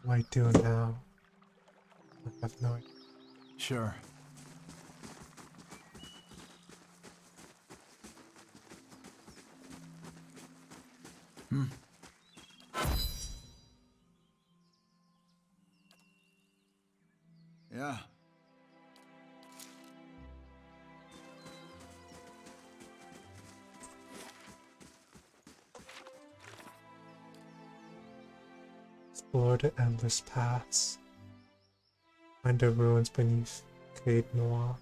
do I do now? I have no idea. Sure. Yeah. Explore the endless paths. Find the ruins beneath Cade Noir.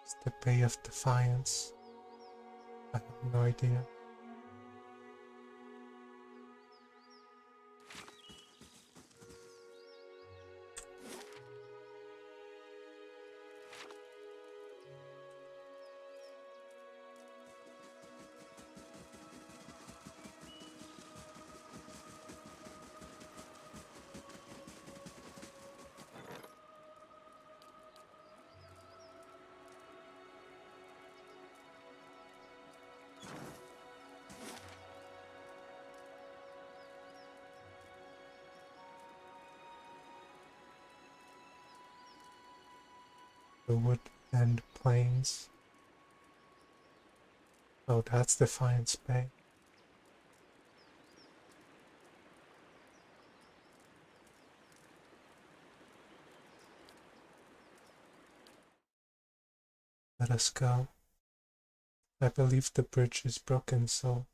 It's the Bay of Defiance. I have no idea. The Woodland Plains. Oh, that's Defiance Bay. Let us go. I believe the bridge is broken, so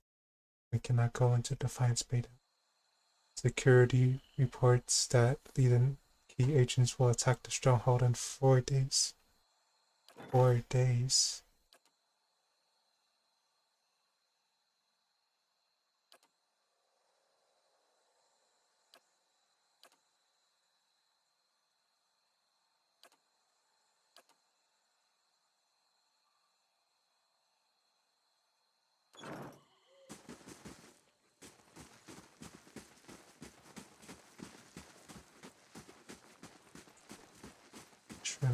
we cannot go into Defiance Bay. Security reports that leading key agents will attack the Stronghold in 4 days. 4 days. True.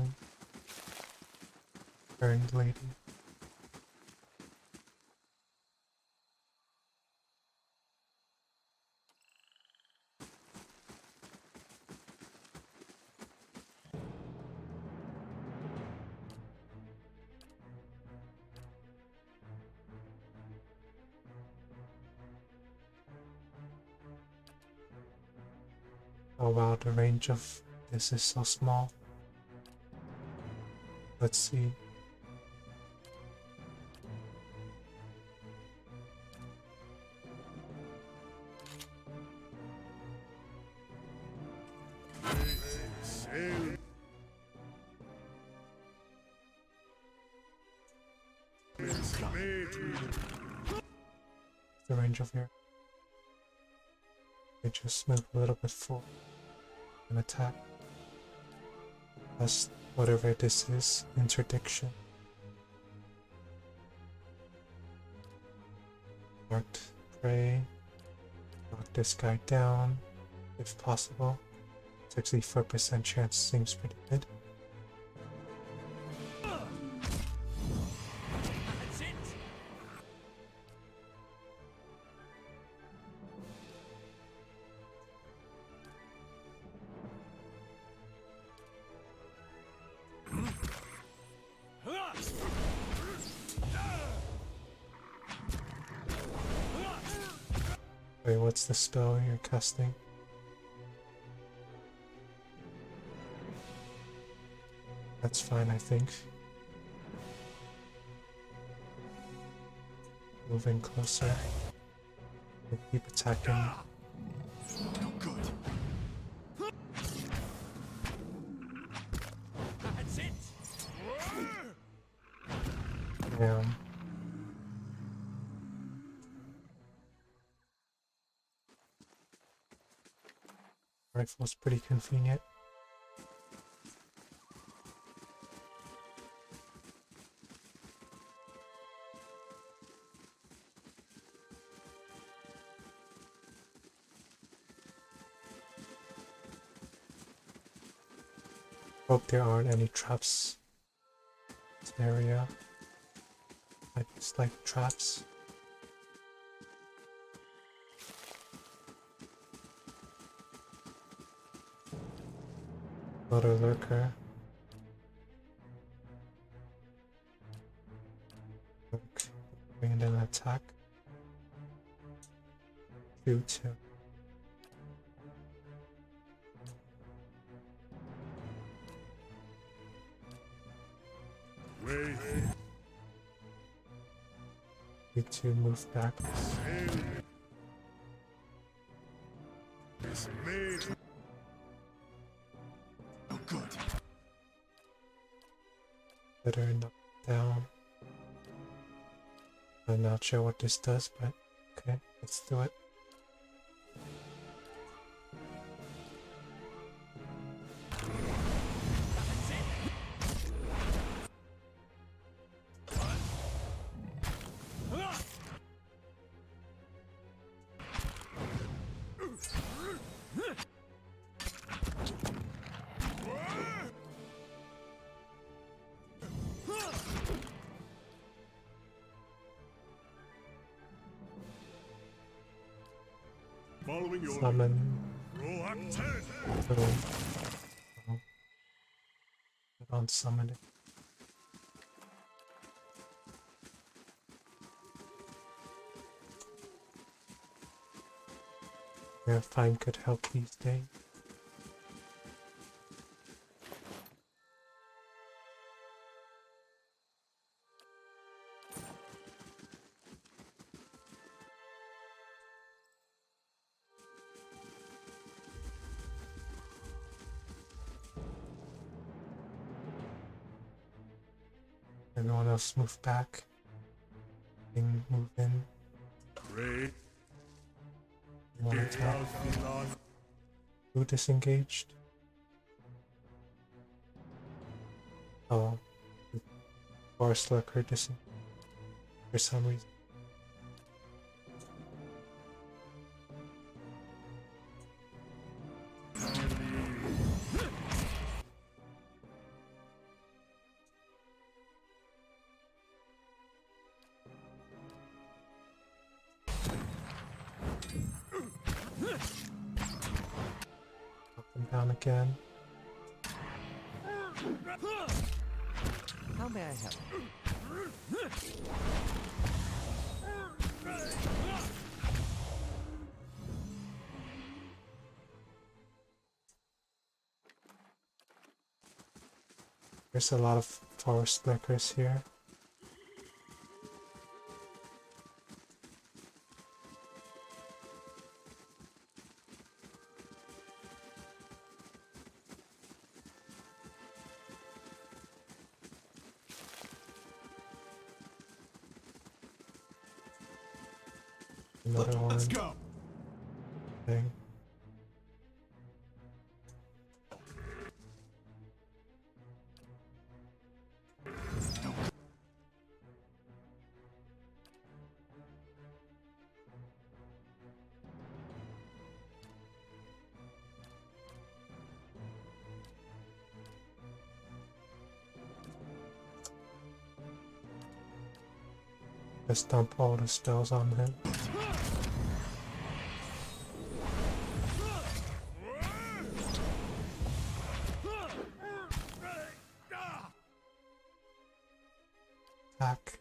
Earned lady. Oh wow, the range of this is so small. Let's see. The range of here. They just move a little bit forward and attack. Plus whatever this is, interdiction. Marked prey. Knock this guy down, if possible. 64% chance seems pretty good. Wait, what's the spell you're casting? That's fine, I think. Moving closer. They keep attacking. No good. That's it. Damn. Rifle's pretty convenient. Hope there aren't any traps in this area. I dislike traps. Another lurker. Okay. And then attack. 2-2. Wait. Need to move back. It's made. Oh, good. Better knock down. I'm not sure what this does, but okay, let's do it. Following your Summon. proactive. Oh. I don't summon it. Yeah, find good help these days. Everyone else move back. Move in. Great. One attack. Who disengaged? Oh, the forest lurker disengaged for some reason. Up and down again. How may I help? There's a lot of forest lurkers here. Another one. Let's go. Thing. Let's dump all the spells on him. Attack.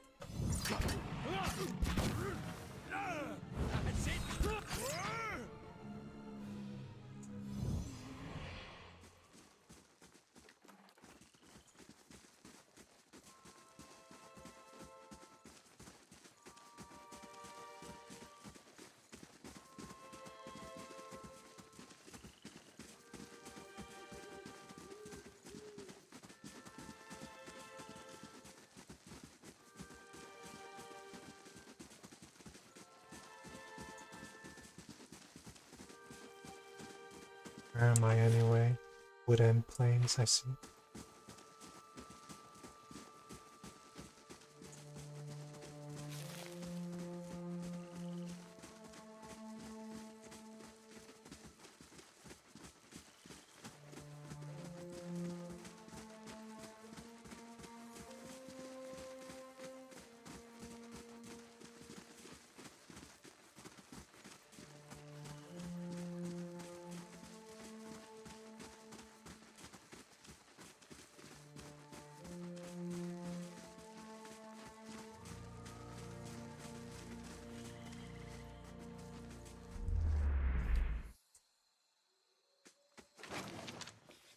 Where am I anyway? Wooden plains, I see.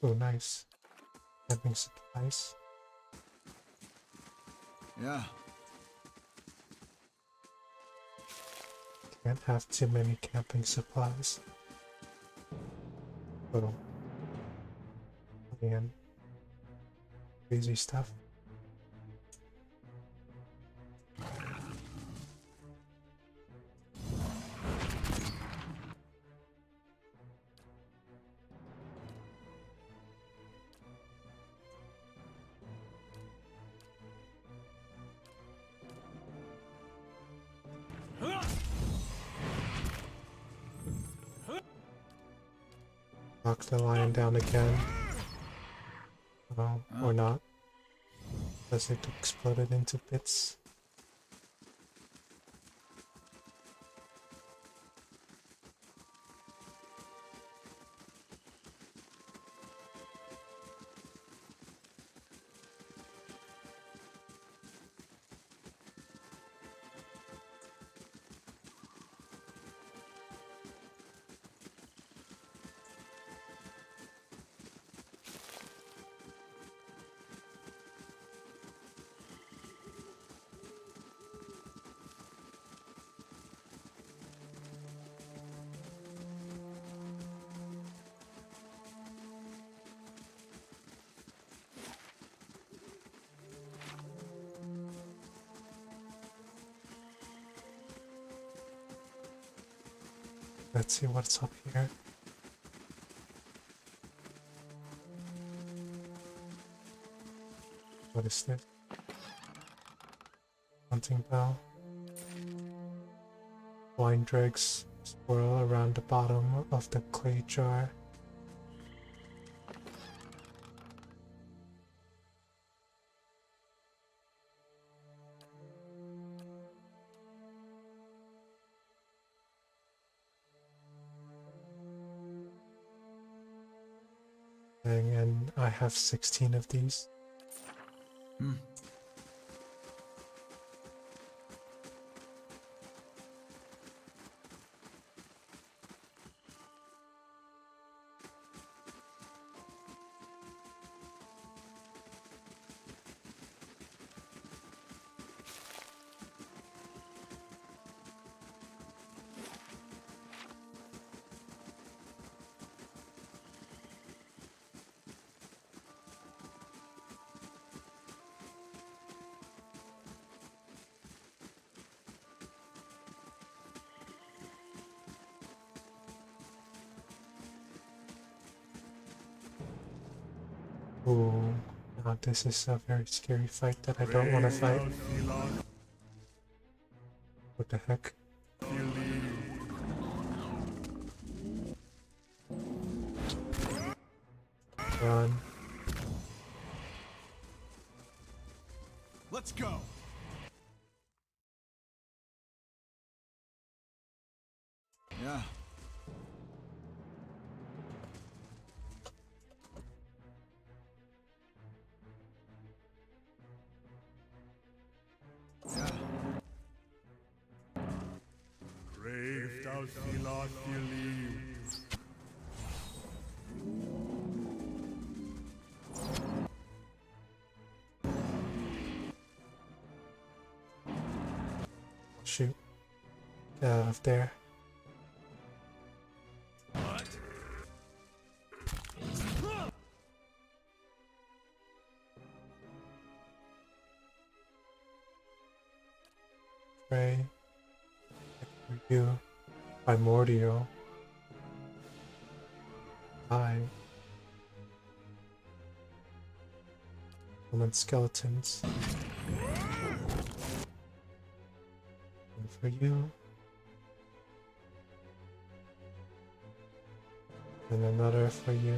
Oh, nice. Camping supplies. Yeah. Can't have too many camping supplies. Oh. Man. Crazy stuff. Knock the lion down again. Oh, or not. As it exploded into bits. Let's see what's up here. What is this? Hunting bell. Wine dregs swirl around the bottom of the clay jar. And I have 16 of these. Ooh, now this is a very scary fight that I don't want to fight. What the heck? Run. Let's go. Yeah. Brave thou Philod believe. Shoot. Get out of there. Pray. Review. Primordial. Eye. Human skeletons. And for you. And another for you.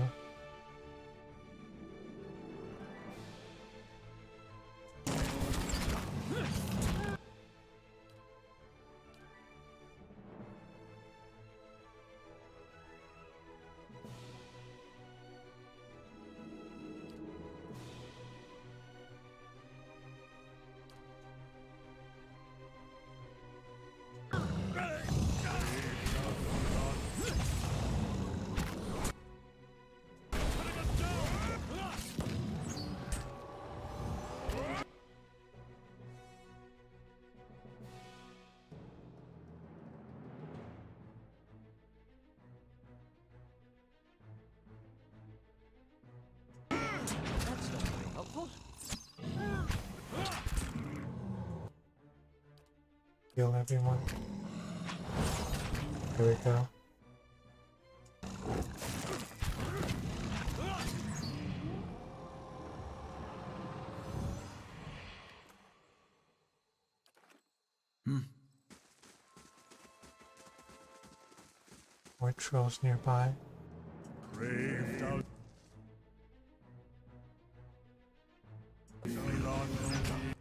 Heal everyone. There we go. More trolls nearby. Brave thou Lord believe.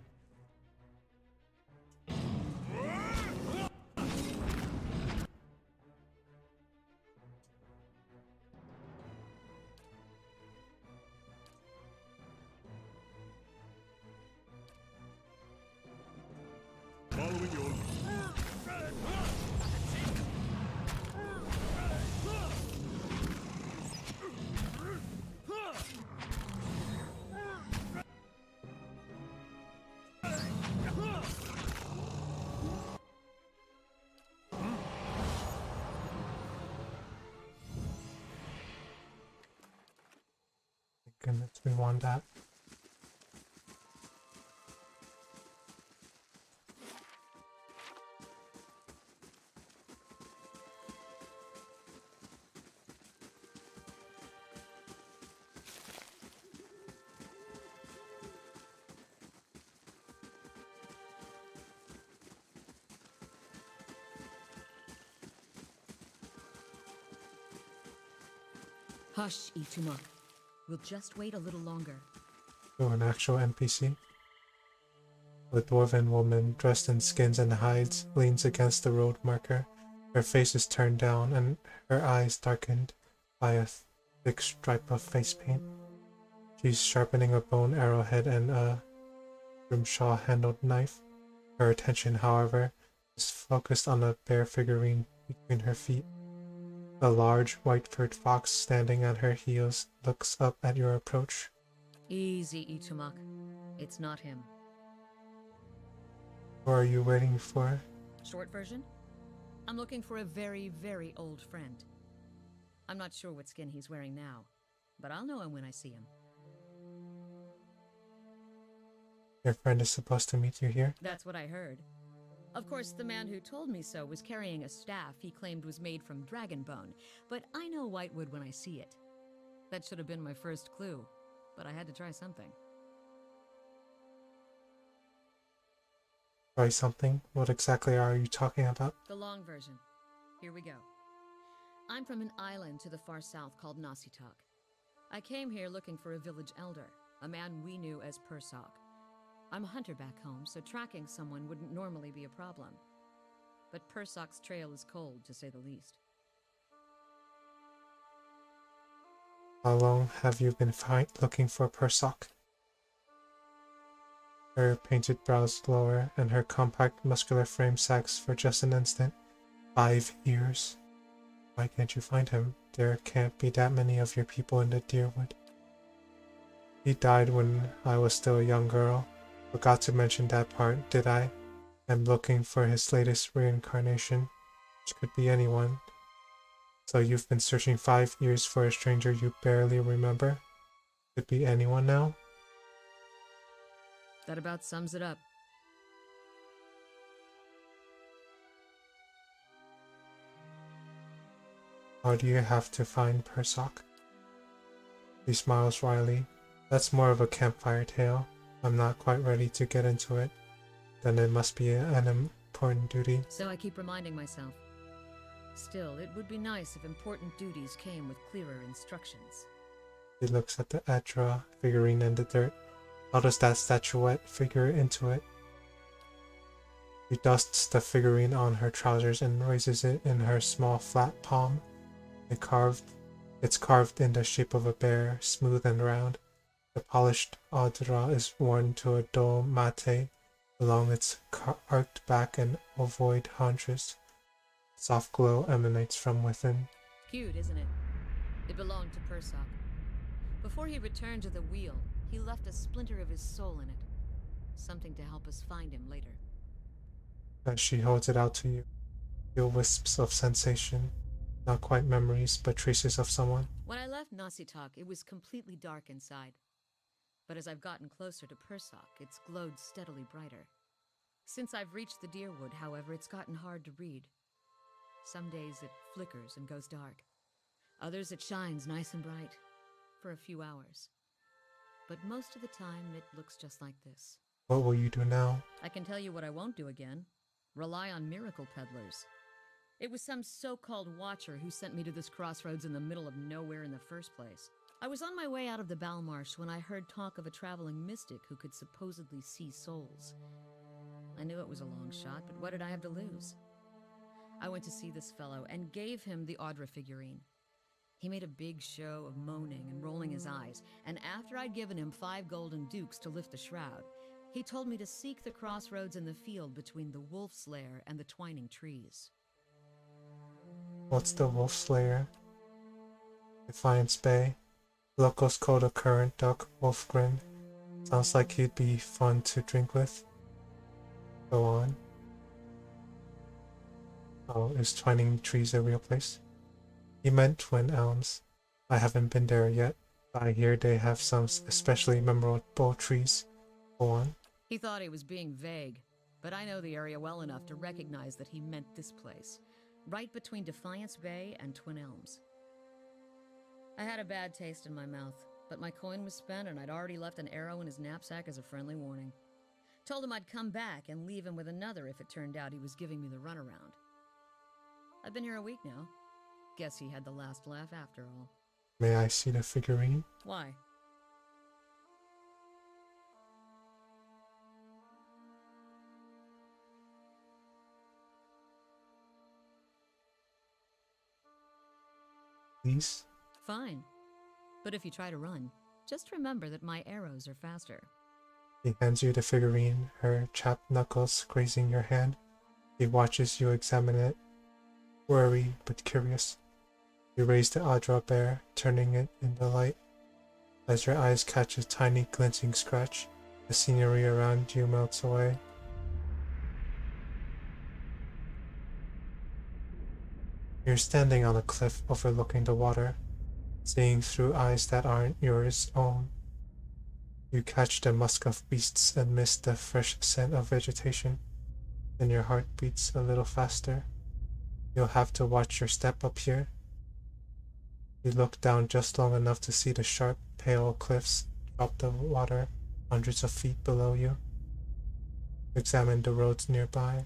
Following your Thank goodness we won that. Hush, Itumok. We'll just wait a little longer. To an actual NPC. A dwarven woman dressed in skins and hides leans against the road marker. Her face is turned down and her eyes darkened by a thick stripe of face paint. She's sharpening a bone arrowhead and a broomshaw-handled knife. Her attention, however, is focused on a bare figurine between her feet. A large white-furred fox standing at her heels looks up at your approach. Easy, Itumok. It's not him. Who are you waiting for? Short version? I'm looking for a very, very old friend. I'm not sure what skin he's wearing now, but I'll know him when I see him. Your friend is supposed to meet you here? That's what I heard. Of course, the man who told me so was carrying a staff he claimed was made from dragon bone, but I know Whitewood when I see it. That should have been my first clue, but I had to try something. Try something? What exactly are you talking about? The long version. Here we go. I'm from an island to the far south called Nasitok. I came here looking for a village elder, a man we knew as Persok. I'm a hunter back home, so tracking someone wouldn't normally be a problem. But Persok's trail is cold, to say the least. How long have you been looking for Persok? Her painted brows lower, and her compact muscular frame sags for just an instant. 5 years. Why can't you find him? There can't be that many of your people in the Deerwood. He died when I was still a young girl. Forgot to mention that part, did I? I'm looking for his latest reincarnation, which could be anyone. So you've been searching 5 years for a stranger you barely remember? Could be anyone now? That about sums it up. How do you have to find Persok? He smiles wryly. That's more of a campfire tale. I'm not quite ready to get into it. Then it must be an important duty. So I keep reminding myself. Still, it would be nice if important duties came with clearer instructions. He looks at the Edra figurine in the dirt. How does that statuette figure into it? She dusts the figurine on her trousers and raises it in her small flat palm. It's carved in the shape of a bear, smooth and round. The polished Adra is worn to a dull mate along its arched back and ovoid haunches. Soft glow emanates from within. Cute, isn't it? It belonged to Persok. Before he returned to the wheel, he left a splinter of his soul in it. Something to help us find him later. As she holds it out to you, feel wisps of sensation. Not quite memories, but traces of someone. When I left Nasitok, it was completely dark inside. But as I've gotten closer to Persok, it's glowed steadily brighter. Since I've reached the Deerwood, however, it's gotten hard to read. Some days it flickers and goes dark. Others it shines nice and bright for a few hours. But most of the time it looks just like this. What will you do now? I can tell you what I won't do again. Rely on miracle peddlers. It was some so-called watcher who sent me to this crossroads in the middle of nowhere in the first place. I was on my way out of the Balmarsh when I heard talk of a traveling mystic who could supposedly see souls. I knew it was a long shot, but what did I have to lose? I went to see this fellow and gave him the Audra figurine. He made a big show of moaning and rolling his eyes, and after I'd given him 5 golden dukes to lift the shroud, he told me to seek the crossroads in the field between the Wolf's Lair and the twining trees. What's the Wolf's Lair? Defiance Bay. Locals call the current duck Wolfgren. Sounds like he'd be fun to drink with. Go on. Oh, is Twining Trees a real place? He meant Twin Elms. I haven't been there yet, but I hear they have some especially memorable trees. Go on. He thought he was being vague, but I know the area well enough to recognize that he meant this place, right between Defiance Bay and Twin Elms. I had a bad taste in my mouth, but my coin was spent and I'd already left an arrow in his knapsack as a friendly warning. Told him I'd come back and leave him with another if it turned out he was giving me the runaround. I've been here a week now. Guess he had the last laugh after all. May I see the figurine? Why? Please? Fine. But if you try to run, just remember that my arrows are faster. He hands you the figurine, her chapped knuckles grazing your hand. He watches you examine it, wary but curious. You raise the Audra bear, turning it in the light. As your eyes catch a tiny glinting scratch, the scenery around you melts away. You're standing on a cliff overlooking the water, seeing through eyes that aren't yours own. You catch the musk of beasts and miss the fresh scent of vegetation. Then your heart beats a little faster. You'll have to watch your step up here. You look down just long enough to see the sharp, pale cliffs drop the water hundreds of feet below you. Examine the roads nearby.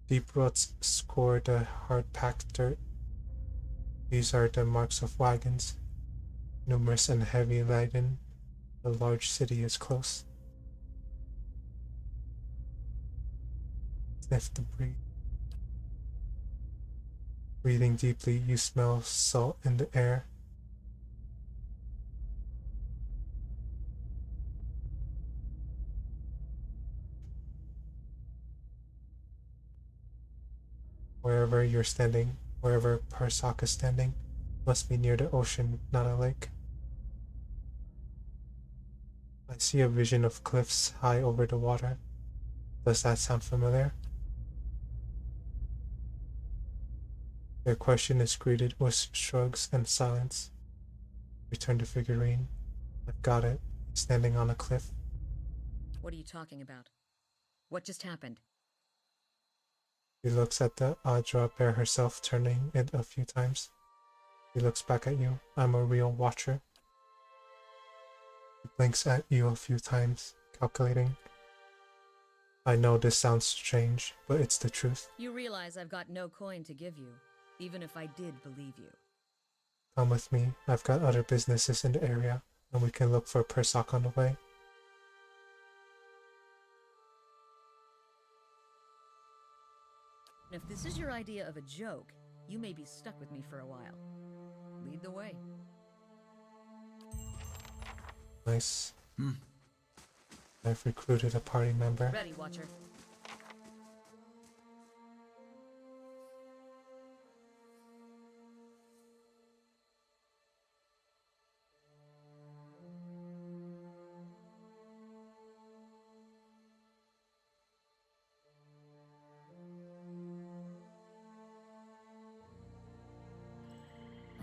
Deep ruts score the hard-packed dirt. These are the marks of wagons. Numerous and heavy laden, the large city is close. Sniff the breeze. Breathing deeply, you smell salt in the air. Wherever you're standing, wherever Parsak is standing, must be near the ocean, not a lake. I see a vision of cliffs high over the water. Does that sound familiar? Your question is greeted with shrugs and silence. Return the figurine. I've got it. Standing on a cliff. What are you talking about? What just happened? He looks at the Audra bear herself, turning it a few times. He looks back at you. I'm a real watcher. He blinks at you a few times, calculating. I know this sounds strange, but it's the truth. You realize I've got no coin to give you, even if I did believe you. Come with me. I've got other businesses in the area, and we can look for Persak on the way. If this is your idea of a joke, you may be stuck with me for a while. Lead the way. Nice. I've recruited a party member. Ready, Watcher.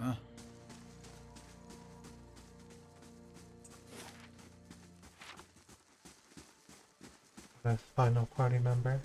Huh? a final party member.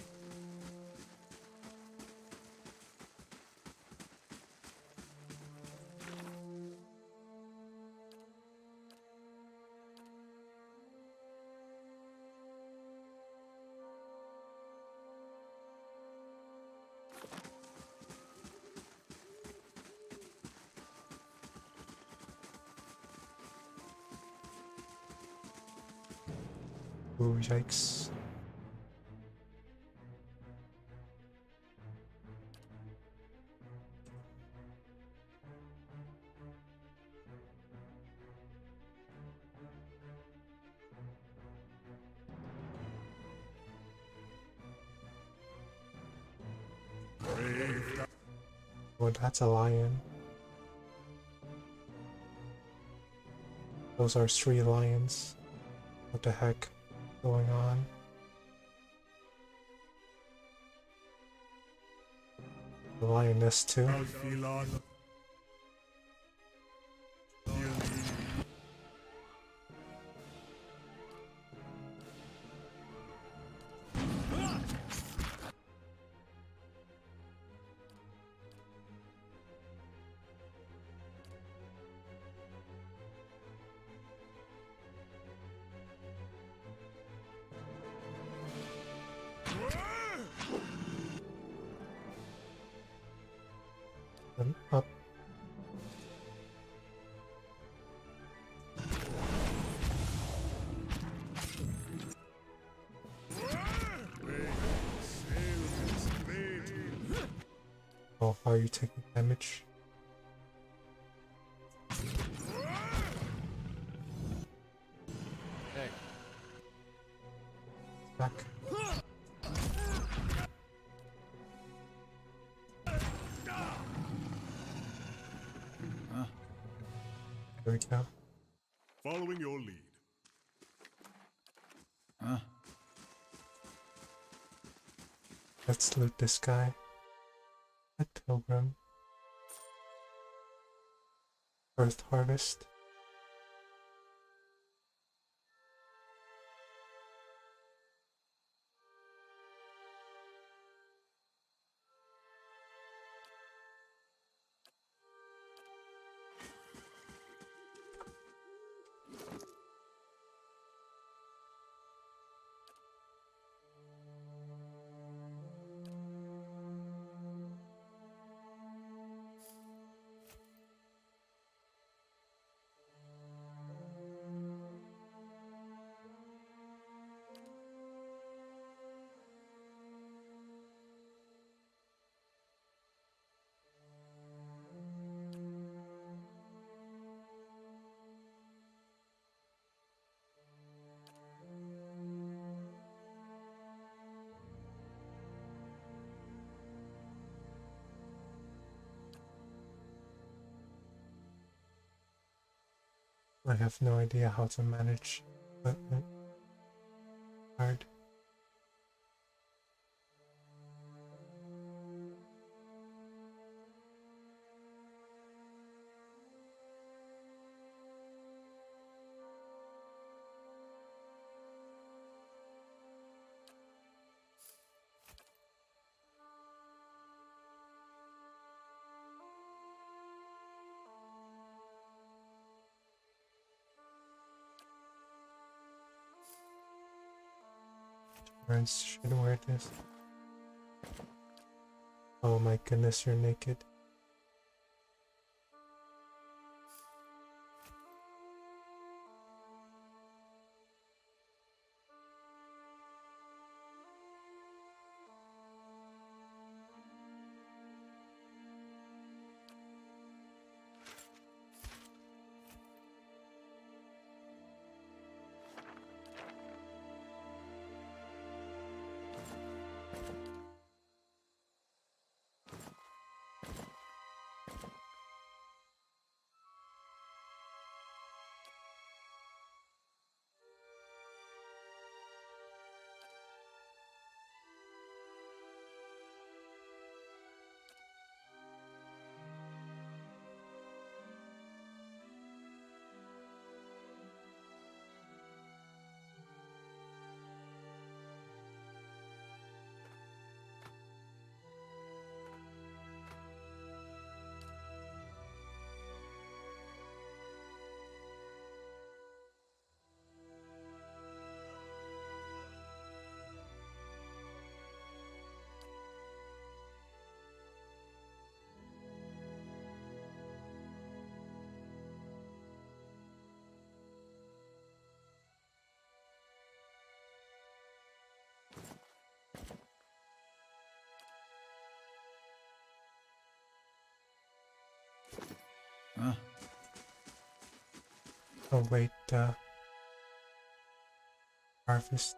Ooh, yikes. Oh, that's a lion. Those are 3 lions. What the heck going on? The lioness too. Up. Oh, are you taking damage? Hey. Back. Huh? There we go. Following your lead. Huh? Let's loot this guy. A pilgrim. Earth harvest. I have no idea how to manage equipment. Hard. Turns should wear this. Oh my goodness, you're naked. Huh? await the harvest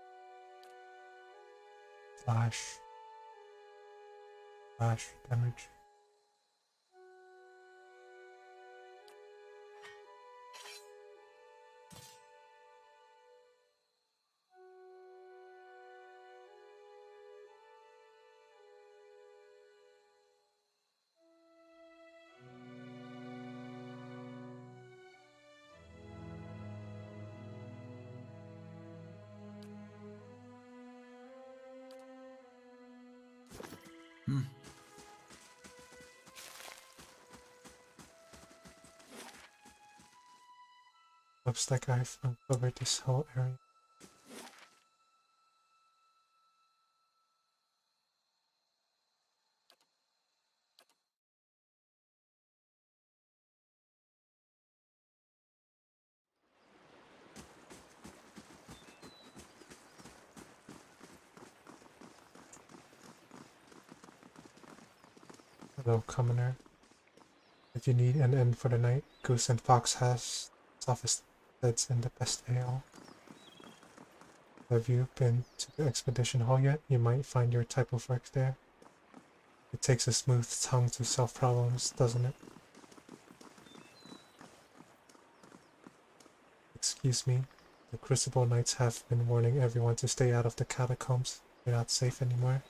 slash damage. Looks like I've uncovered this whole area. Hello, commoner. If you need an inn for the night, Goose and Fox has softest beds and the best ale. Have you been to the expedition hall yet? You might find your type of work there. It takes a smooth tongue to solve problems, doesn't it? Excuse me. The Crucible Knights have been warning everyone to stay out of the catacombs. They're not safe anymore.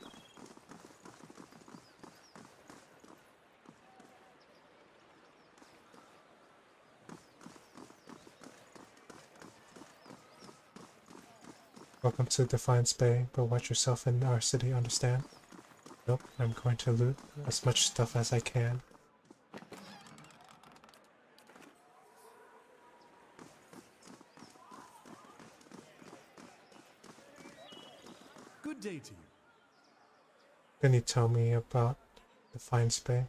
Welcome to Defiance Bay, but watch yourself in our city, understand? Nope, I'm going to loot as much stuff as I can. Good day to you. Can you tell me about Defiance Bay?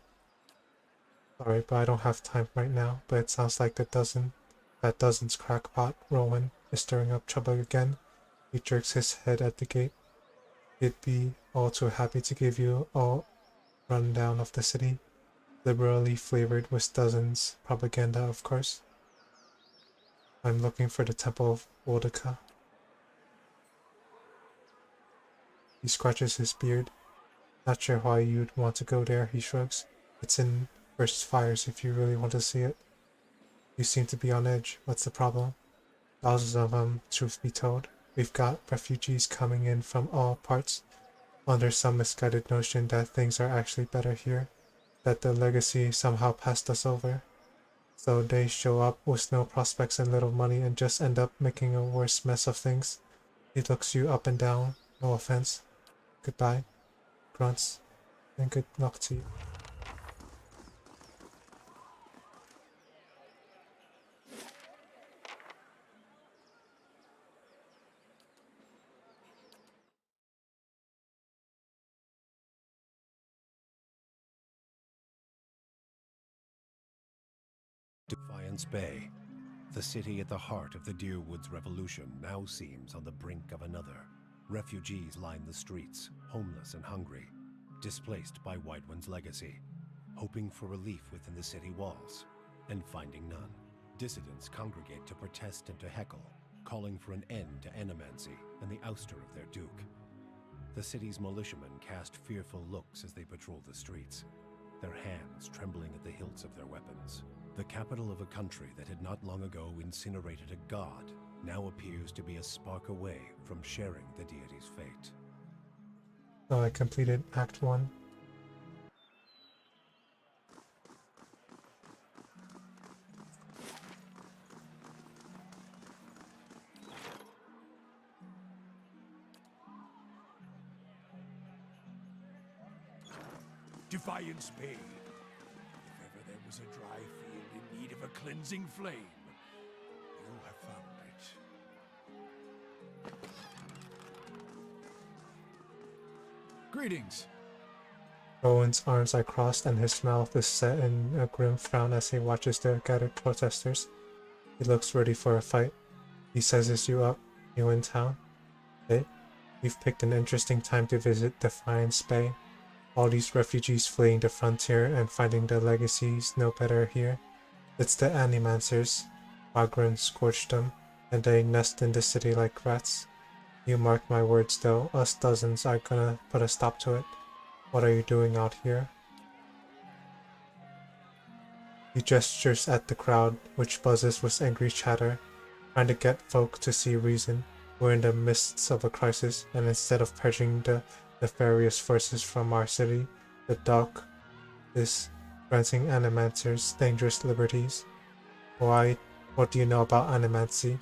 Sorry, but I don't have time right now, but it sounds like that dozen's crackpot, Rowan, is stirring up trouble again. He jerks his head at the gate. He'd be all too happy to give you a rundown of the city, liberally flavored with dozens propaganda, of course. I'm looking for the Temple of Wodaka. He scratches his beard. Not sure why you'd want to go there, he shrugs. It's in First Fires if you really want to see it. You seem to be on edge. What's the problem? Thousands of them, truth be told. We've got refugees coming in from all parts, under some misguided notion that things are actually better here, that the legacy somehow passed us over. So they show up with no prospects and little money and just end up making a worse mess of things. He looks you up and down. No offense. Goodbye. Grunts. And good luck to you. Defiance Bay, the city at the heart of the Deerwoods Revolution, now seems on the brink of another. Refugees line the streets, homeless and hungry, displaced by Whiteone's legacy, hoping for relief within the city walls, and finding none. Dissidents congregate to protest and to heckle, calling for an end to animancy and the ouster of their duke. The city's militiamen cast fearful looks as they patrol the streets, their hands trembling at the hilts of their weapons. The capital of a country that had not long ago incinerated a god now appears to be a spark away from sharing the deity's fate. So I completed Act 1. Defiance Bay. If ever there was a dry field in need of a cleansing flame, you have found it. Greetings. Owen's arms are crossed and his mouth is set in a grim frown as he watches the gathered protesters. He looks ready for a fight. He sizes you up. You in town? Hey, you've picked an interesting time to visit Defiance Bay. All these refugees fleeing the frontier and finding their legacies no better here. It's the Animancers. Magran scorched them, and they nest in the city like rats. You mark my words though, us dozens are gonna put a stop to it. What are you doing out here? He gestures at the crowd, which buzzes with angry chatter, trying to get folk to see reason. We're in the midst of a crisis, and instead of purging the nefarious forces from our city, the doc is granting animancers dangerous liberties. Why? What do you know about animancy?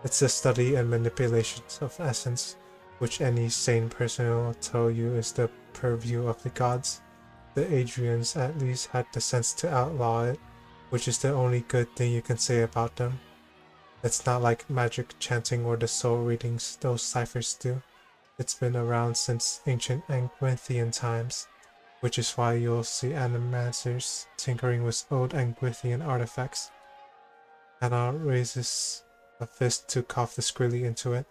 It's the study and manipulation of essence, which any sane person will tell you is the purview of the gods. The Adrians at least had the sense to outlaw it, which is the only good thing you can say about them. It's not like magic chanting or the soul readings those ciphers do. It's been around since ancient Angwithian times, which is why you'll see animancers tinkering with old Angwithian artifacts. Hannah raises a fist to cough discreetly into it.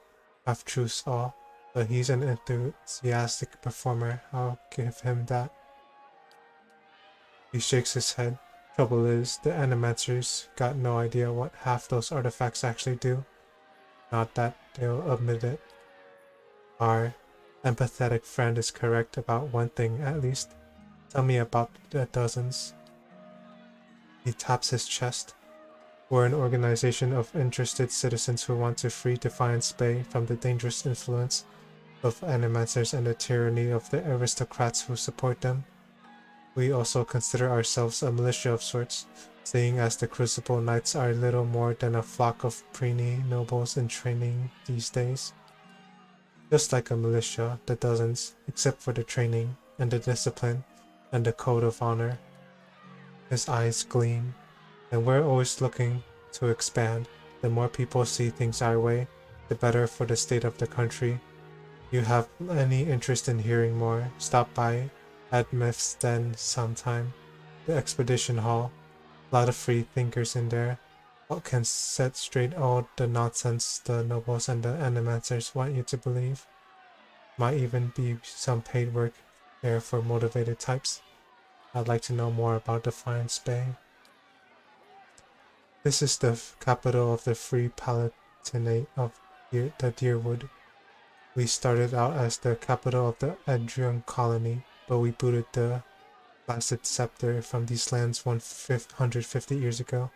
Half-truths all, but he's an enthusiastic performer, I'll give him that. He shakes his head. Trouble is, the Animancers got no idea what half those artifacts actually do. Not that they'll admit it. Our empathetic friend is correct about one thing at least. Tell me about the dozens. He taps his chest. We're an organization of interested citizens who want to free Defiance Bay from the dangerous influence of Animancers and the tyranny of the aristocrats who support them. We also consider ourselves a militia of sorts, seeing as the Crucible Knights are little more than a flock of preemie nobles in training these days. Just like a militia, the dozens, except for the training, and the discipline, and the code of honor. His eyes gleam, and we're always looking to expand. The more people see things our way, the better for the state of the country. You have any interest in hearing more, stop by at Mifsden sometime. The Expedition Hall. Lot of free thinkers in there. What can set straight all the nonsense the nobles and the animancers want you to believe. Might even be some paid work there for motivated types. I'd like to know more about Defiance Bay. This is the capital of the Free Palatinate of the Deerwood. We started out as the capital of the Adrian colony, but we booted the Placid Scepter from these lands 150 years ago.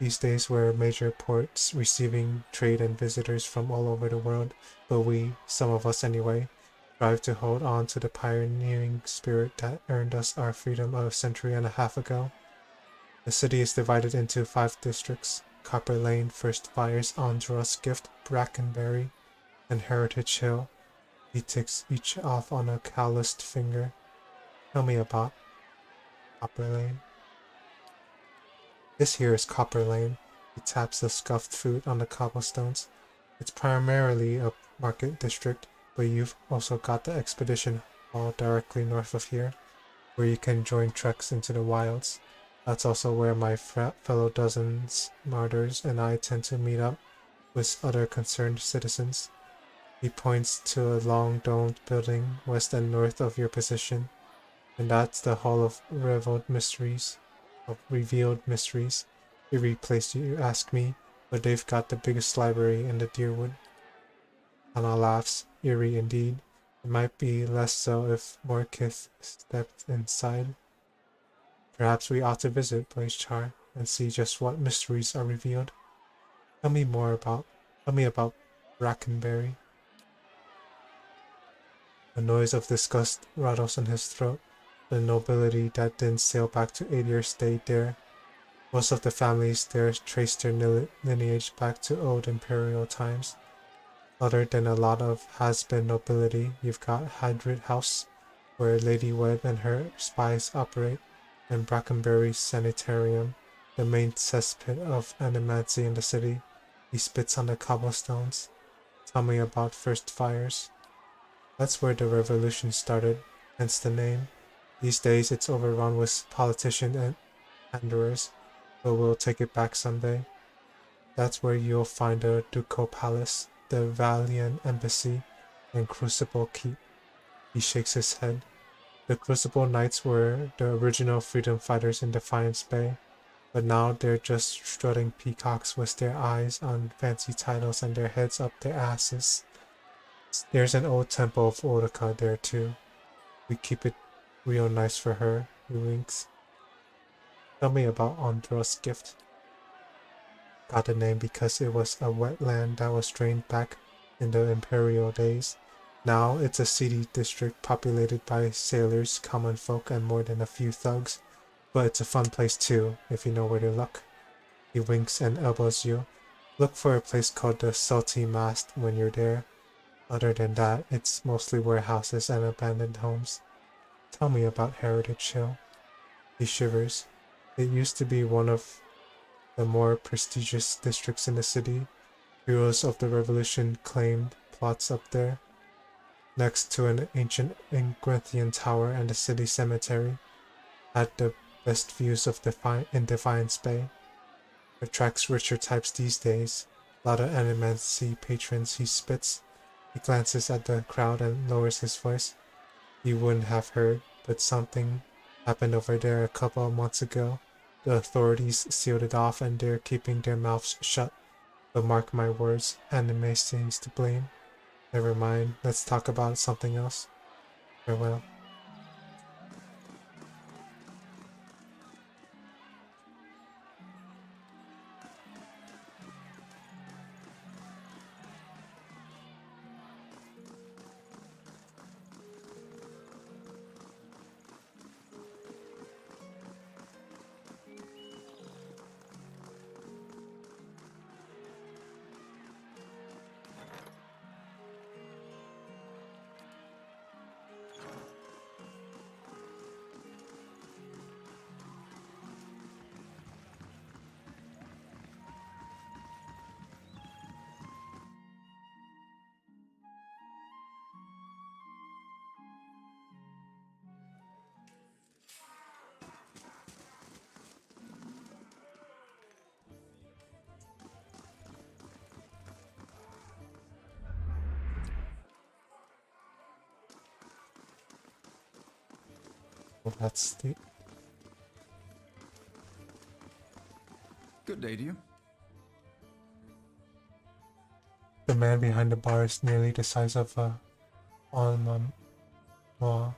These days we're major ports, receiving trade and visitors from all over the world, but we, some of us anyway, strive to hold on to the pioneering spirit that earned us our freedom a century and a half ago. The city is divided into 5 districts: Copper Lane, First Fires, Andros Gift, Brackenberry, and Heritage Hill. He ticks each off on a calloused finger. Tell me about Copper Lane. This here is Copper Lane. He taps the scuffed foot on the cobblestones. It's primarily a market district, but you've also got the Expedition Hall directly north of here, where you can join treks into the wilds. That's also where my fellow dozens, martyrs, and I tend to meet up with other concerned citizens. He points to a long domed building west and north of your position, and that's the Hall of Revealed Mysteries. Eerie place, you ask me, but they've got the biggest library in the Deerwood. Anna laughs. Eerie indeed. It might be less so if more kith stepped inside. Perhaps we ought to visit, Blaze Char, and see just what mysteries are revealed. Tell me about Brackenberry. A noise of disgust rattles in his throat. The nobility that didn't sail back to Adir stayed there. Most of the families there traced their lineage back to old imperial times. Other than a lot of has-been nobility, you've got Hadrid House, where Lady Webb and her spies operate, and Brackenberry Sanitarium, the main cesspit of animancy in the city. He spits on the cobblestones. Tell me about First Fires. That's where the revolution started, hence the name. These days it's overrun with politicians and panderers, but we'll take it back someday. That's where you'll find the Ducal Palace, the Valiant Embassy, and Crucible Keep. He shakes his head. The Crucible Knights were the original freedom fighters in Defiance Bay, but now they're just strutting peacocks with their eyes on fancy titles and their heads up their asses. There's an old temple of Odaka there too. We keep it real nice for her, he winks. Tell me about Andra's gift. Got the name because it was a wetland that was drained back in the imperial days. Now it's a city district populated by sailors, common folk, and more than a few thugs. But it's a fun place too, if you know where to look. He winks and elbows you. Look for a place called the Salty Mast when you're there. Other than that, it's mostly warehouses and abandoned homes. Tell me about Heritage Hill. He shivers. It used to be one of the more prestigious districts in the city. Heroes of the Revolution claimed plots up there, next to an ancient Ingrathian tower and the city cemetery. Had the best views of Defiance Bay. Attracts richer types these days. Lot of animancy patrons. He spits. He glances at the crowd and lowers his voice. You wouldn't have heard, but something happened over there a couple of months ago. The authorities sealed it off and they're keeping their mouths shut. But mark my words, anime seems to blame. Never mind, let's talk about something else. Farewell. Well, that's the... Good day to you. The man behind the bar is nearly the size of a almond. A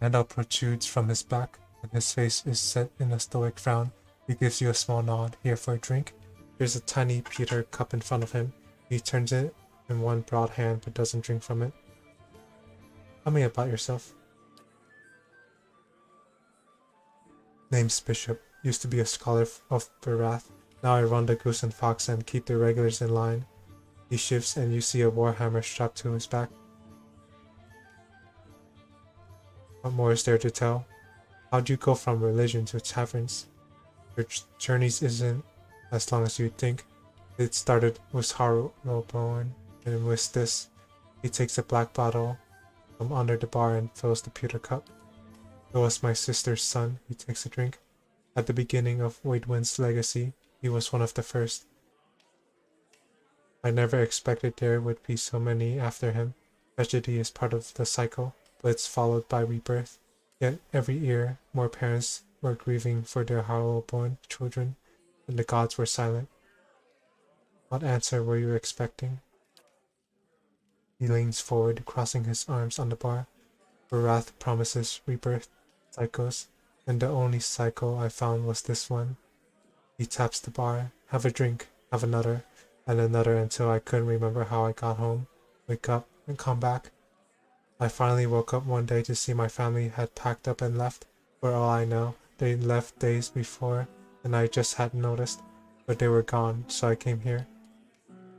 handle protrudes from his back, and his face is set in a stoic frown. He gives you a small nod. Here for a drink? There's a tiny pewter cup in front of him. He turns it in one broad hand but doesn't drink from it. Tell me about yourself. Name's Bishop. Used to be a scholar of Barath. Now I run the Goose and Fox and keep the regulars in line. He shifts and you see a warhammer strapped to his back. What more is there to tell? How'd you go from religion to taverns? Your journeys isn't as long as you'd think. It started with Harrowbone, and with this, he takes a black bottle from under the bar and fills the pewter cup. It was my sister's son. He takes a drink. At the beginning of Waidwind's legacy, he was one of the first. I never expected there would be so many after him. Tragedy is part of the cycle, but it's followed by rebirth. Yet every year, more parents were grieving for their Harrowborn children, and the gods were silent. What answer were you expecting? He leans forward, crossing his arms on the bar. Barath promises rebirth cycles, and the only cycle I found was this one. He taps the bar. Have a drink, have another, and another until I couldn't remember how I got home. Wake up and come back. I finally woke up one day to see my family had packed up and left. For all I know, they left days before, and I just hadn't noticed. But they were gone, so I came here.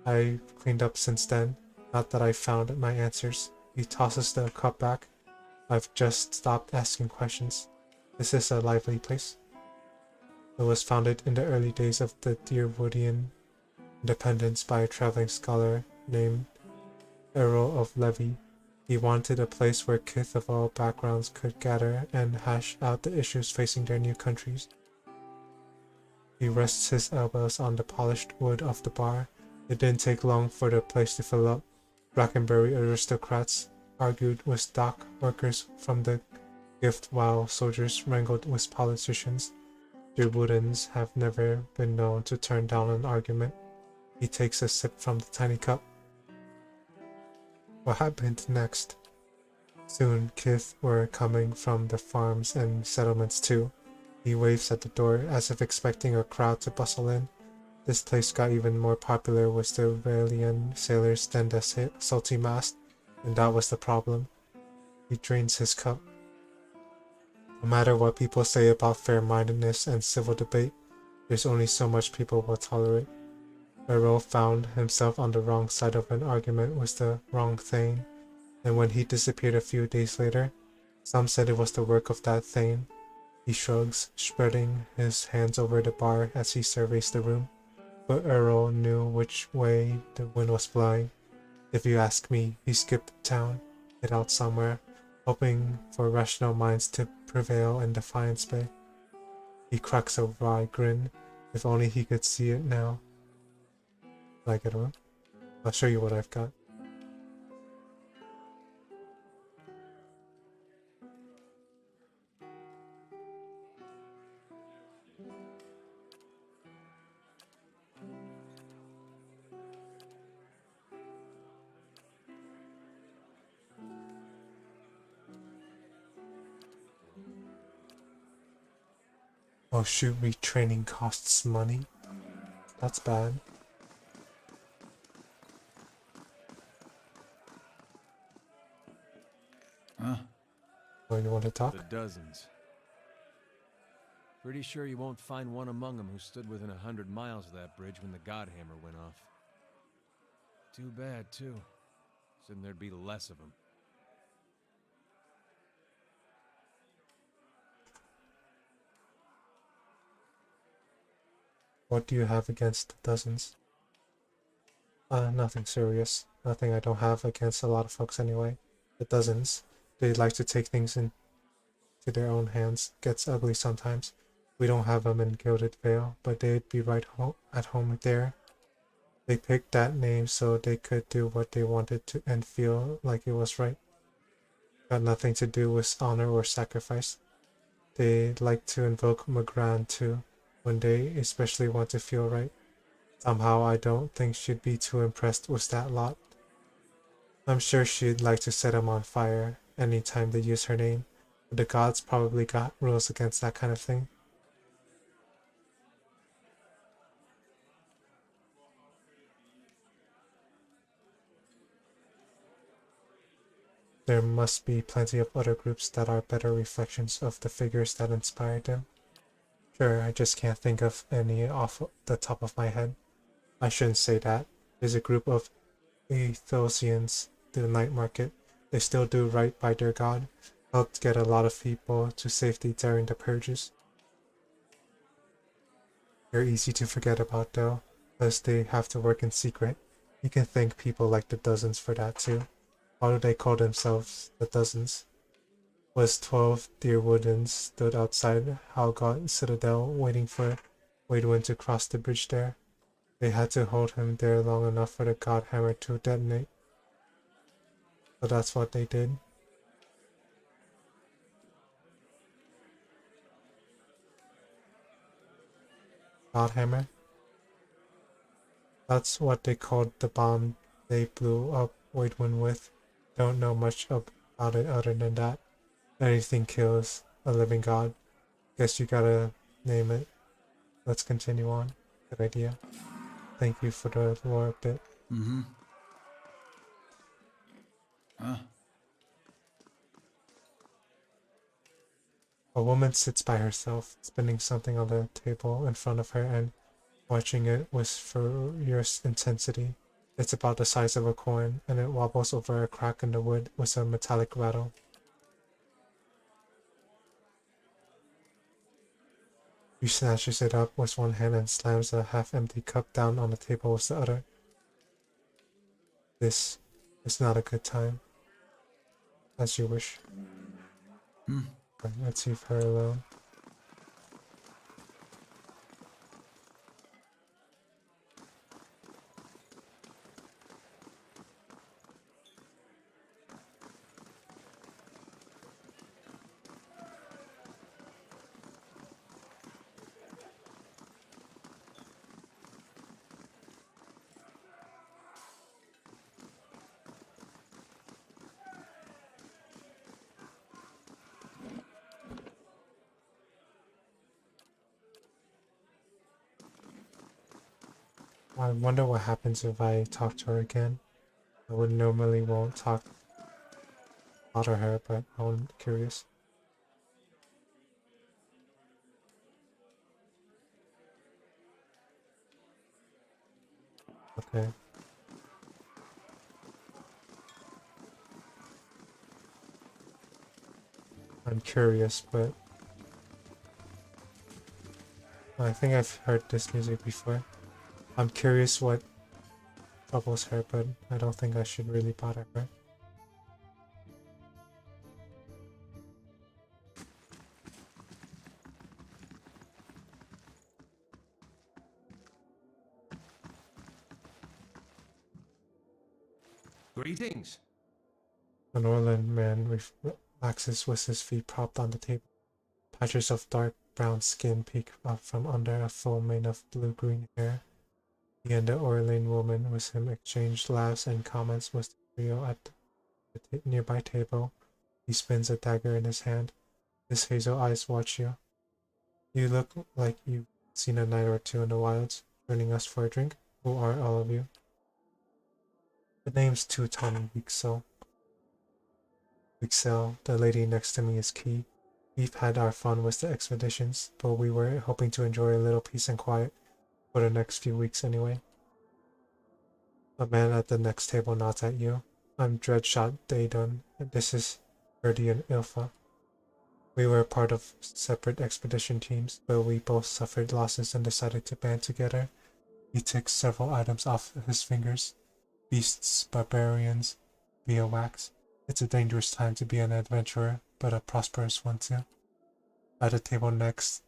I cleaned up since then. Not that I found my answers. He tosses the cup back. I've just stopped asking questions. This is a lively place. It was founded in the early days of the Deerwoodian independence by a traveling scholar named Errol of Levy. He wanted a place where kith of all backgrounds could gather and hash out the issues facing their new countries. He rests his elbows on the polished wood of the bar. It didn't take long for the place to fill up. Brackenbury aristocrats, argued with dock workers from the gift while soldiers wrangled with politicians. Deerwoodens have never been known to turn down an argument. He takes a sip from the tiny cup. What happened next? Soon Kith were coming from the farms and settlements too. He waves at the door as if expecting a crowd to bustle in. This place got even more popular with the Vailian sailors than the salty mast, and that was the problem. He drains his cup. No matter what people say about fair-mindedness and civil debate, there's only so much people will tolerate. Earl found himself on the wrong side of an argument with the wrong Thane, and when he disappeared a few days later, some said it was the work of that Thane. He shrugs, spreading his hands over the bar as he surveys the room. But Earl knew which way the wind was blowing. If you ask me, he skipped town, hid out somewhere, hoping for rational minds to prevail in Defiance Bay. He cracks a wry grin. If only he could see it now. Like it, huh? I'll show you what I've got. Oh shoot, retraining costs money? That's bad. Oh, you want to talk? The dozens. Pretty sure you won't find one among them who stood within 100 miles of that bridge when the Godhammer went off. Too bad, too. Said there'd be less of them. What do you have against the dozens? Nothing serious. Nothing I don't have against a lot of folks anyway. The dozens. They like to take things into their own hands. Gets ugly sometimes. We don't have them in Gilded Vale, but they'd be right at home there. They picked that name so they could do what they wanted to and feel like it was right. Got nothing to do with honor or sacrifice. They like to invoke Magran too, when they especially want to feel right. Somehow I don't think she'd be too impressed with that lot. I'm sure she'd like to set him on fire anytime they use her name, but the gods probably got rules against that kind of thing. There must be plenty of other groups that are better reflections of the figures that inspired them. Sure, I just can't think of any off the top of my head. I shouldn't say that. There's a group of Aethosians, the night market. They still do right by their god. Helped get a lot of people to safety during the purges. They're easy to forget about though, because they have to work in secret. You can thank people like the dozens for that too. Why do they call themselves the dozens? Was 12 Deerwoodens stood outside Halgot Citadel waiting for Waidwin to cross the bridge there. They had to hold him there long enough for the Godhammer to detonate. So that's what they did. Godhammer? That's what they called the bomb they blew up Waidwin with. Don't know much about it other than that. Anything kills a living god. Guess you gotta name it. Let's continue on. Good idea. Thank you for the lore bit. A woman sits by herself, spinning something on the table in front of her and watching it with furious intensity. It's about the size of a coin, and it wobbles over a crack in the wood with a metallic rattle. She snatches it up with one hand and slams a half-empty cup down on the table with the other. This is not a good time. As you wish. Right, let's leave her alone. I wonder what happens if I talk to her again. I would normally won't talk bother her, but I'm curious. Okay. I'm curious, but I think I've heard this music before. I'm curious what troubles her, but I don't think I should really bother her. Greetings. The Norland man relaxes with his feet propped on the table. Patches of dark brown skin peek up from under a full mane of blue-green hair. He and the Orlean woman with him exchange laughs and comments with the trio at the nearby table. He spins a dagger in his hand. His hazel eyes watch you. You look like you've seen a night or two in the wilds. Joining us for a drink? Who are all of you? The name's Teuton Wixel. Wixel, the lady next to me is Key. We've had our fun with the expeditions, but we were hoping to enjoy a little peace and quiet for the next few weeks anyway. A man at the next table nods at you. I'm Dreadshot Daedon, and this is Erdi and Ilfa. We were part of separate expedition teams, but we both suffered losses and decided to band together. He ticks several items off his fingers. Beasts, barbarians, biowax. It's a dangerous time to be an adventurer, but a prosperous one too. At the table next,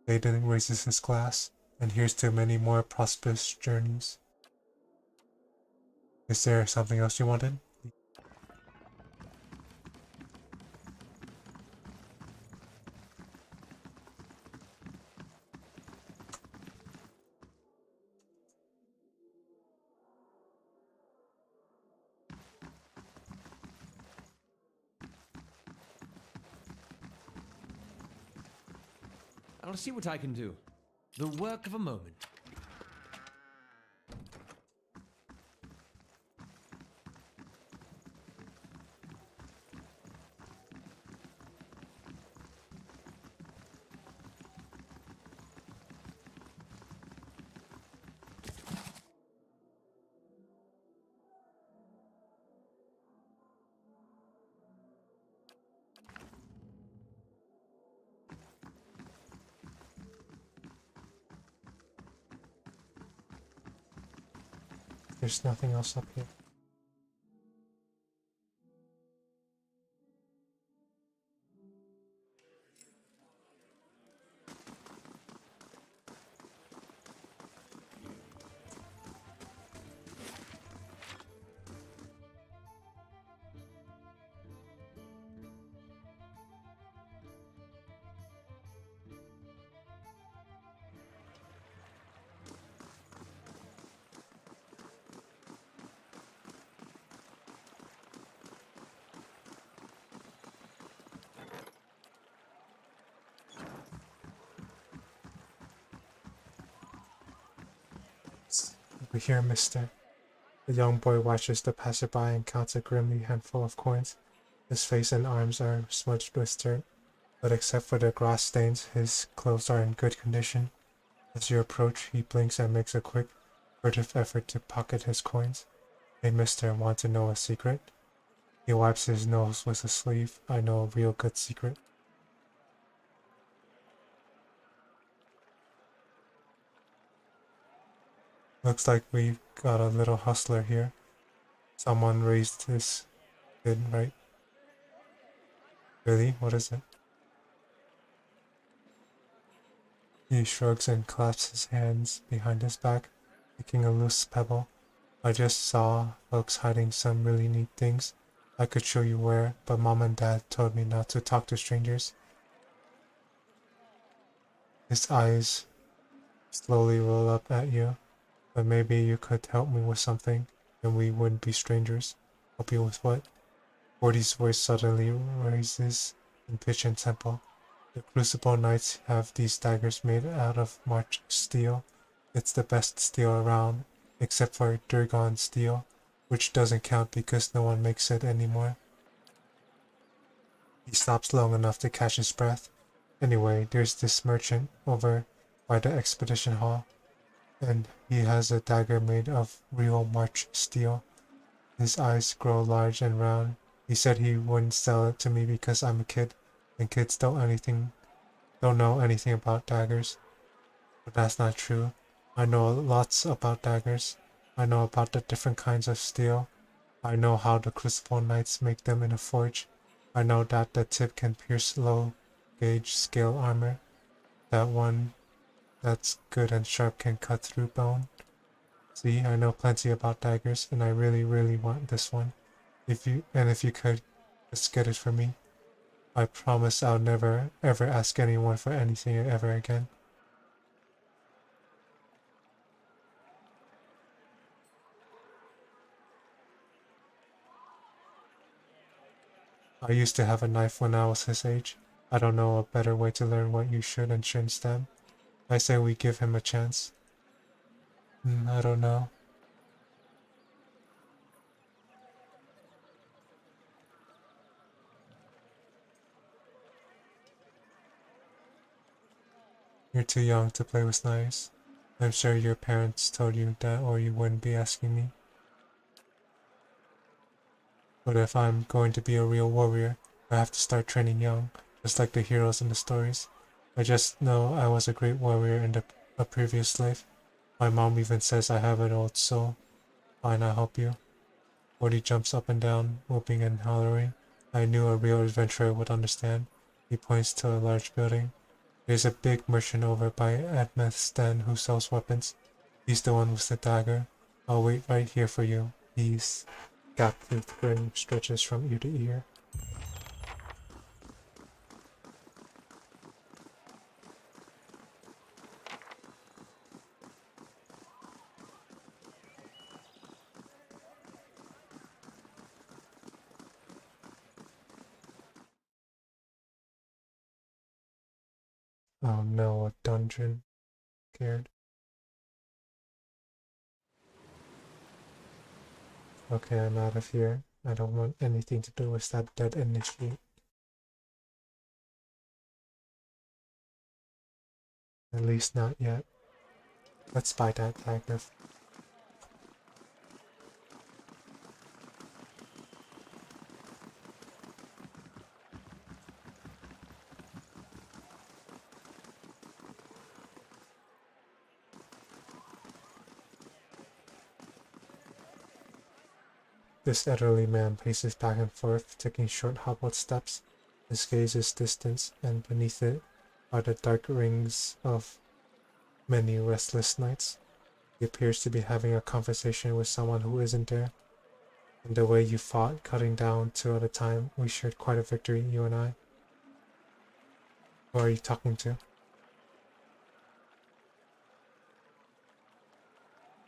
Daedon raises his glass, and here's to many more prosperous journeys. Is there something else you wanted? I'll see what I can do. The work of a moment. There's nothing else up here. Over here, mister. The young boy watches the passerby and counts a grimly handful of coins. His face and arms are smudged with dirt, but except for the grass stains, his clothes are in good condition. As you approach, he blinks and makes a quick, furtive effort to pocket his coins. Hey, mister, want to know a secret? He wipes his nose with a sleeve. I know a real good secret. Looks like we've got a little hustler here. Someone raised his kid, right? Really? What is it? He shrugs and claps his hands behind his back, picking a loose pebble. I just saw folks hiding some really neat things. I could show you where, but mom and dad told me not to talk to strangers. His eyes slowly roll up at you, but maybe you could help me with something, and we wouldn't be strangers. Help you with what? Forty's voice suddenly raises in pitch and tempo. The Crucible Knights have these daggers made out of marched steel. It's the best steel around, except for Durgon steel, which doesn't count because no one makes it anymore. He stops long enough to catch his breath. Anyway, there's this merchant over by the expedition hall, and he has a dagger made of real March steel. His eyes grow large and round. He said he wouldn't sell it to me because I'm a kid, and kids don't know anything about daggers. But that's not true. I know lots about daggers. I know about the different kinds of steel. I know how the Crucible Knights make them in a forge. I know that the tip can pierce low gauge scale armor. That one that's good and sharp can cut through bone. See, I know plenty about daggers, and I really, really want this one. If you could, just get it for me. I promise I'll never, ever ask anyone for anything ever again. I used to have a knife when I was his age. I don't know a better way to learn what you should and shouldn't stab. I say we give him a chance. I don't know. You're too young to play with knives. I'm sure your parents told you that or you wouldn't be asking me. But if I'm going to be a real warrior, I have to start training young, just like the heroes in the stories. I just know I was a great warrior in a previous life. My mom even says I have an old soul. Fine, I'll help you. Woody jumps up and down, whooping and hollering. I knew a real adventurer would understand. He points to a large building. There's a big merchant over by Admeth's den who sells weapons. He's the one with the dagger. I'll wait right here for you. He's gap-toothed grin stretches from ear to ear. Oh no, a dungeon. Scared. Okay, I'm out of here. I don't want anything to do with that dead initiate. At least not yet. Let's buy that dagger. This elderly man paces back and forth, taking short hobbled steps. His gaze is distant, and beneath it are the dark rings of many restless nights. He appears to be having a conversation with someone who isn't there. And the way you fought, cutting down two at a time, we shared quite a victory, you and I. Who are you talking to?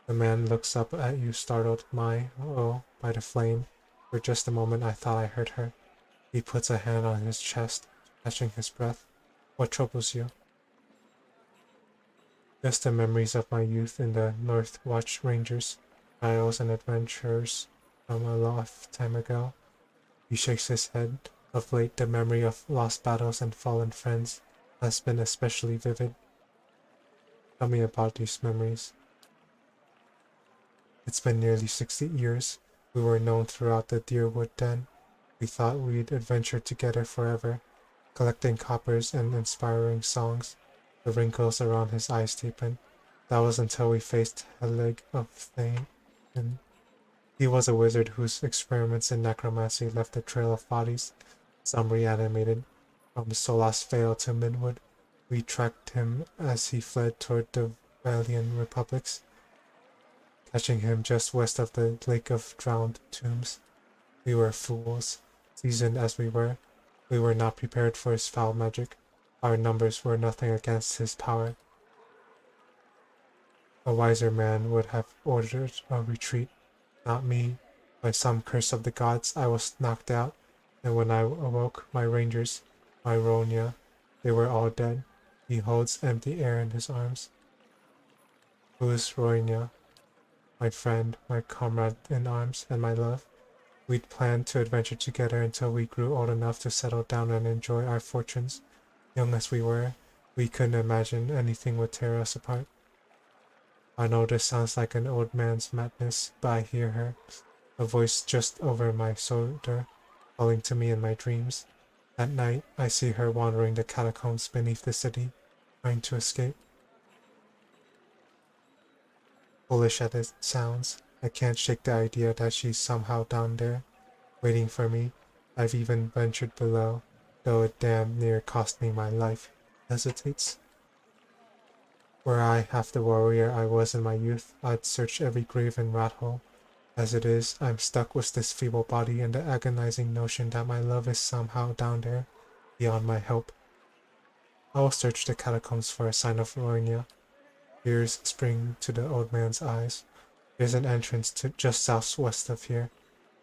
The man looks up at you, startled. By the flame. For just a moment I thought I heard her. He puts a hand on his chest, catching his breath. What troubles you? Just the memories of my youth in the North Watch Rangers, trials and adventures from a lifetime ago. He shakes his head. Of late, the memory of lost battles and fallen friends has been especially vivid. Tell me about these memories. It's been nearly 60 years. We were known throughout the Deerwood Den. We thought we'd adventure together forever, collecting coppers and inspiring songs. The wrinkles around his eyes deepened. That was until we faced Helig of Thane. And he was a wizard whose experiments in necromancy left a trail of bodies, some reanimated. From Solas Vale to Midwood, we tracked him as he fled toward the Valian republics, catching him just west of the Lake of Drowned Tombs. We were fools, seasoned as we were. We were not prepared for his foul magic. Our numbers were nothing against his power. A wiser man would have ordered a retreat, not me. By some curse of the gods, I was knocked out, and when I awoke, my rangers, my Ronya, they were all dead. He holds empty air in his arms. Who's Roinia? My friend, my comrade in arms, and my love. We'd planned to adventure together until we grew old enough to settle down and enjoy our fortunes. Young as we were, we couldn't imagine anything would tear us apart. I know this sounds like an old man's madness, but I hear her, a voice just over my shoulder, calling to me in my dreams. At night, I see her wandering the catacombs beneath the city, trying to escape. Foolish as it sounds, I can't shake the idea that she's somehow down there, waiting for me. I've even ventured below, though it damn near cost me my life. Hesitates. Were I half the warrior I was in my youth, I'd search every grave and rat hole. As it is, I'm stuck with this feeble body and the agonizing notion that my love is somehow down there, beyond my help. I will search the catacombs for a sign of Roinia. Tears spring to the old man's eyes. There's an entrance to just southwest of here,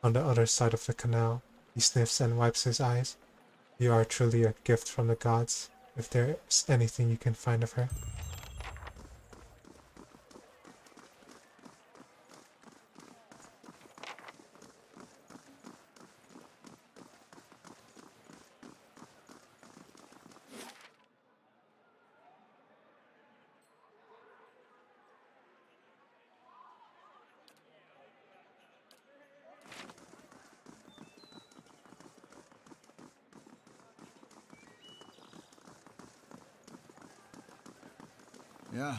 on the other side of the canal. He sniffs and wipes his eyes. You are truly a gift from the gods, if there's anything you can find of her. Yeah.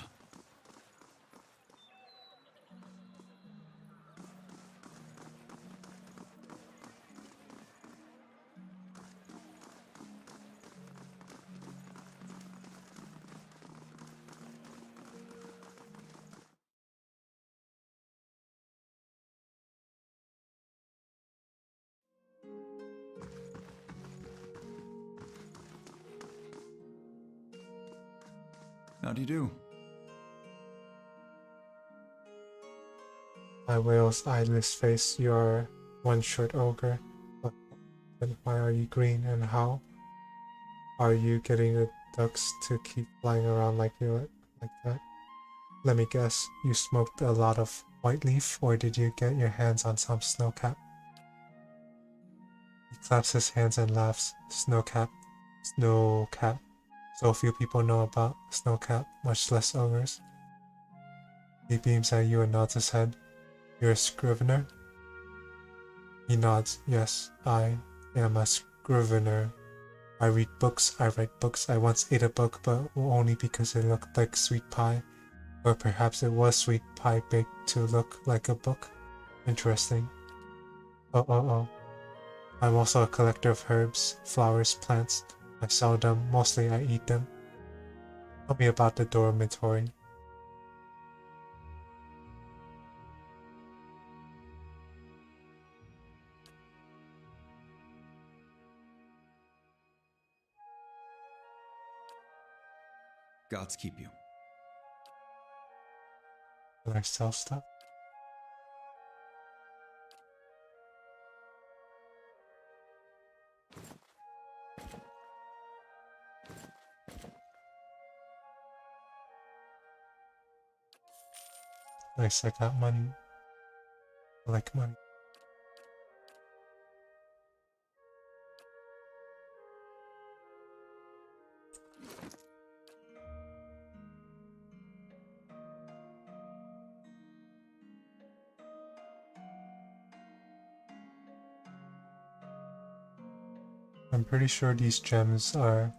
How do you do? My whale's eyeless face, you are one short ogre. But then why are you green, and how are you getting the ducks to keep flying around like that? Let me guess, you smoked a lot of white leaf, or did you get your hands on some snowcap? He claps his hands and laughs. Snowcap. Snowcap. So few people know about snowcap, much less ogres. He beams at you and nods his head. You're a scrivener? He nods. Yes, I am a scrivener. I read books, I write books. I once ate a book, but only because it looked like sweet pie. Or perhaps it was sweet pie baked to look like a book. Interesting. Oh. I'm also a collector of herbs, flowers, plants. I sell them, mostly I eat them. Tell me about the dormitory. Gods keep you. Can I sell stuff? Nice, I got money. I like money. I'm pretty sure these gems are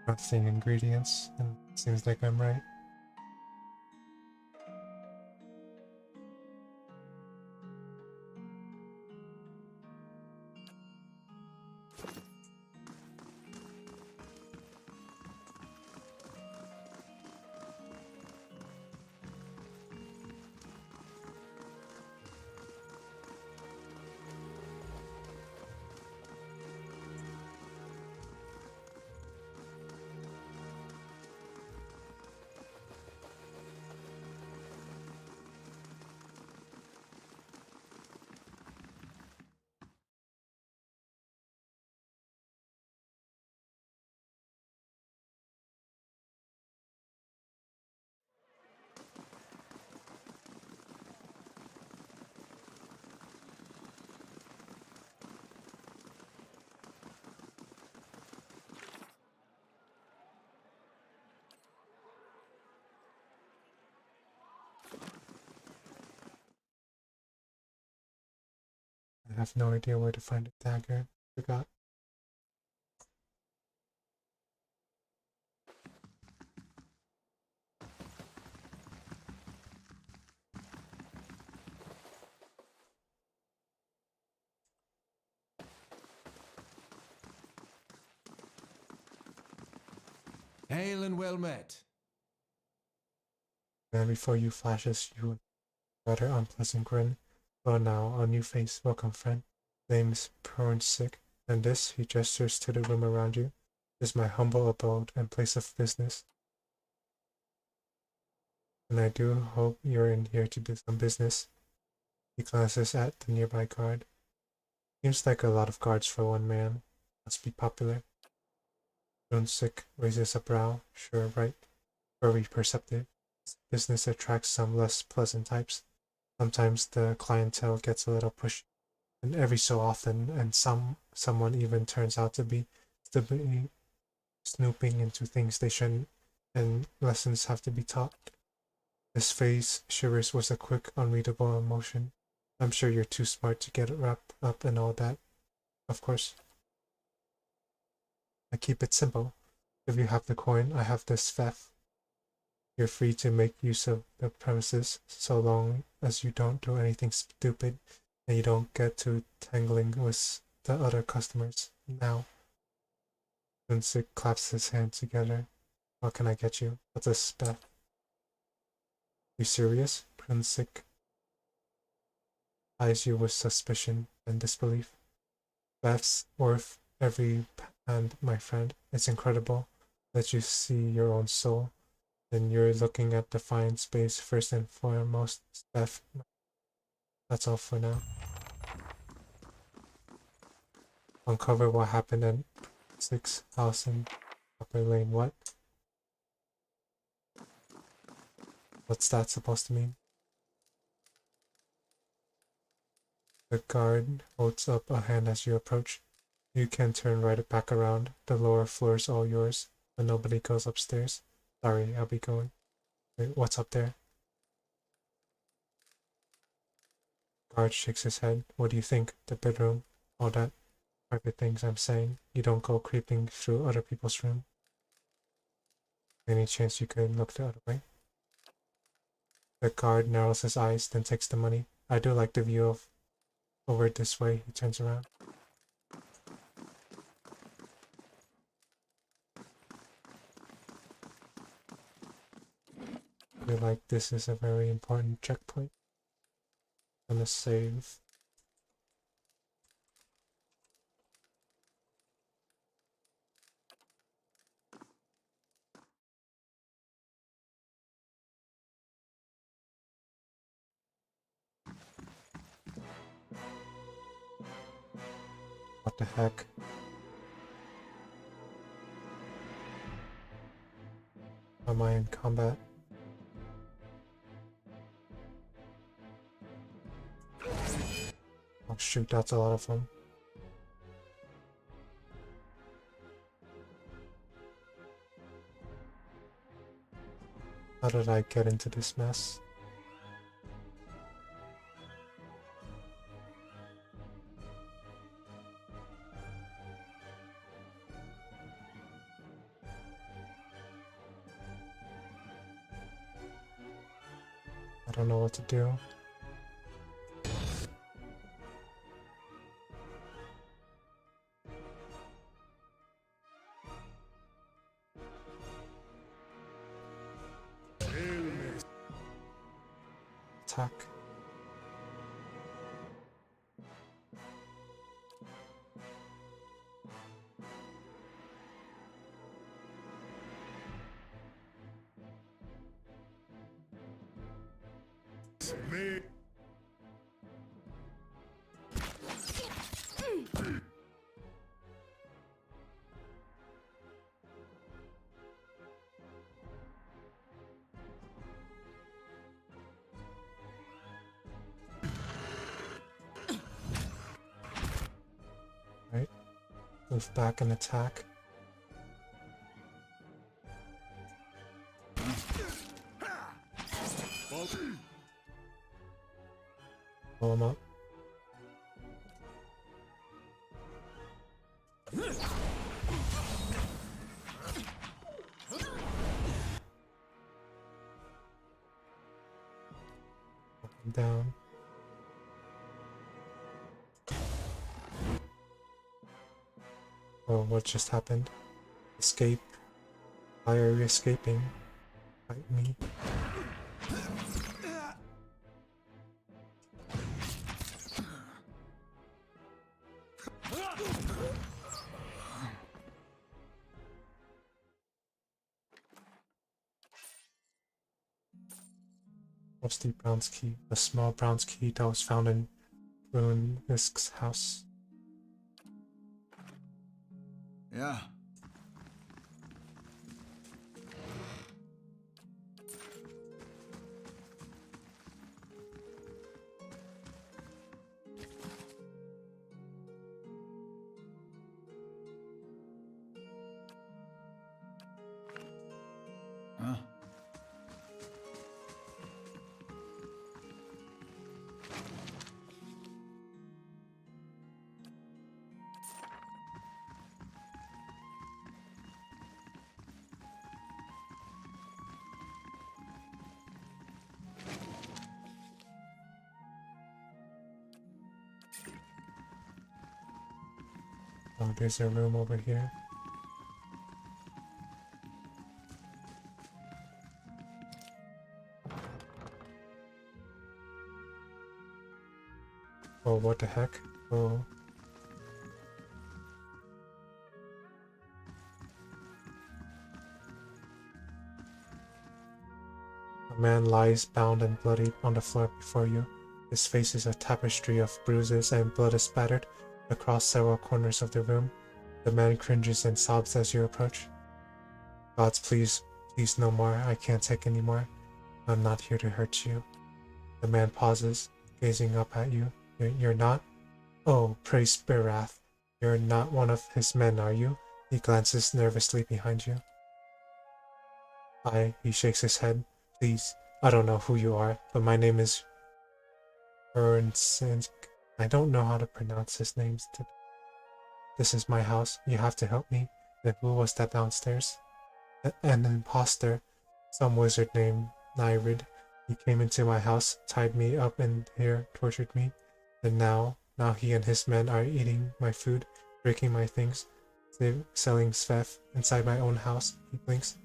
crafting ingredients, and it seems like I'm right. have no idea where to find a dagger. Forgot. Hail and well met. And before you flashes you a rather unpleasant grin. Well now, a new face, welcome friend. Name's Sick, and this, he gestures to the room around you, is my humble abode and place of business. And I do hope you're in here to do some business. He glances at the nearby guard. Seems like a lot of guards for one man. Must be popular. Sick raises a brow. Sure, right. Very perceptive. Business attracts some less pleasant types. Sometimes the clientele gets a little pushy, and every so often, and someone even turns out to be snooping into things they shouldn't, and lessons have to be taught. His face shivers with a quick, unreadable emotion. I'm sure you're too smart to get it wrapped up and all that. Of course. I keep it simple. If you have the coin, I have this theft. You're free to make use of the premises so long as you don't do anything stupid and you don't get too tangling with the other customers. Now, Vincent claps his hands together. What can I get you? What's a spec? You serious? Prinsic eyes you with suspicion and disbelief. That's worth every pound, my friend. It's incredible. Let you see your own soul. Then you're looking at the fine space first and foremost, Steph. That's all for now. Uncover what happened at 6 House in Upper Lane. What? What's that supposed to mean? The guard holds up a hand as you approach. You can turn right back around. The lower floor is all yours, but nobody goes upstairs. Sorry, I'll be going. Wait, what's up there? Guard shakes his head. What do you think? The bedroom? All that private things I'm saying. You don't go creeping through other people's room. Any chance you could look the other way? The guard narrows his eyes, then takes the money. I do like the view of over this way. He turns around. I feel like this is a very important checkpoint. I'm gonna save. What the heck? Am I in combat? Oh shoot, that's a lot of them. How did I get into this mess? I don't know what to do. Attack. Right. Move back and attack. Pull him up. Calm down. Oh, what just happened? Escape. Why are you escaping? Fight me. Rusty Brown's key. The small Brown's key that was found in Ruinwisk's house. Yeah. Huh? Oh, there's a room over here. Oh, what the heck? Oh. A man lies bound and bloody on the floor before you. His face is a tapestry of bruises and blood is spattered across several corners of the room. The man cringes and sobs as you approach. Gods, please, please no more. I can't take any more. I'm not here to hurt you. The man pauses, gazing up at you. You're not? Oh, praise Berath. You're not one of his men, are you? He glances nervously behind you. He shakes his head. Please, I don't know who you are, but my name is Ernsinsk. I don't know how to pronounce his name. This is my house. You have to help me. Then who was that downstairs? An imposter. Some wizard named Nyrid. He came into my house, tied me up in here, tortured me. And now he and his men are eating my food, breaking my things. They're selling Svef inside my own house. He blinks.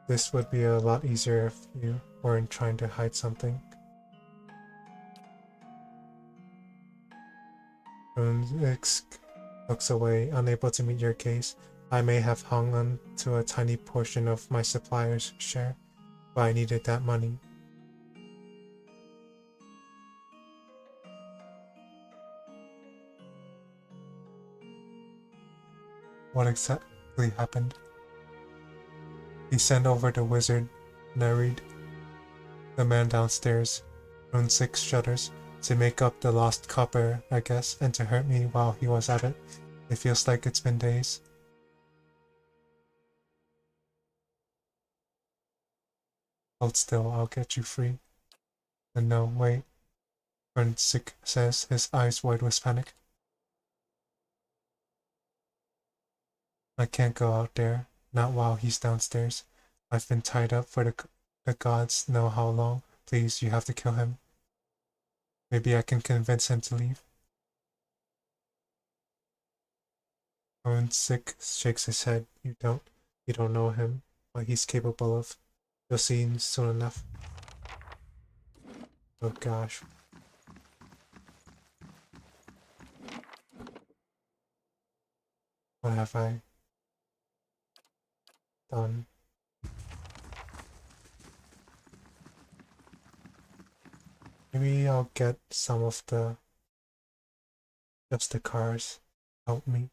This would be a lot easier if you weren't trying to hide something. Runix looks away, unable to meet your gaze. I may have hung on to a tiny portion of my supplier's share, but I needed that money. What exactly happened? He sent over the wizard, Nereid, the man downstairs. Runix shudders. To make up the lost copper, I guess, and to hurt me while he was at it. It feels like it's been days. Hold still, I'll get you free. And no, wait. Runix says, his eyes wide with panic. I can't go out there, not while he's downstairs. I've been tied up for the gods know how long. Please, you have to kill him. Maybe I can convince him to leave. Runix shakes his head. You don't know him, what he's capable of. You'll see soon enough. Oh gosh. What have I done? Maybe I'll get some of just the cars. Help me.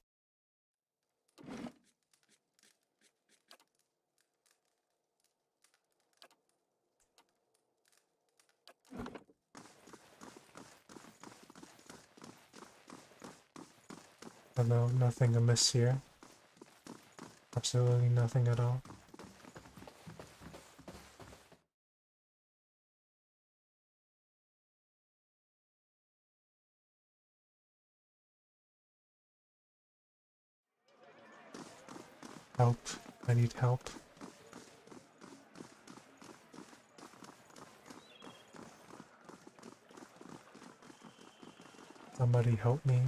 Hello, nothing amiss here. Absolutely nothing at all. Help. I need help. Somebody help me.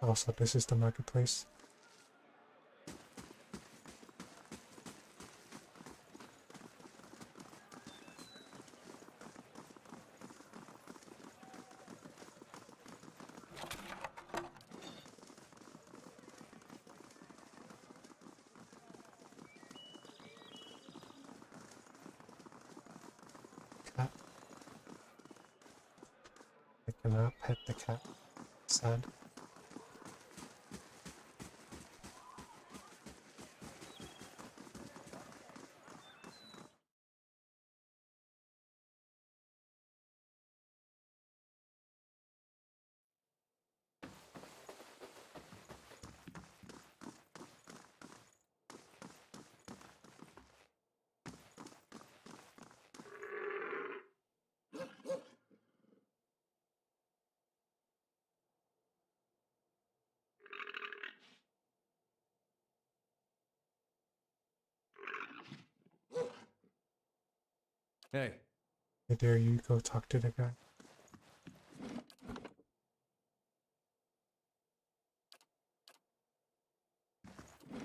Also, this is the marketplace. Cat. I cannot pet the cat. Sad. Hey, I dare you go talk to the guy.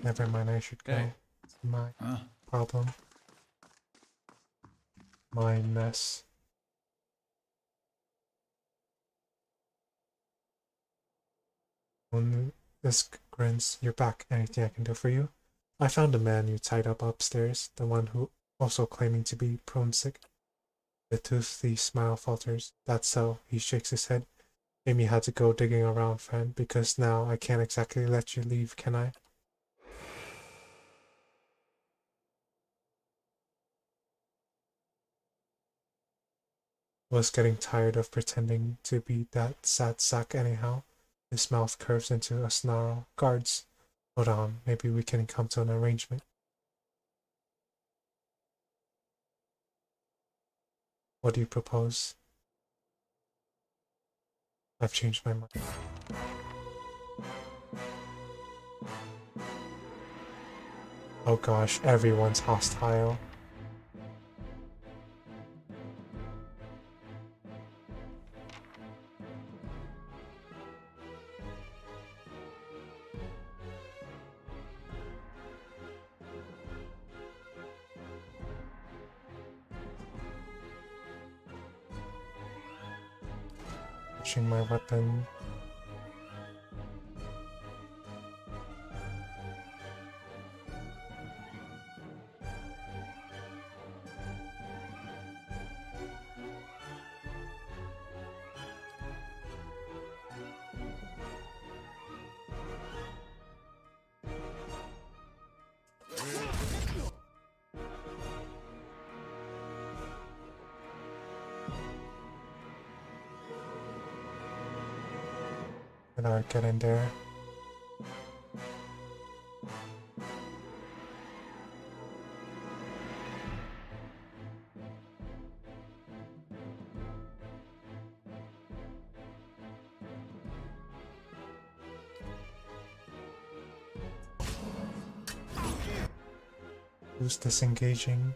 Never mind, I should go. Hey. It's my Huh? problem. My mess. When this grins, you're back. Anything I can do for you? I found the man you tied up upstairs, the one who also claiming to be prone sick. The toothy smile falters. That's so. He shakes his head. Amy had to go digging around, friend, because now I can't exactly let you leave, can I? Was getting tired of pretending to be that sad sack anyhow. His mouth curves into a snarl. Guards, hold on, maybe we can come to an arrangement. What do you propose? I've changed my mind. Oh gosh, everyone's hostile. Pushing my weapon. And I get in there. Who's disengaging?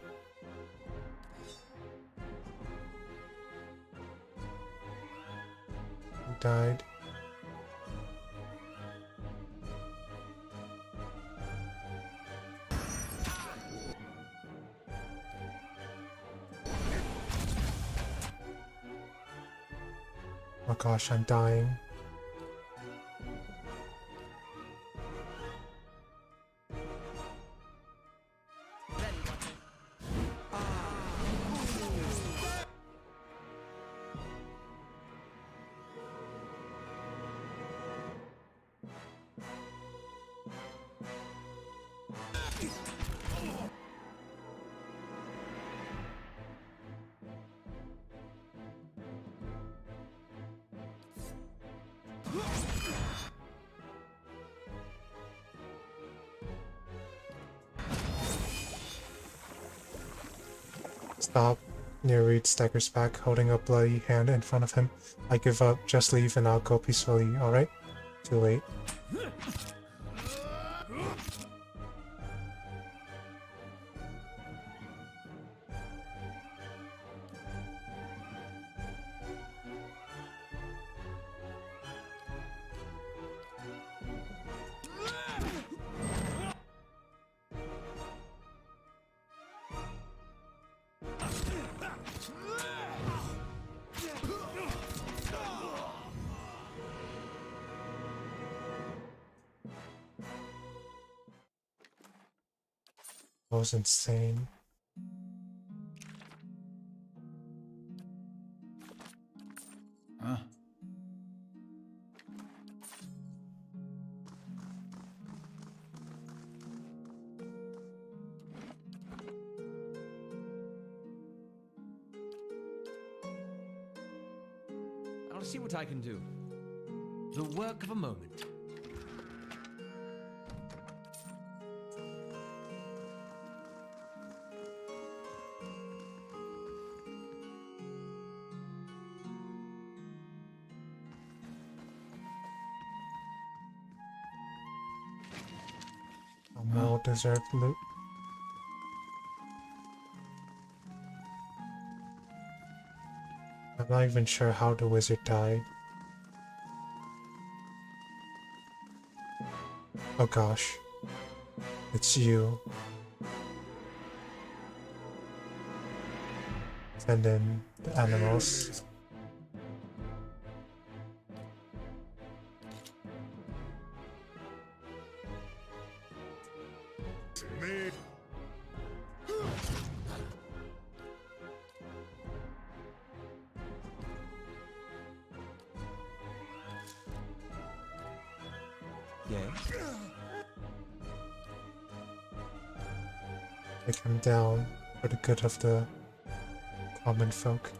Who died? Oh gosh, I'm dying. Stop. Nereid staggers back, holding a bloody hand in front of him. I give up. Just leave and I'll go peacefully, alright? Too late. That was insane. Huh? I'll see what I can do. The work of a moment. Well-deserved loot. I'm not even sure how the wizard died. Oh gosh. It's you. And then the animals. Yes. Take him down for the good of the common folk.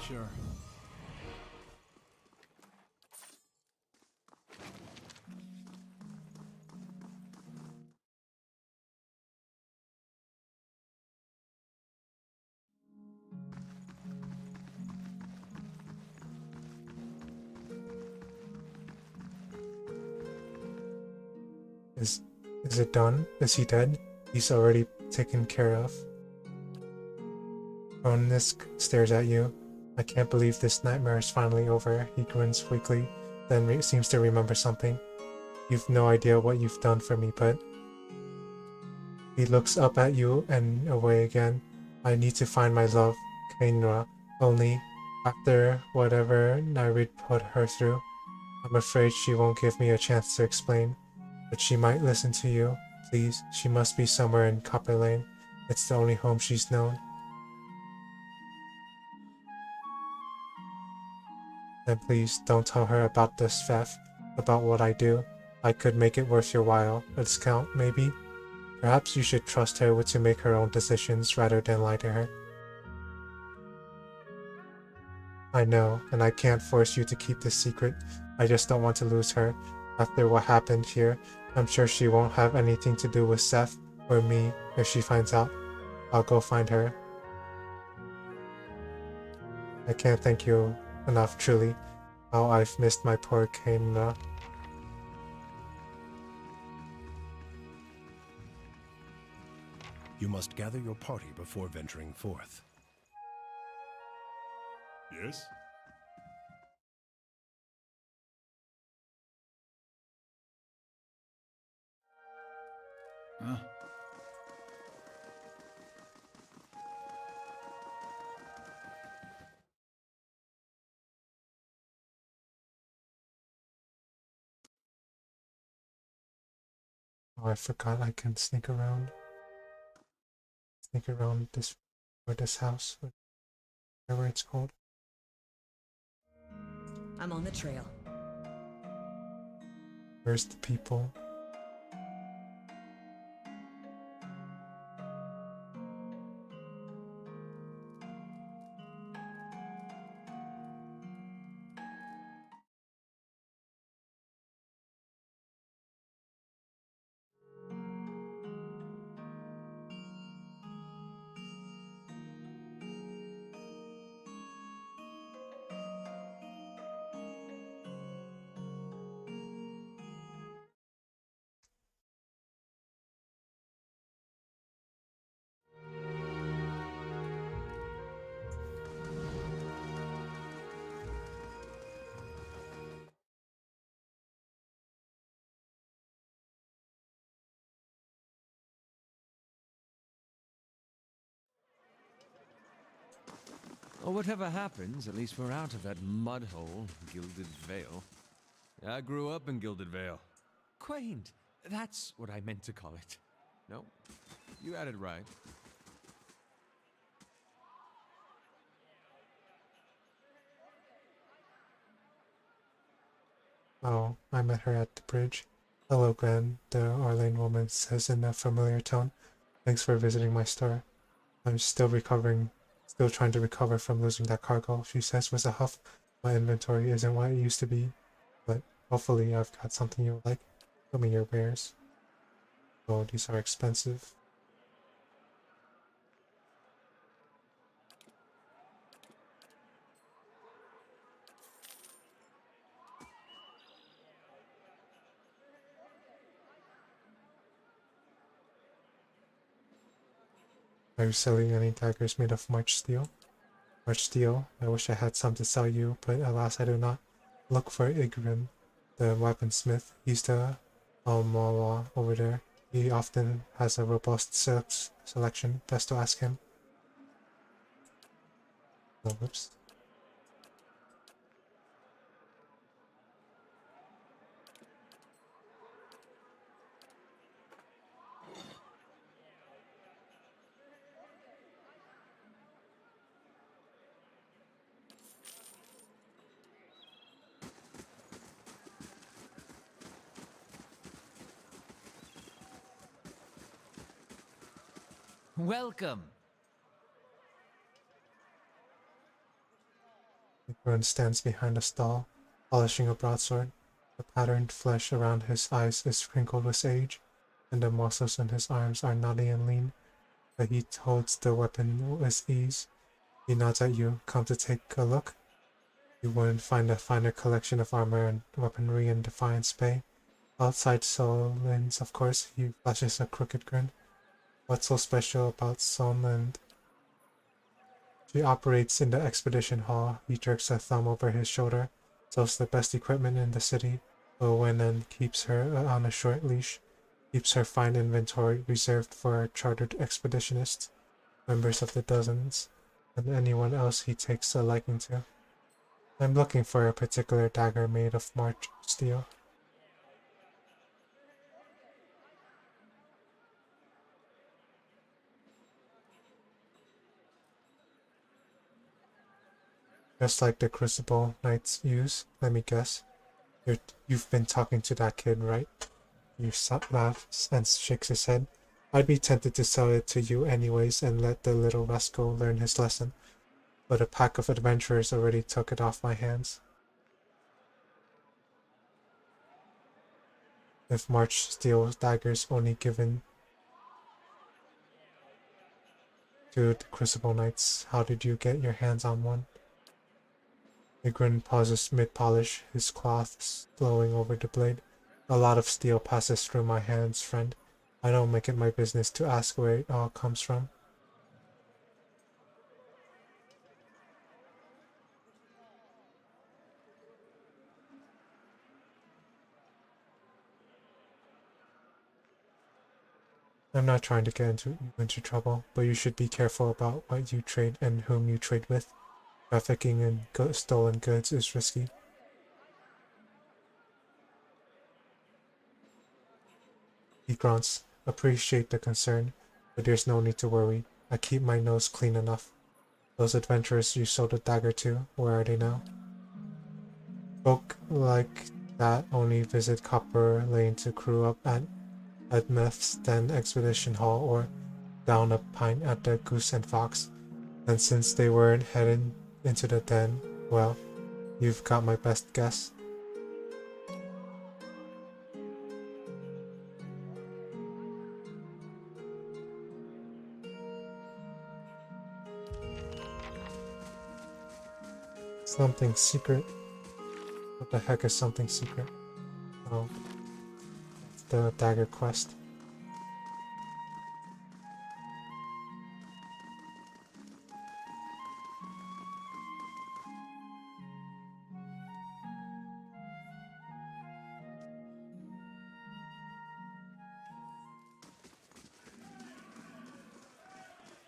Sure. Is it done? Is he dead? He's already taken care of. Ronisk stares at you. I can't believe this nightmare is finally over. He grins weakly, then seems to remember something. You've no idea what you've done for me, but... He looks up at you and away again. I need to find my love, Kainra. Only, after whatever Nyrid put her through, I'm afraid she won't give me a chance to explain. But she might listen to you. Please, she must be somewhere in Copper Lane. It's the only home she's known. Then please, don't tell her about this theft, about what I do. I could make it worth your while. A discount, maybe? Perhaps you should trust her to make her own decisions rather than lie to her. I know, and I can't force you to keep this secret. I just don't want to lose her. After what happened here, I'm sure she won't have anything to do with Seth or me if she finds out. I'll go find her. I can't thank you enough, truly. How I've missed my poor Kaimna. You must gather your party before venturing forth. Yes? Huh? Oh, I forgot I can sneak around. Sneak around this, or this house, whatever it's called. I'm on the trail. Where's the people? Well, whatever happens, at least we're out of that mud hole, Gilded Vale. I grew up in Gilded Vale. Quaint. That's what I meant to call it. No, you had it right. Oh, I met her at the bridge. Hello, Glenn, the Orlane woman says in a familiar tone. Thanks for visiting my store. I'm still trying to recover from losing that cargo, she says with a huff. My inventory isn't what it used to be, but hopefully I've got something you'll like. Show me your wares. Oh, these are expensive. Are you selling any daggers made of March steel? March steel? I wish I had some to sell you, but alas I do not. Look for Igrin, the weaponsmith. He's the Almala over there. He often has a robust selection. Best to ask him. Oh, whoops. Welcome. Igrin stands behind a stall, polishing a broadsword. The patterned flesh around his eyes is wrinkled with age, and the muscles in his arms are knotty and lean, but he holds the weapon with ease. He nods at you. Come to take a look? You wouldn't find a finer collection of armor and weaponry in Defiance Bay. Outside Solon's, of course, he flashes a crooked grin. What's so special about Solon? She operates in the expedition hall. He jerks a thumb over his shoulder. Sells the best equipment in the city. Owen and keeps her on a short leash. Keeps her fine inventory reserved for chartered expeditionists, members of the dozens, and anyone else he takes a liking to. I'm looking for a particular dagger made of March steel. Just like the Crucible Knights use, let me guess. You've been talking to that kid, right? He laughs and shakes his head. I'd be tempted to sell it to you anyways and let the little rascal learn his lesson, but a pack of adventurers already took it off my hands. If March steel daggers only given to the Crucible Knights, how did you get your hands on one? Igrin pauses mid-polish, his cloth flowing over the blade. A lot of steel passes through my hands, friend. I don't make it my business to ask where it all comes from. I'm not trying to get into trouble, but you should be careful about what you trade and whom you trade with. Trafficking in stolen goods is risky. He grunts. Appreciate the concern, but there's no need to worry. I keep my nose clean enough. Those adventurers you sold the dagger to, where are they now? Folk like that only visit Copper Lane to crew up at Edmeth's Den Expedition Hall or down a pint at the Goose and Fox. And since they weren't headed into the den, well, you've got my best guess. Something secret? What the heck is something secret? Oh, it's the dagger quest.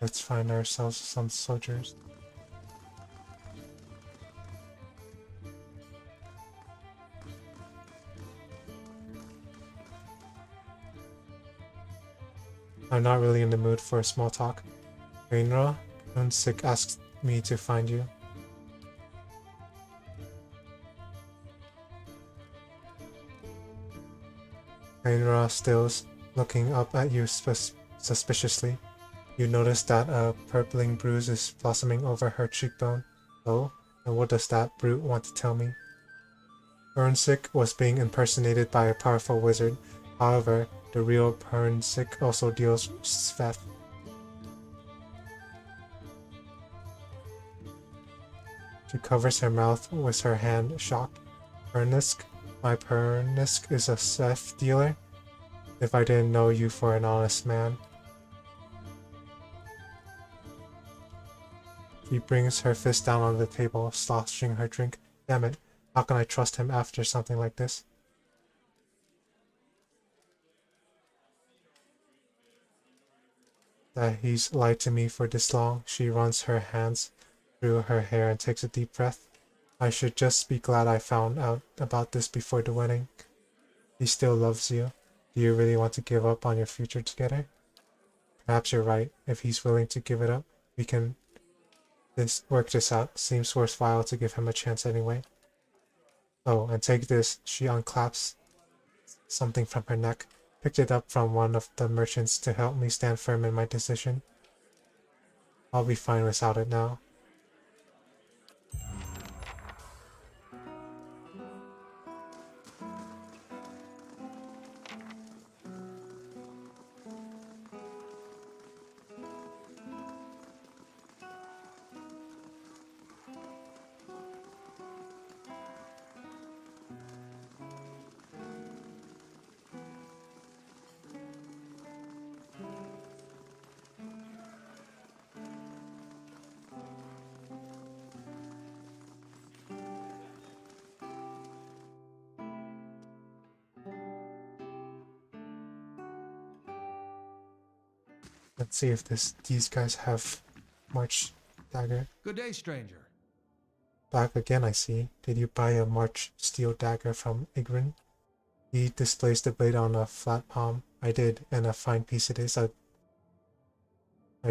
Let's find ourselves some soldiers. I'm not really in the mood for small talk. Reinra, Unsik asked me to find you. Reinra stills, looking up at you suspiciously. You notice that a purpling bruise is blossoming over her cheekbone. Oh, and what does that brute want to tell me? Pernsik was being impersonated by a powerful wizard. However, the real Pernsik also deals Sveth. She covers her mouth with her hand, shocked. Pernisk? My Pernisk is a Sveth dealer? If I didn't know you for an honest man. She brings her fist down on the table, sloshing her drink. Damn it, how can I trust him after something like this? That he's lied to me for this long. She runs her hands through her hair and takes a deep breath. I should just be glad I found out about this before the wedding. He still loves you. Do you really want to give up on your future together? Perhaps you're right. If he's willing to give it up, we can work this out. Seems worthwhile to give him a chance anyway. Oh, and take this. She unclaps something from her neck. Picked it up from one of the merchants to help me stand firm in my decision. I'll be fine without it now. Let's see if these guys have March dagger. Good day, stranger. Back again, I see. Did you buy a March steel dagger from Igrin? He displays the blade on a flat palm. I did, and a fine piece it is. I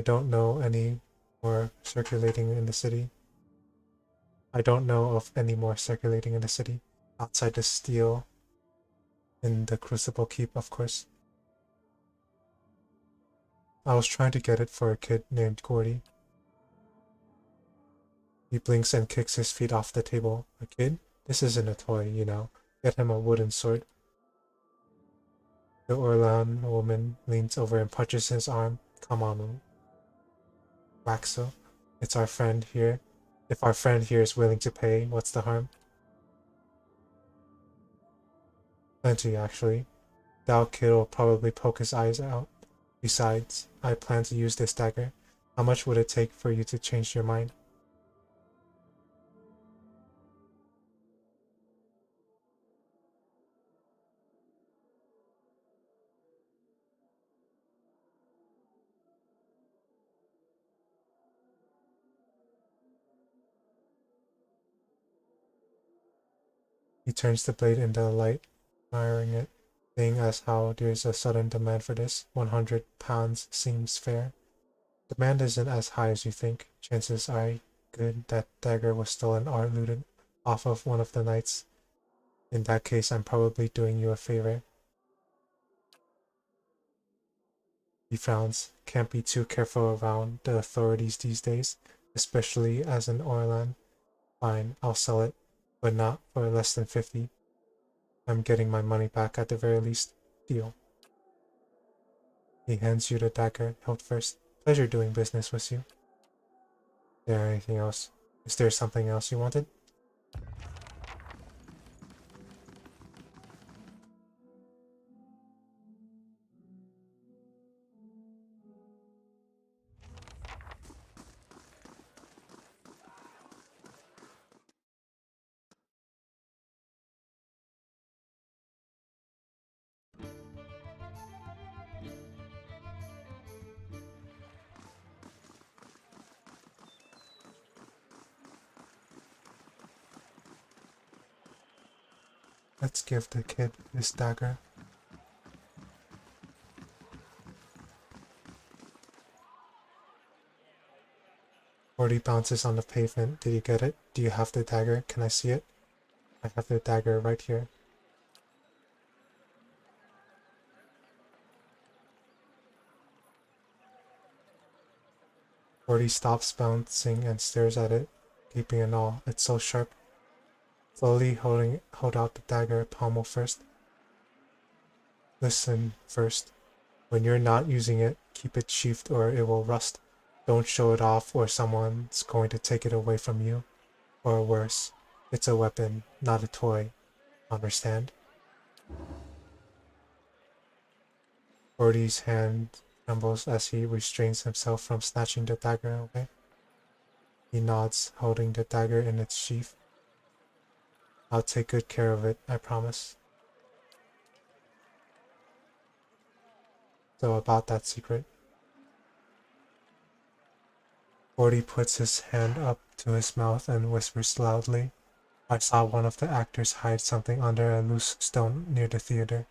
don't know any more circulating in the city. I don't know of any more circulating in the city. Outside the steel in the Crucible Keep, of course. I was trying to get it for a kid named Gordy. He blinks and kicks his feet off the table. A kid? This isn't a toy, you know. Get him a wooden sword. The Orlan woman leans over and punches his arm. Come on, Waxo. It's our friend here. If our friend here is willing to pay, what's the harm? Plenty, actually. That kid will probably poke his eyes out. Besides, I plan to use this dagger. How much would it take for you to change your mind? He turns the blade in the light, admiring it, seeing as how there's a sudden demand for this. 100 pounds seems fair. Demand isn't as high as you think. Chances are good that dagger was stolen or looted off of one of the knights. In that case, I'm probably doing you a favor. He frowns. Can't be too careful around the authorities these days, especially as an Orlan. Fine, I'll sell it, but not for less than 50. I'm getting my money back at the very least. Deal. He hands you the dagger, held first. Pleasure doing business with you. Is there anything else? Is there something else you wanted? Let's give the kid this dagger. Forty bounces on the pavement. Did you get it? Do you have the dagger? Can I see it? I have the dagger right here. Forty stops bouncing and stares at it, gaping and all. It's so sharp. Slowly hold out the dagger, pommel first. Listen first. When you're not using it, keep it sheathed or it will rust. Don't show it off or someone's going to take it away from you. Or worse, it's a weapon, not a toy. Understand? Forty's hand trembles as he restrains himself from snatching the dagger away. He nods, holding the dagger in its sheath. I'll take good care of it, I promise. So about that secret. Forty puts his hand up to his mouth and whispers loudly. I saw one of the actors hide something under a loose stone near the theater.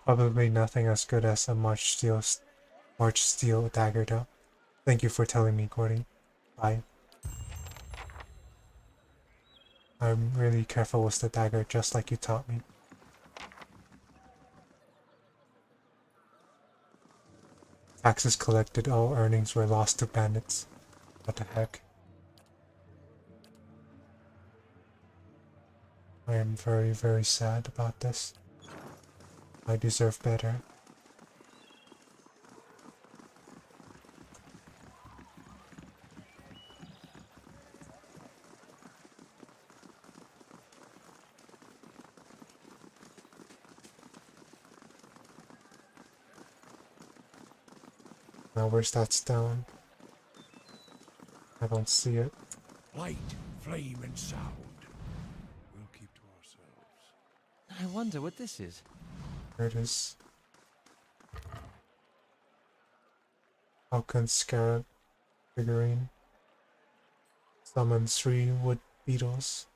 Probably nothing as good as a March steel dagger though. Thank you for telling me, Gordy. Bye. I'm really careful with the dagger, just like you taught me. Taxes collected, all earnings were lost to bandits. What the heck? I am very, very sad about this. I deserve better. Now where's that stone? I don't see it. Light, flame, and sound. We'll keep to ourselves. I wonder what this is. There it is. Falcon Scarab figurine. Summons 3 wood beetles.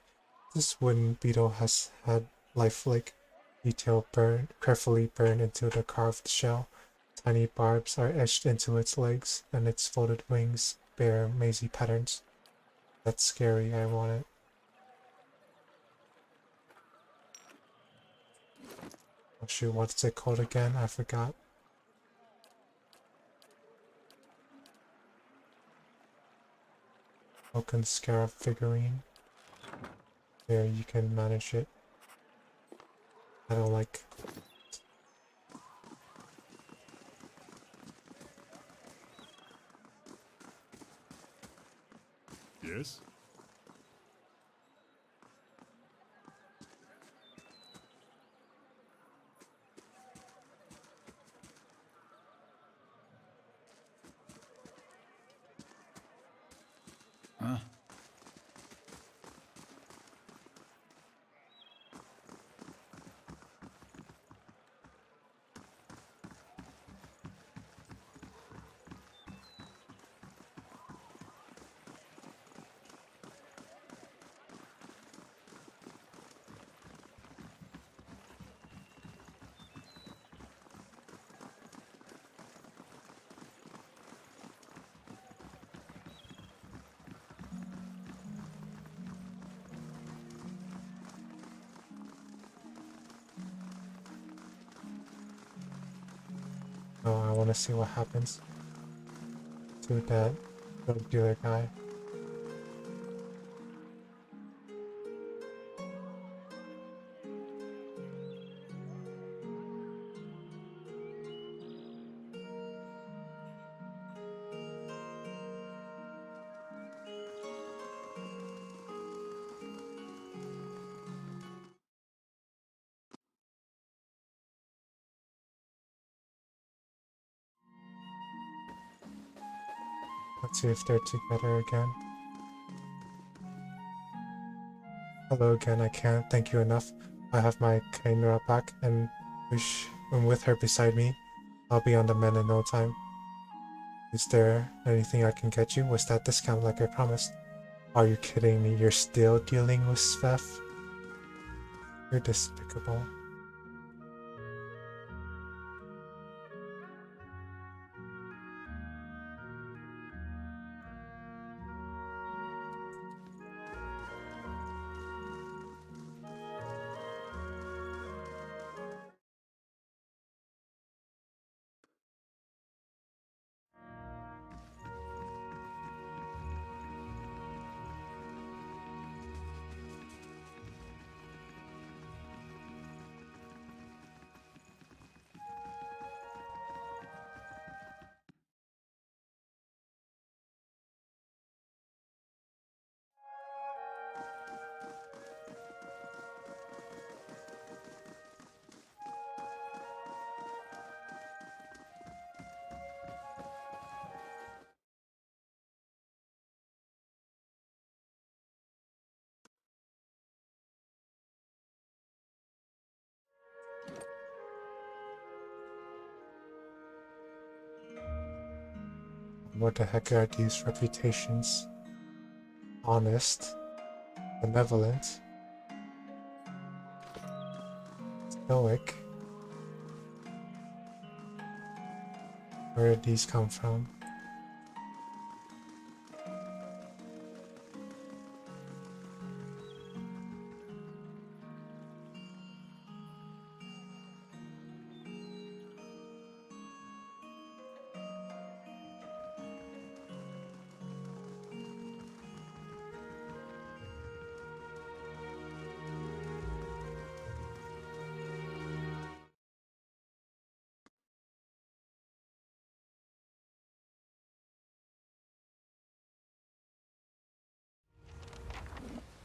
This wooden beetle has had lifelike detail carefully burned into the carved shell. Tiny barbs are etched into its legs, and its folded wings bear mazy patterns. That's scary, I want it. Oh shoot, what's it called again? I forgot. Falcon Scarab figurine. There, you can manage it. I don't like... Yes? Huh? Oh, I want to see what happens to that drug dealer guy. Let's see if they're together again. Hello again, I can't thank you enough. I have my Kainra back, and with her beside me, I'll be on the mend in no time. Is there anything I can get you? Was that discount like I promised? Are you kidding me? You're still dealing with Sveff? You're despicable. What the heck are these reputations? Honest, benevolent, stoic. Where did these come from?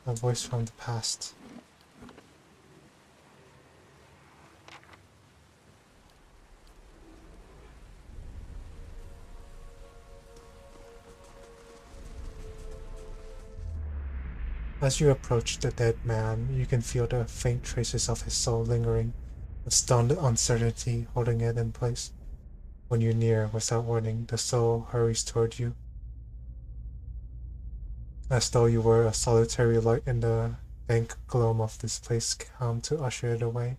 A voice from the past. As you approach the dead man, you can feel the faint traces of his soul lingering, with stunned uncertainty holding it in place. When you near, without warning, the soul hurries toward you, as though you were a solitary light in the dank gloom of this place come to usher it away.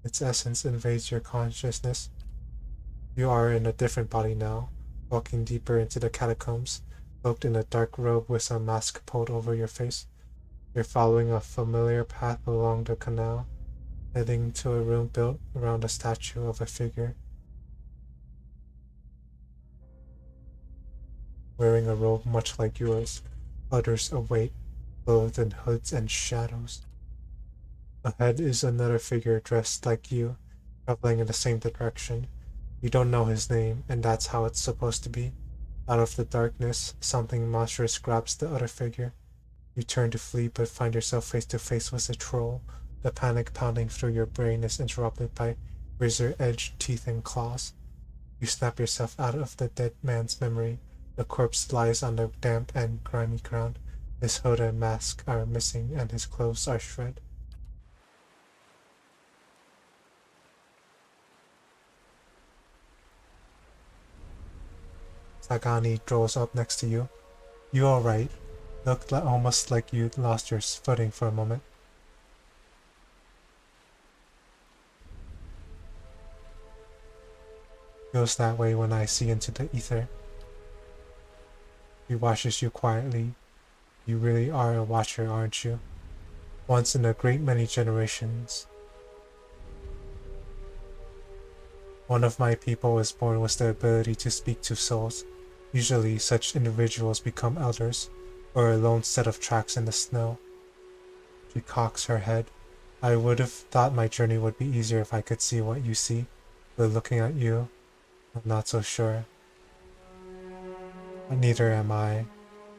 Its essence invades your consciousness. You are in a different body now, walking deeper into the catacombs, cloaked in a dark robe with a mask pulled over your face. You're following a familiar path along the canal, heading to a room built around a statue of a figure, wearing a robe much like yours. Others await, clothed in hoods and shadows. Ahead is another figure dressed like you, traveling in the same direction. You don't know his name, and that's how it's supposed to be. Out of the darkness, something monstrous grabs the other figure. You turn to flee, but find yourself face to face with a troll. The panic pounding through your brain is interrupted by razor-edged teeth and claws. You snap yourself out of the dead man's memory. The corpse lies on the damp and grimy ground. His hood and mask are missing, and his clothes are shred. Sagani draws up next to you. You alright? Looked almost like you'd lost your footing for a moment. Feels that way when I see into the ether. He watches you quietly. You really are a watcher, aren't you? Once in a great many generations. One of my people was born with the ability to speak to souls. Usually such individuals become elders, or a lone set of tracks in the snow. She cocks her head. I would have thought my journey would be easier if I could see what you see, but looking at you, I'm not so sure. But neither am I.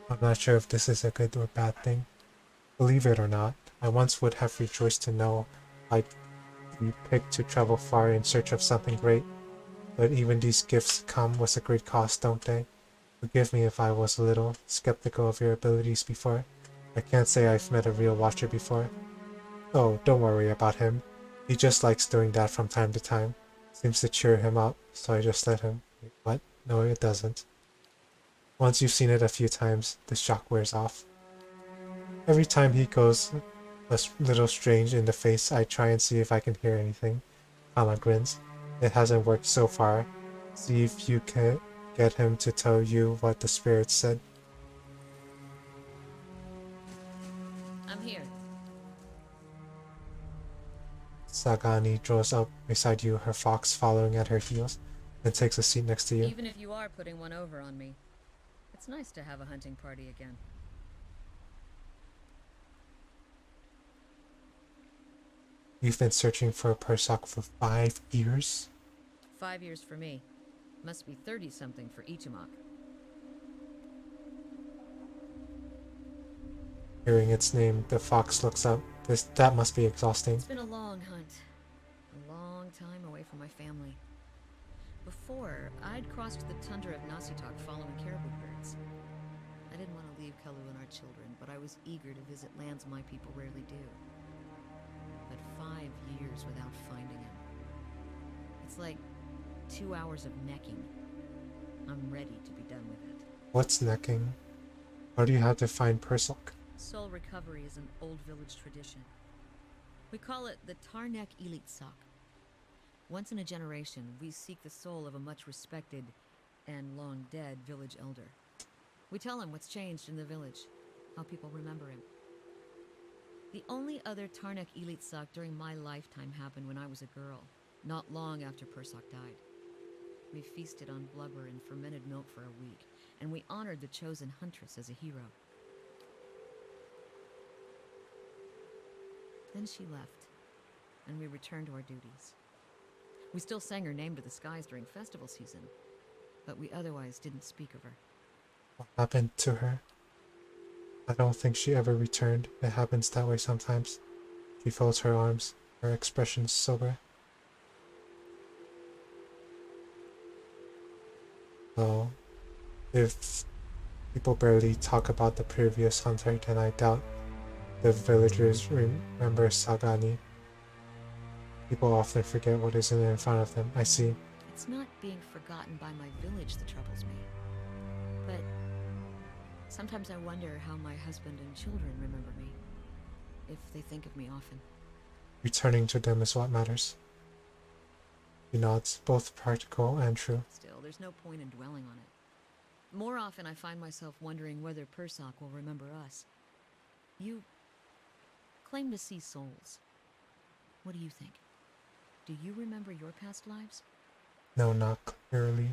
I'm not sure if this is a good or bad thing. Believe it or not, I once would have rejoiced to know I'd be picked to travel far in search of something great, but even these gifts come with a great cost, don't they? Forgive me if I was a little skeptical of your abilities before. I can't say I've met a real watcher before. Oh, don't worry about him. He just likes doing that from time to time. Seems to cheer him up, so I just let him. Wait, what? No, it doesn't. Once you've seen it a few times, the shock wears off. Every time he goes a little strange in the face, I try and see if I can hear anything. Kama grins. It hasn't worked so far. See if you can get him to tell you what the spirits said. I'm here. Sagani draws up beside you, her fox following at her heels, and takes a seat next to you. Even if you are putting one over on me, it's nice to have a hunting party again. You've been searching for a Persock for 5 years? 5 years for me. Must be 30-something for Ichimak. Hearing its name, the fox looks up. That must be exhausting. It's been a long hunt. A long time away from my family. Before, I'd crossed the tundra of Nasitok following caribou herds. I didn't want to leave Kalu and our children, but I was eager to visit lands my people rarely do. But 5 years without finding him. It's like 2 hours of necking. I'm ready to be done with it. What's necking? How do you have to find Persok? Soul recovery is an old village tradition. We call it the Tarnek Elite Sok. Once in a generation, we seek the soul of a much respected and long dead village elder. We tell him what's changed in the village, how people remember him. The only other Tarnek Elite Sok during my lifetime happened when I was a girl, not long after Persok died. We feasted on blubber and fermented milk for a week, and we honored the chosen huntress as a hero. Then she left, and we returned to our duties. We still sang her name to the skies during festival season, but we otherwise didn't speak of her. What happened to her? I don't think she ever returned. It happens that way sometimes. She folds her arms, her expression sober. So, if people barely talk about the previous hunter, then I doubt the villagers remember Sagani. People often forget what is in front of them. I see. It's not being forgotten by my village that troubles me, but sometimes I wonder how my husband and children remember me, if they think of me often. Returning to them is what matters. He nods, both practical and true. Still, there's no point in dwelling on it. More often I find myself wondering whether Persok will remember us. You claim to see souls. What do you think? Do you remember your past lives? No, not clearly.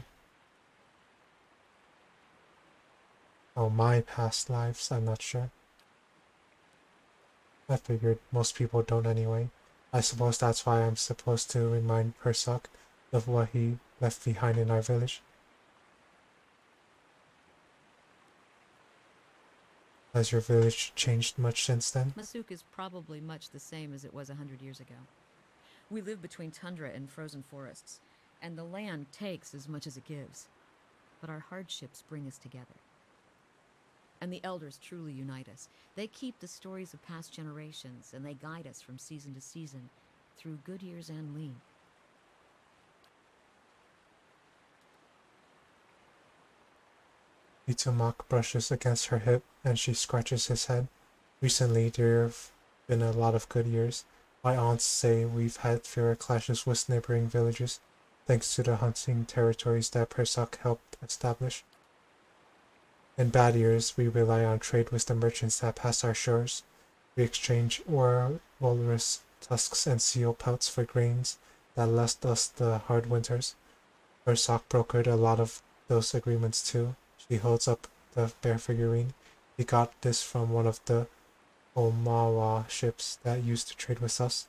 Oh, my past lives, I'm not sure. I figured most people don't anyway. I suppose that's why I'm supposed to remind Persok of what he left behind in our village. Has your village changed much since then? Masuk is probably much the same as it was 100 years ago. We live between tundra and frozen forests, and the land takes as much as it gives. But our hardships bring us together. And the elders truly unite us. They keep the stories of past generations, and they guide us from season to season, through good years and lean. Itumak brushes against her hip, and she scratches his head. Recently, there have been a lot of good years. My aunts say we've had fewer clashes with neighboring villages, thanks to the hunting territories that Persok helped establish. In bad years, we rely on trade with the merchants that pass our shores. We exchange ore, walrus tusks, and seal pelts for grains that last us the hard winters. Persok brokered a lot of those agreements too. She holds up the bear figurine. He got this from one of the Omawa ships that used to trade with us.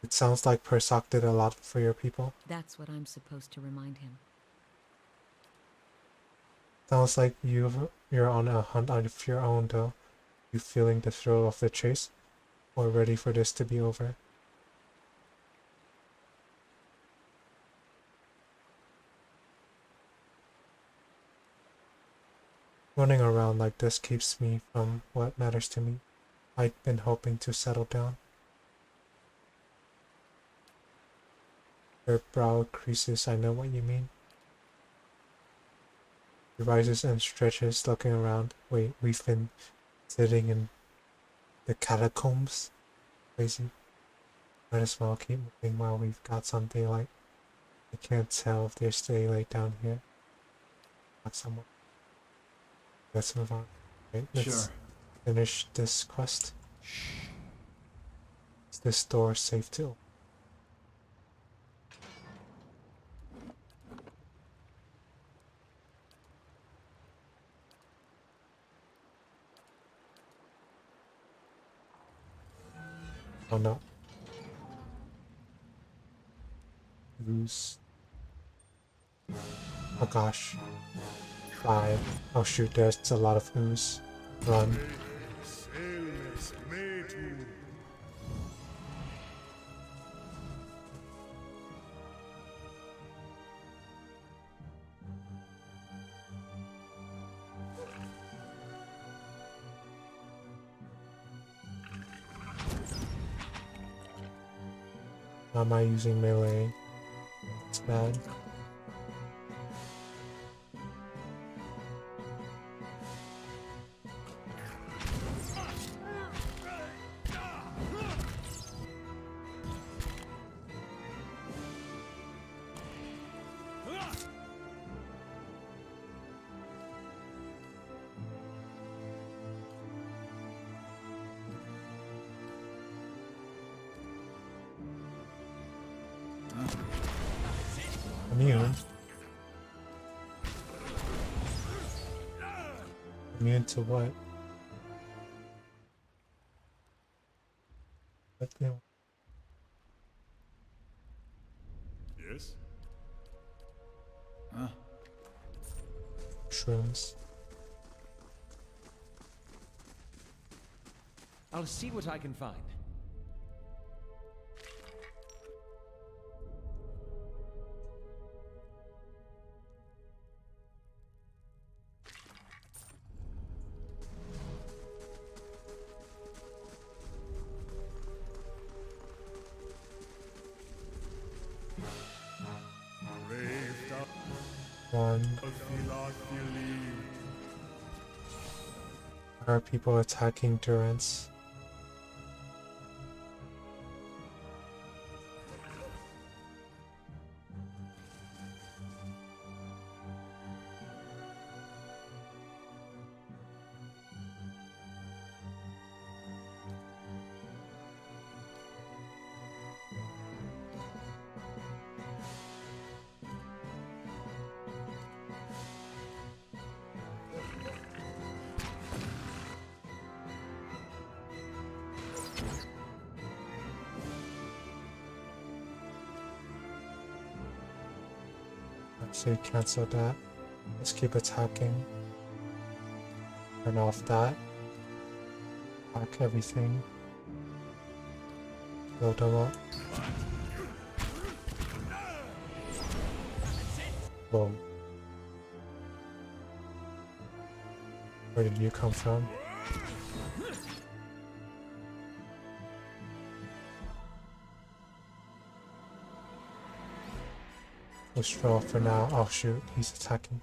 It sounds like Persok did a lot for your people. That's what I'm supposed to remind him. Sounds like you're on a hunt of your own though. You feeling the thrill of the chase? Or ready for this to be over? Running around like this keeps me from what matters to me. I'd been hoping to settle down. Her brow creases. I know what you mean. He rises and stretches, looking around. Wait, we've been sitting in the catacombs? Crazy. Might as well keep moving while we've got some daylight. I can't tell if there's daylight down here. Not someone. Let's move on. Right, let's Sure. finish this quest. Is this door safe to open? Oh no. Ooze. Oh gosh. 5. Oh shoot, there's a lot of ooze. Run. How am I using melee? man. Immune. Immune to what? What the- Yes? Huh? Shrooms. I'll see what I can find. Braved up One. Philat believed. Are people attacking Durance? Actually, cancel that. Let's keep attacking. Turn off that. Hack everything. Load them up. Boom. Where did you come from? Withdraw for now. Oh shoot, he's attacking.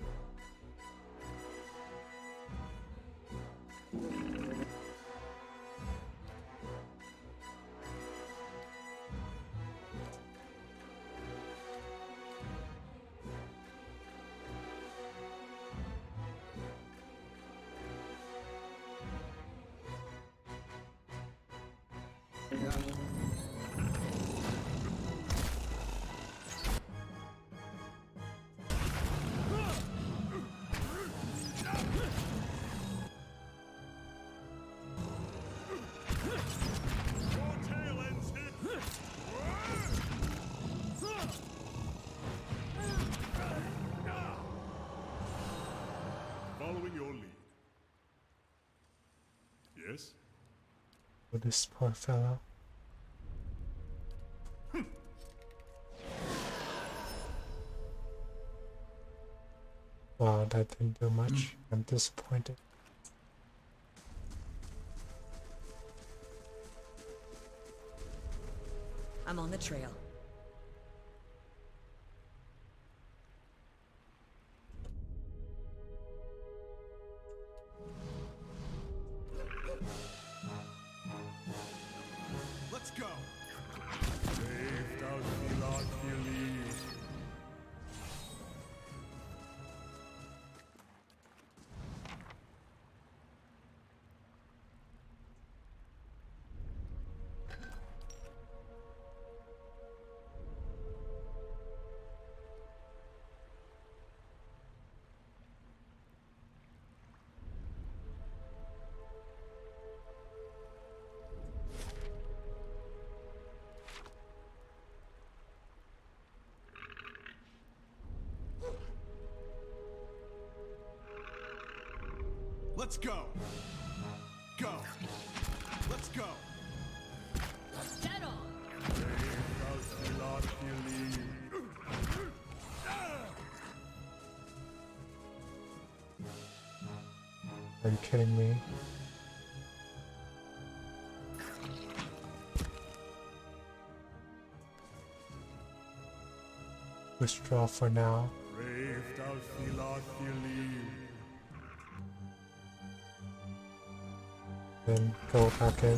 Following your lead. Yes? For this poor fellow. Wow, that didn't do much. I'm disappointed. I'm on the trail. Let's go. Braved out Philat believed. Let's go. Go. Let's go. Dead on! Braved out Philat believed. Are you kidding me? withdraw for now. Then go back in.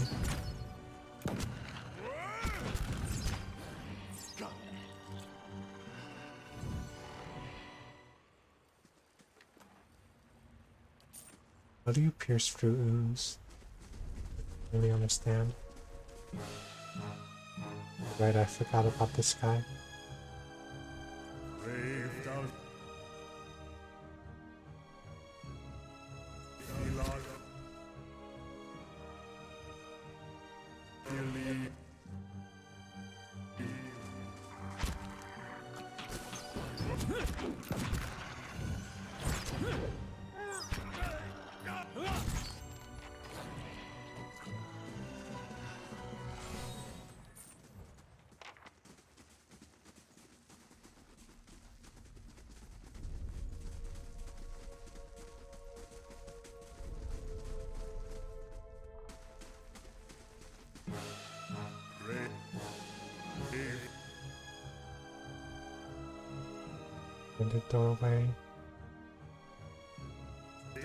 How do you pierce through ooze? I don't really understand. Right, I forgot about this guy. In the doorway. Get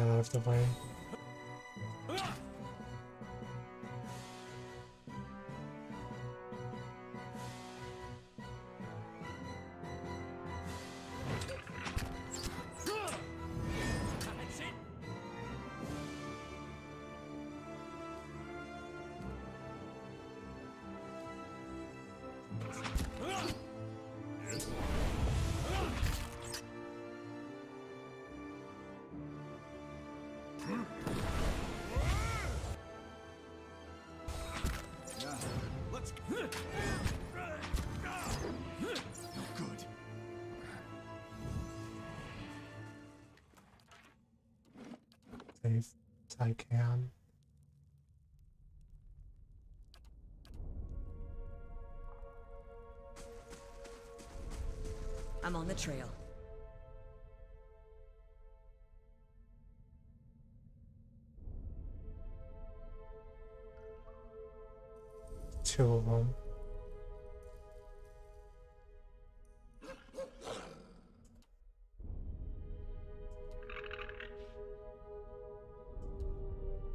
out of the way. Let's go. Good. Save as I can. I'm on the trail. Two of them.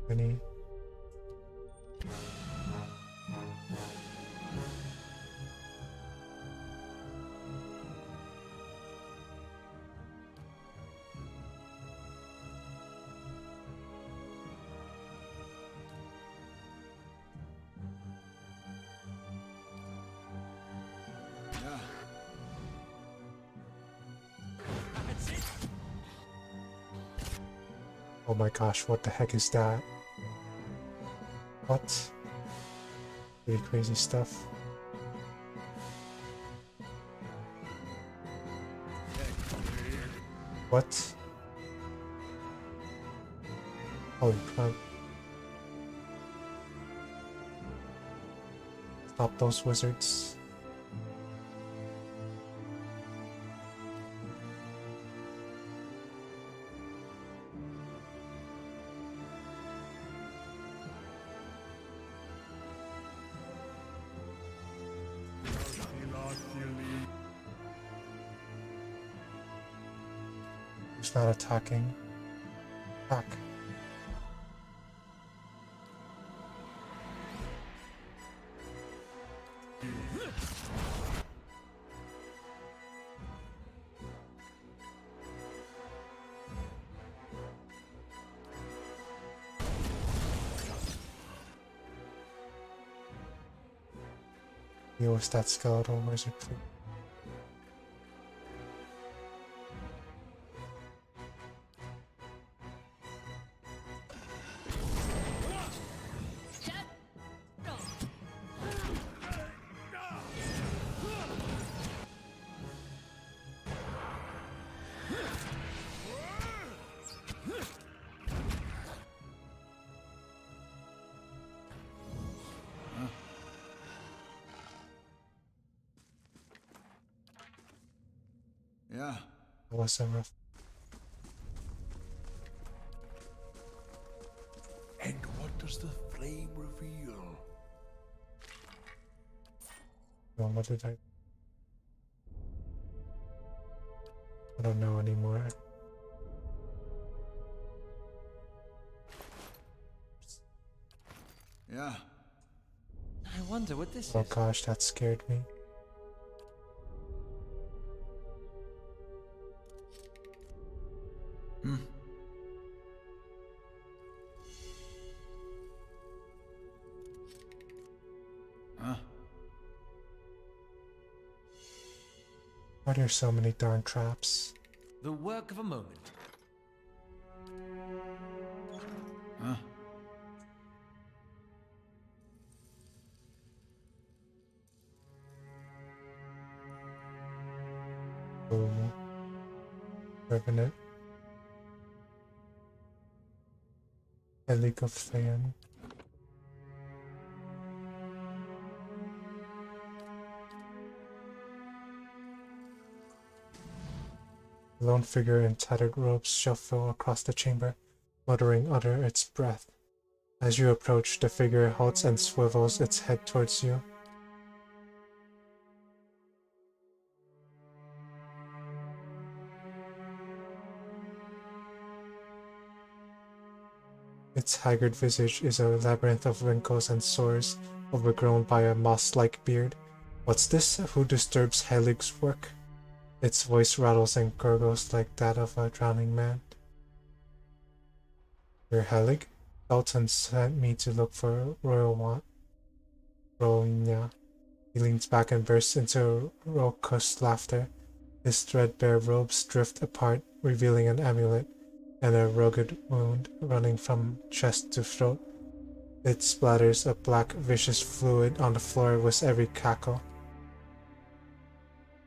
Any? Oh my gosh, what the heck is that? What? Pretty crazy stuff. What? Holy crap. Stop those wizards. Who's not attacking? Attack. Deal with that skeletal wizard too. Yeah. That was a rough. And what does the flame reveal? Well, what did I don't know anymore. Yeah. I wonder what this Oh is. gosh, that scared me. Hmm. Huh? Why are there so many darn traps? The work of a moment. Huh? Oh, Revenant. A League of Thayan. A lone figure in tattered robes shuffle across the chamber, muttering under its breath. As you approach, the figure halts and swivels its head towards you. Its haggard visage is a labyrinth of wrinkles and sores, overgrown by a moss-like beard. What's this? Who disturbs Heilig's work? Its voice rattles and gurgles like that of a drowning man. You're Heilig? Dalton sent me to look for Ronya. He leans back and bursts into raucous laughter. His threadbare robes drift apart, revealing an amulet and a rugged wound running from chest to throat. It splatters a black, vicious fluid on the floor with every cackle.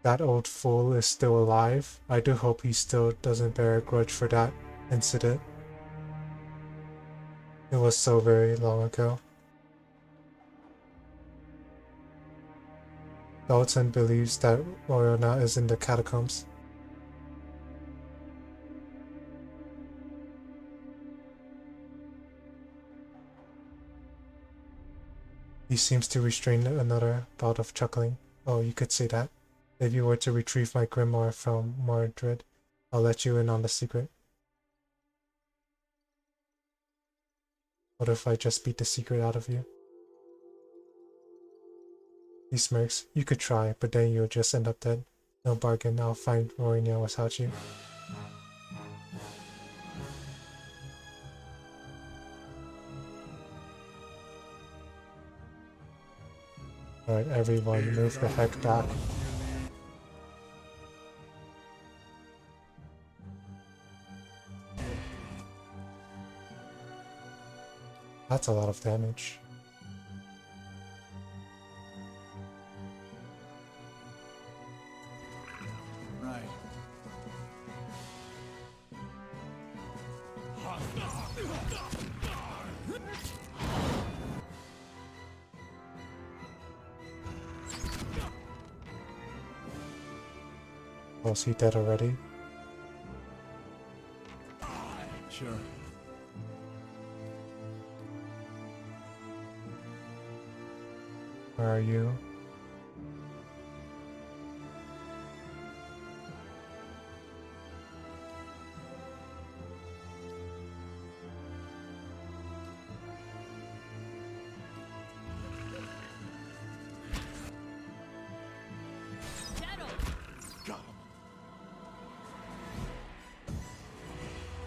That old fool is still alive. I do hope he still doesn't bear a grudge for that incident. It was so very long ago. Dalton believes that Royana is in the catacombs. He seems to restrain another bout of chuckling. Oh, you could say that. If you were to retrieve my grimoire from Mordred, I'll let you in on the secret. What if I just beat the secret out of you? He smirks. You could try, but then you'll just end up dead. No bargain, I'll find Rowena without you. Alright, everyone, move the heck back. That's a lot of damage. Right. Was he dead already? Sure. Where are you? Got him.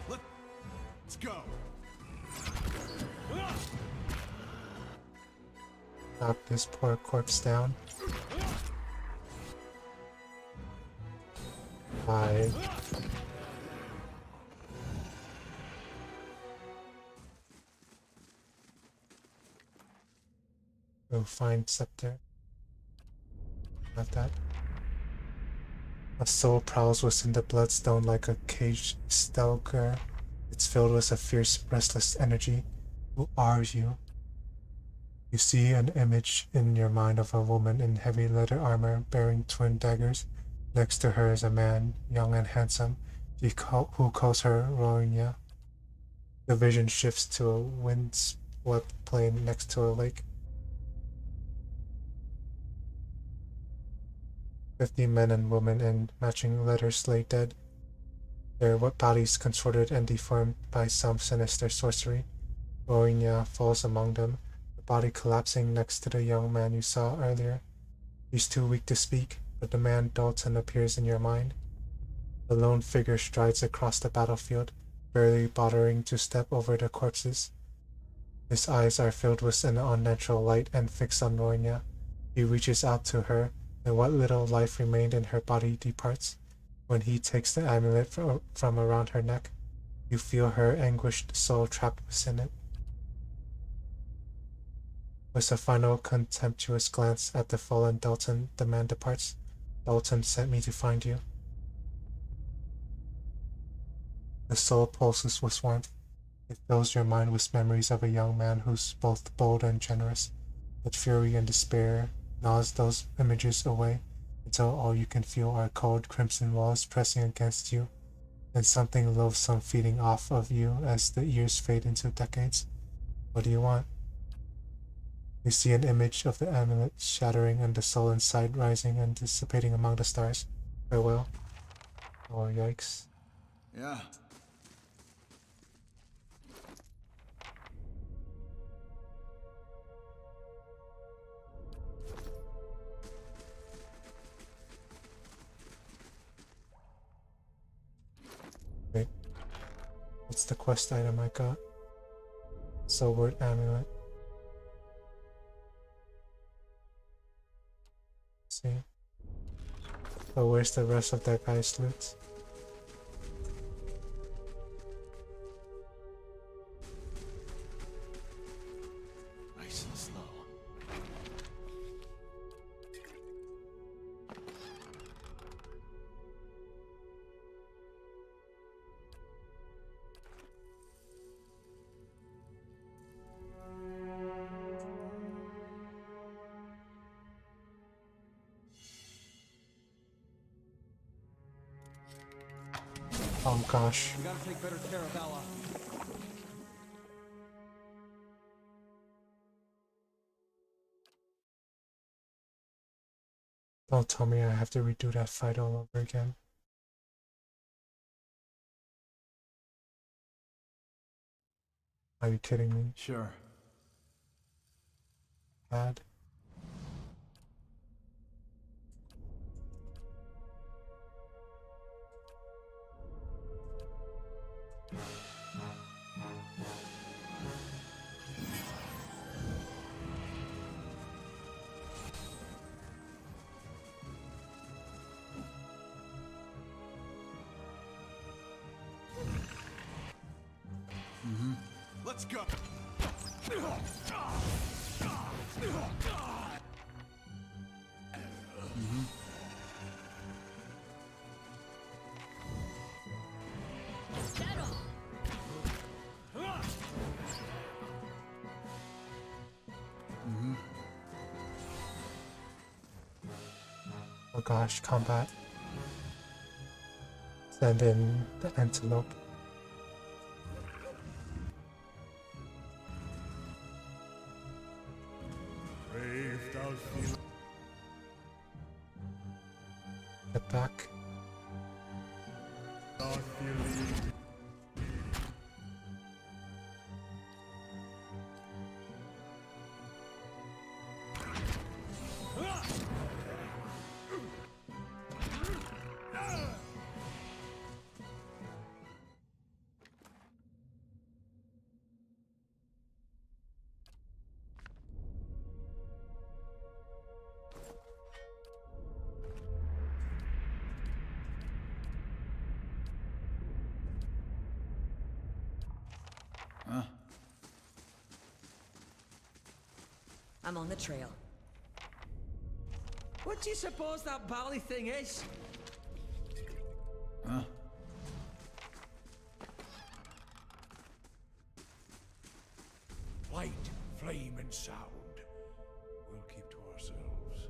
Let's go. Knock this poor corpse down. Bye. Go find scepter. Not that. A soul prowls within the bloodstone like a caged stalker. It's filled with a fierce, restless energy. Who are you? You see an image in your mind of a woman in heavy leather armor bearing twin daggers. Next to her is a man, young and handsome, who calls her Ronya. The vision shifts to a windswept plain next to a lake. 50 men and women in matching letters lay dead, their bodies contorted and deformed by some sinister sorcery. Ronya falls among them, the body collapsing next to the young man you saw earlier. He's too weak to speak, but the man Dalton appears in your mind. The lone figure strides across the battlefield, barely bothering to step over the corpses. His eyes are filled with an unnatural light and fixed on Ronya. He reaches out to her, and what little life remained in her body departs. When he takes the amulet from around her neck, you feel her anguished soul trapped within it. With a final contemptuous glance at the fallen Dalton, the man departs. Dalton sent me to find you. The soul pulses with warmth. It fills your mind with memories of a young man who's both bold and generous, but fury and despair gnaws those images away until all you can feel are cold crimson walls pressing against you, and something loathsome feeding off of you as the years fade into decades. What do you want? You see an image of the amulet shattering and the soul inside rising and dissipating among the stars. Farewell. Oh, yikes. Yeah. Wait. What's the quest item I got? Soulword amulet. See? So where's the rest of that guy's loot? Nice and slow. Oh gosh. We gotta take better care of Ella. Don't tell me I have to redo that fight all over again. Are you kidding me? Sure. Bad. Let's go. Oh gosh, combat. Send in the antelope. Brave thou feel. Get back. Not feeling. Huh? I'm on the trail. What do you suppose that bally thing is? Huh? Light, flame, and sound. We'll keep to ourselves.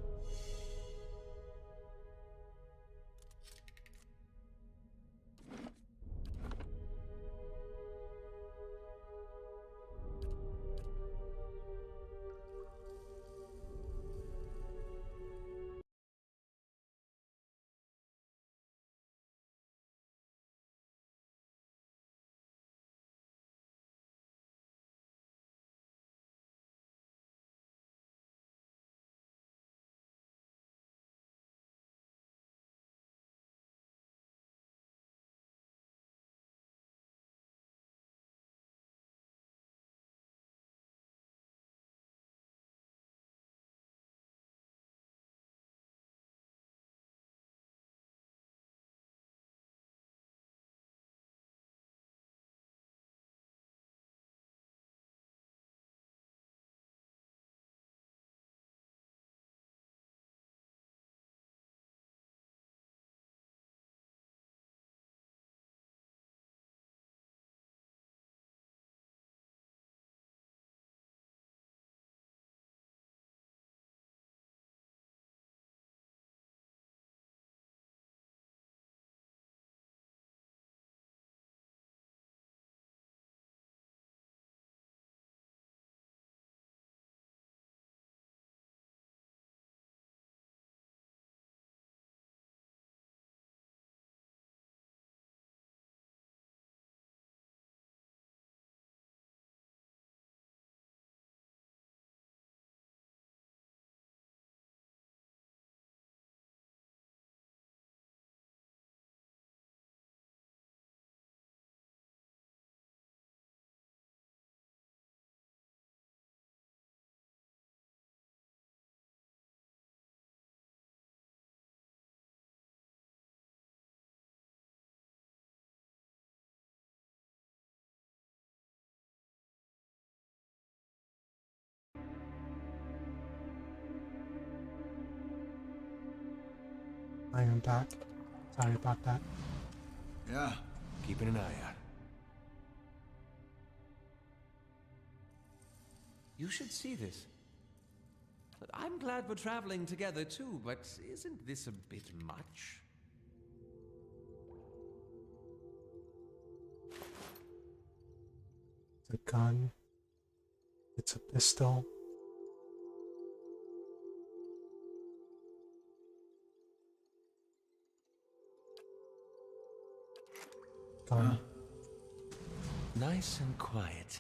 I am back. Sorry about that. Yeah. Keeping an eye out. You should see this. I'm glad we're traveling together too, but isn't this a bit much? It's a gun. It's a pistol. Gun. Nice and quiet.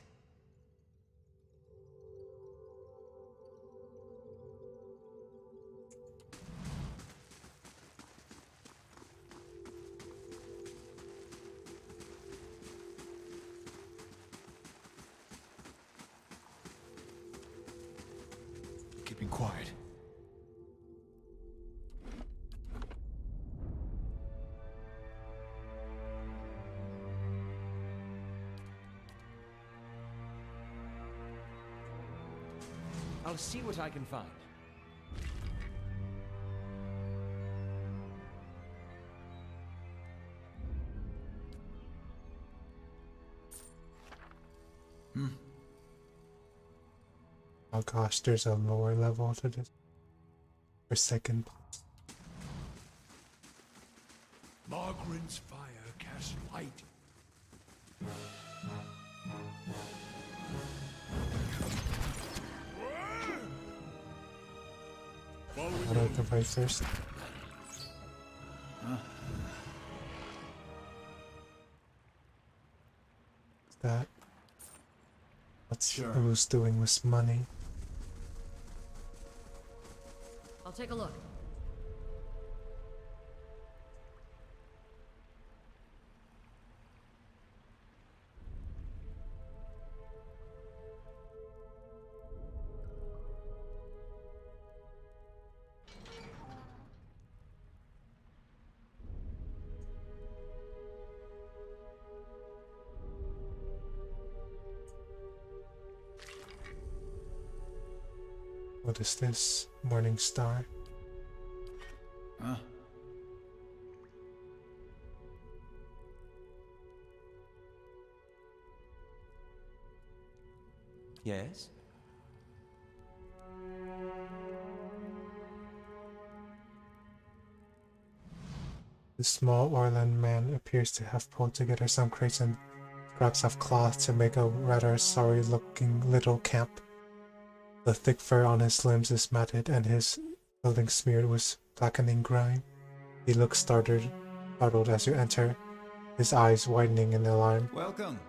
Keeping quiet. I'll see what I can find. Oh gosh, there's a lower level to this. For second boss. Margaret's fire casts light. Auto devices. That. What's Sure. who's doing with money? I'll take a look. What is this? Morning Star. Huh? Yes? The small Orland man appears to have pulled together some crates and scraps of cloth to make a rather sorry-looking little camp. The thick fur on his limbs is matted and his clothing smeared with blackening grime. He looks startled as you enter, his eyes widening in alarm. Welcome.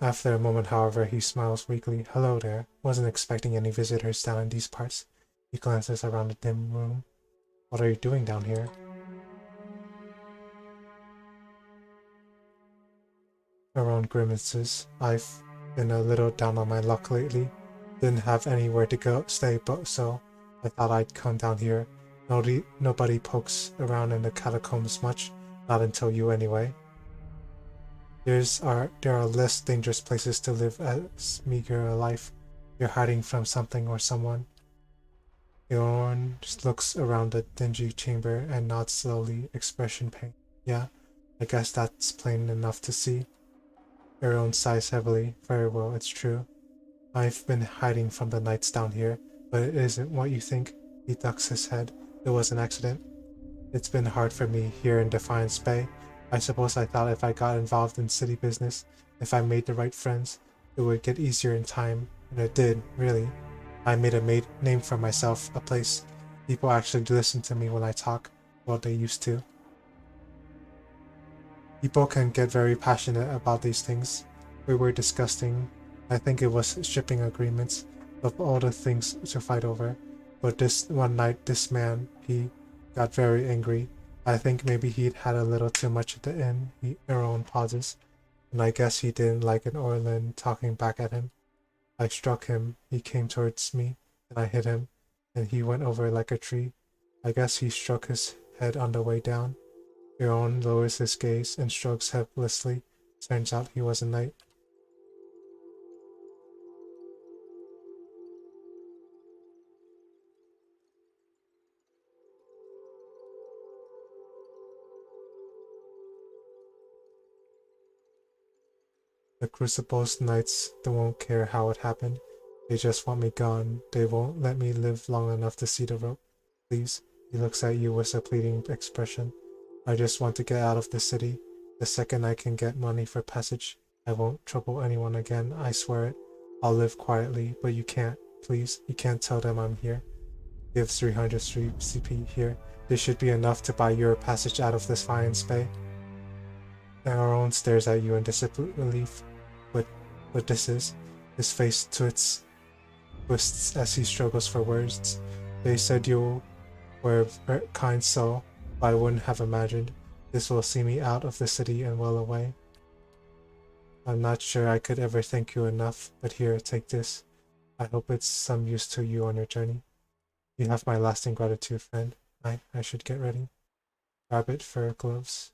After a moment, however, he smiles weakly. Hello there. Wasn't expecting any visitors down in these parts. He glances around the dim room. What are you doing down here? Around grimaces. I've been a little down on my luck lately. Didn't have anywhere to go stay, but so I thought I'd come down here. Nobody pokes around in the catacombs much, not until you anyway. There are less dangerous places to live as meager a life. You're hiding from something or someone. Bjorn just looks around the dingy chamber and nods slowly, expression pain. Yeah, I guess that's plain enough to see. Aaron sighs heavily. Very well, it's true. I've been hiding from the knights down here, but it isn't what you think. He ducks his head. It was an accident. It's been hard for me here in Defiance Bay. I suppose I thought if I got involved in city business, if I made the right friends, it would get easier in time, and it did, really. I made a name for myself, a place. People actually listen to me when I talk. Well, they used to. People can get very passionate about these things. We were discussing, I think it was shipping agreements, of all the things to fight over. But this one night, this man, he got very angry. I think maybe he'd had a little too much at the inn. Aaron pauses, and I guess he didn't like an Orlin talking back at him. I struck him, he came towards me, and I hit him, and he went over like a tree. I guess he struck his head on the way down. Aaron lowers his gaze and shrugs helplessly. Turns out he was a knight. The Crucible's knights, they won't care how it happened. They just want me gone. They won't let me live long enough to see the rope. Please. He looks at you with a pleading expression. I just want to get out of the city. The second I can get money for passage, I won't trouble anyone again, I swear it. I'll live quietly, but you can't. Please, you can't tell them I'm here. Give 300 CP here. This should be enough to buy your passage out of this Defiance Bay. Aaron stares at you in disbelief. What this is? His face twists as he struggles for words. They said you were a kind soul, but I wouldn't have imagined. This will see me out of the city and well away. I'm not sure I could ever thank you enough, but here, take this. I hope it's some use to you on your journey. You have my lasting gratitude, friend. I should get ready. Rabbit fur gloves.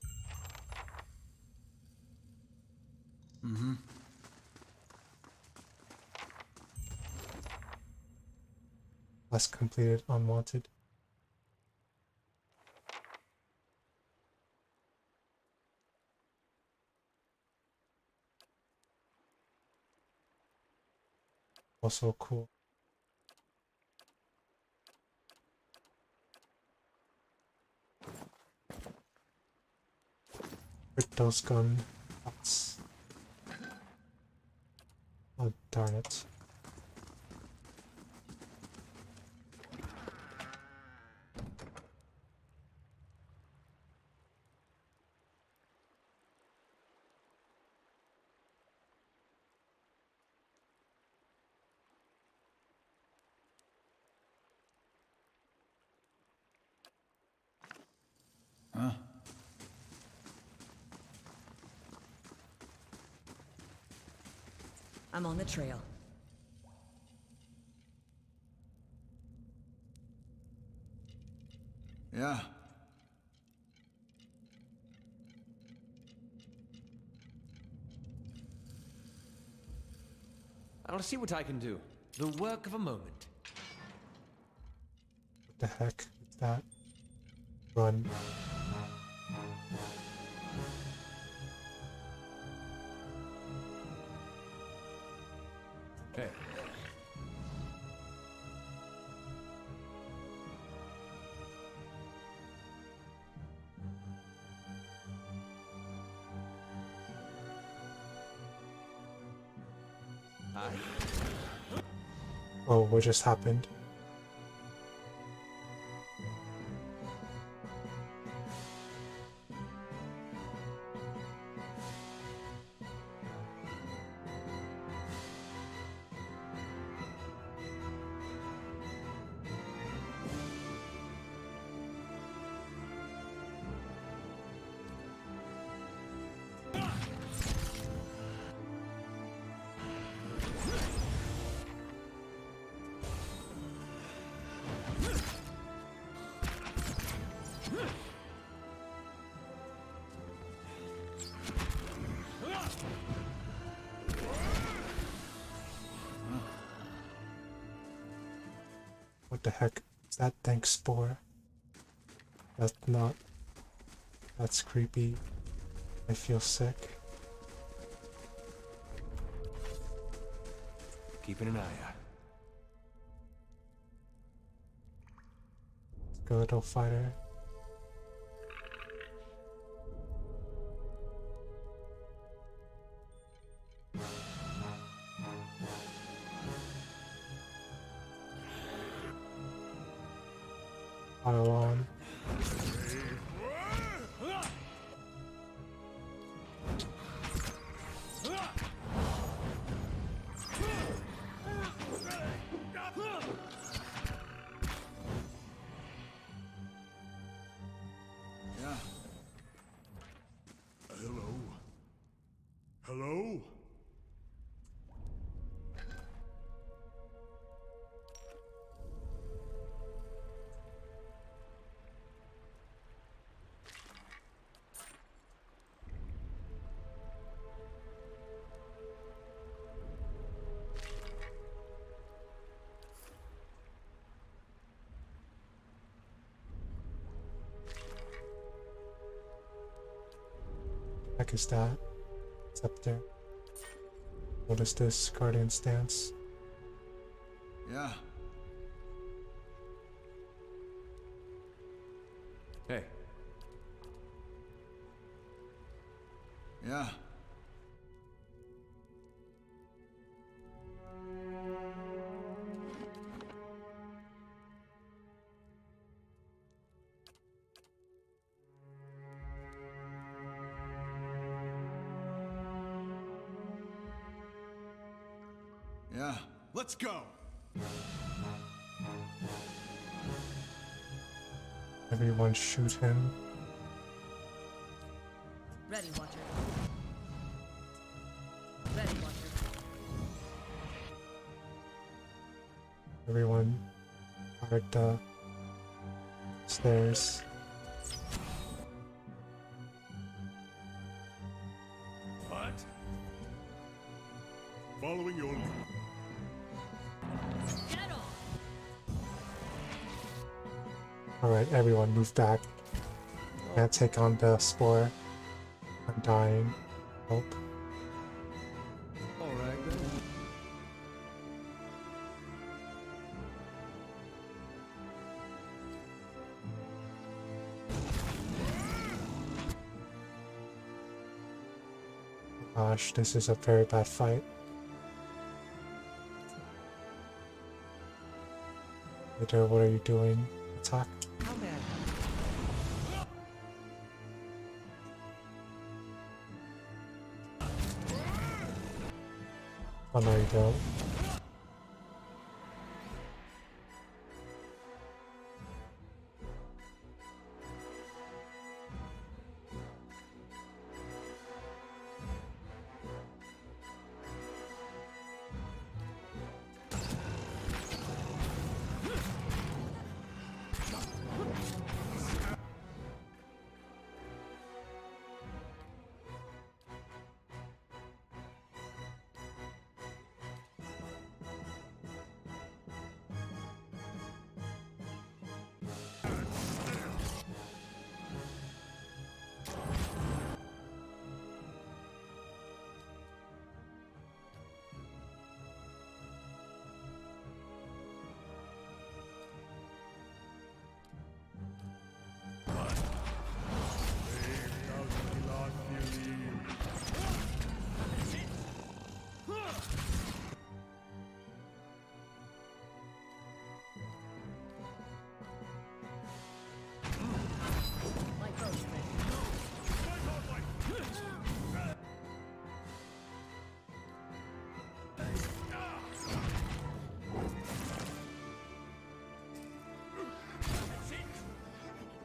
Mm-hmm. Quest completed, unwanted. Also cool. Crypto's gun. That's... Oh, darn it. Huh? I'm on the trail. Yeah. I'll see what I can do. The work of a moment. What the heck is that? Run. Hey. Hi. Oh, what just happened? What the heck is that dank spore? That's not... That's creepy. I feel sick. Keeping an eye out. Skeletal fighter. Pile on. Yeah. Hello? Hello? Heck is that? It's up there. What is this? Guardian stance. Yeah. Hey, Yeah. Yeah. Let's go! Everyone shoot him. Ready, Watcher. Ready, Watcher. Everyone guard the stairs. What? Following your lead. Get on! Alright, everyone move back. Can't take on the spore. I'm dying. Help. alright then. Gosh, this is a very bad fight. Peter, what are you doing? Attack. How bad? Oh no, you don't. Like those things.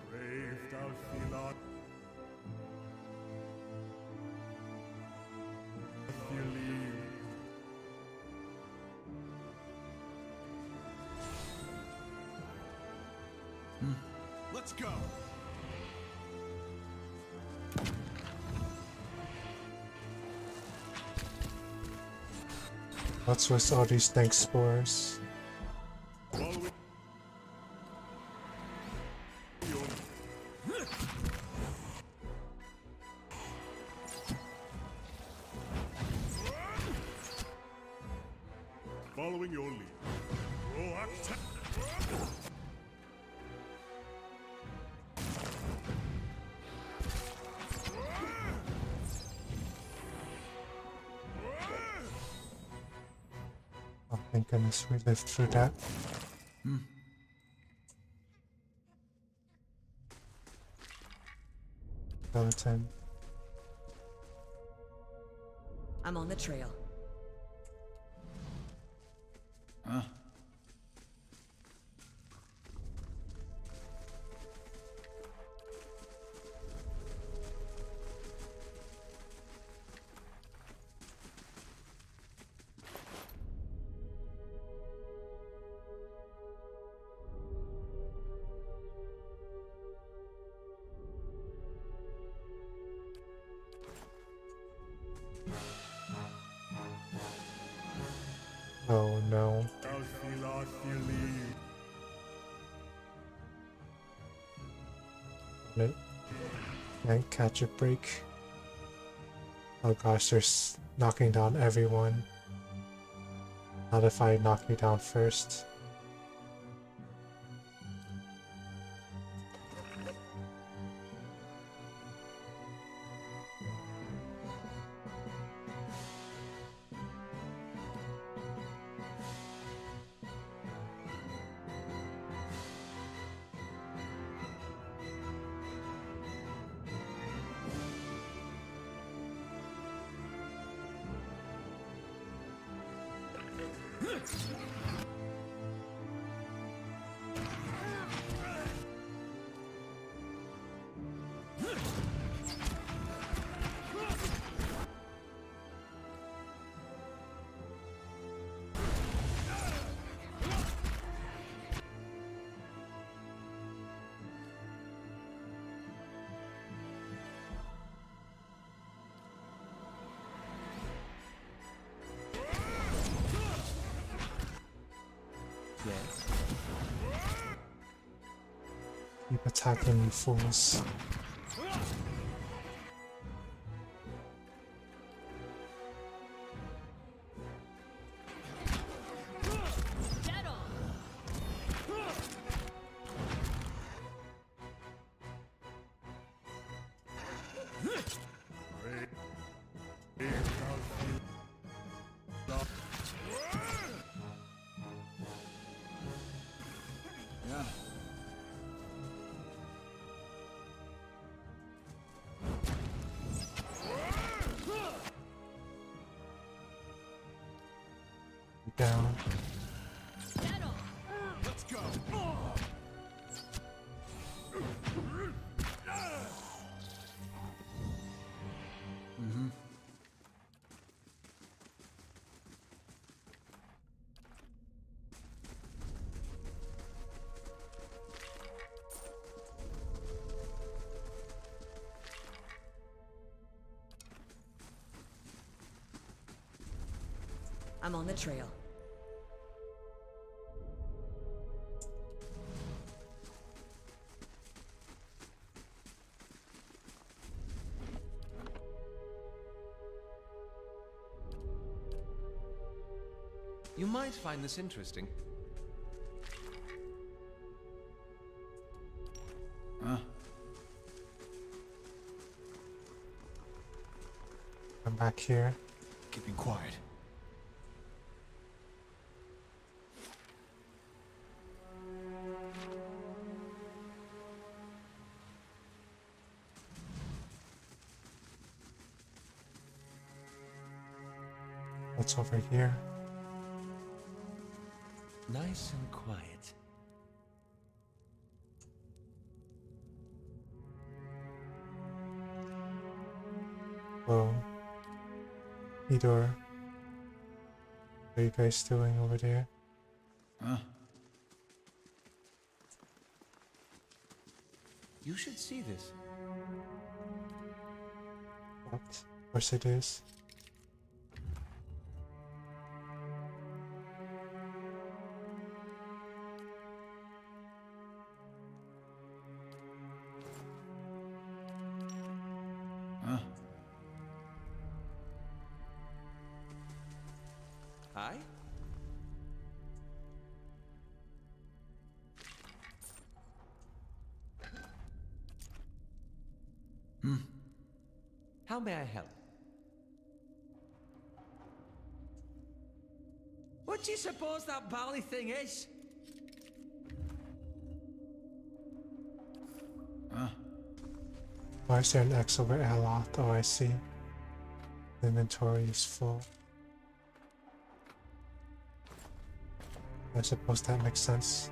Brave thou Philon. You leave. Let's go! What's with all these dank spores? Following your Following your lead. Proact. Oh, thank goodness we lived through that. Skeleton. I'm on the trail. Huh? Oh no. Thou Philon, you leave. Can't catch a break. Oh gosh, there's knocking down everyone. Not if I knock you down first. Yes. Keep attacking, you fools. Yeah. Down. Let's go. I'm on the trail. You might find this interesting. Huh? I'm back here. Keeping quiet. What's over here? Nice and quiet. Whoa. Idor. What are you guys doing over there? Huh? You should see this. What? Of course it is. Huh? Hi? How may I help? What do you suppose that bally thing is? Huh? Why is there an X over Aloth? Oh, I see. The inventory is full. I suppose that makes sense.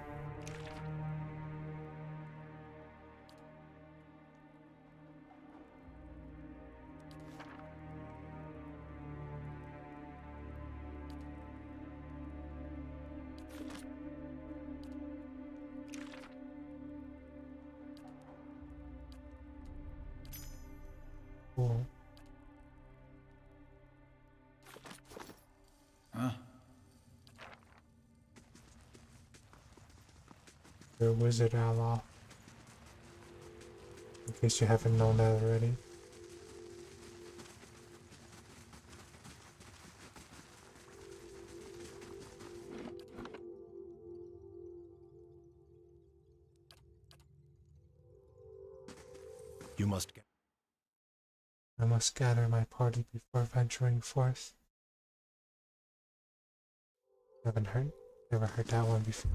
Cool. Huh? You're a wizard, Aloth. In case you haven't known that already. You must get. I must gather my party before venturing forth. Never heard that one before.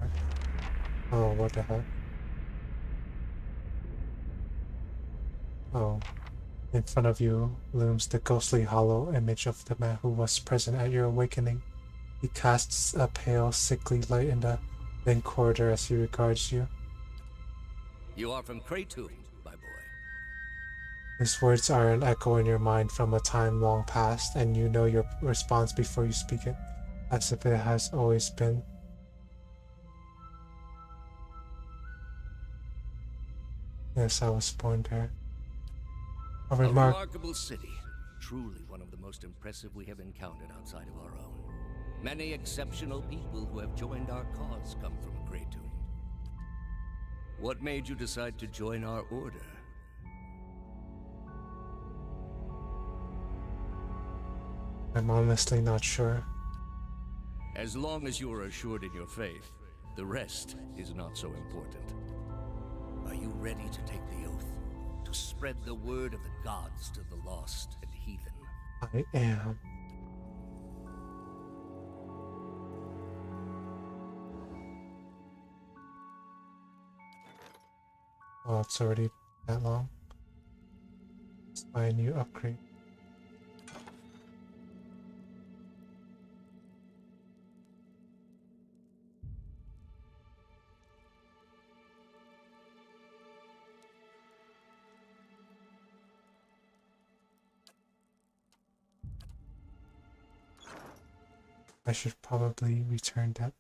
Oh, what the heck? Oh, in front of you looms the ghostly hollow image of the man who was present at your awakening. He casts a pale, sickly light in the thin corridor as he regards you. You are from Kraytoon, my boy. His words are an echo in your mind from a time long past, and you know your response before you speak it, as if it has always been. Yes, I was born there. A A remark. remarkable city. Truly one of the most impressive we have encountered outside of our own. Many exceptional people who have joined our cause come from Kraytoon. What made you decide to join our order? I'm honestly not sure. As long as you are assured in your faith, the rest is not so important. Are you ready to take the oath? To spread the word of the gods to the lost and heathen? I am. Oh, it's already that long. Let's buy a new upgrade. I should probably return that.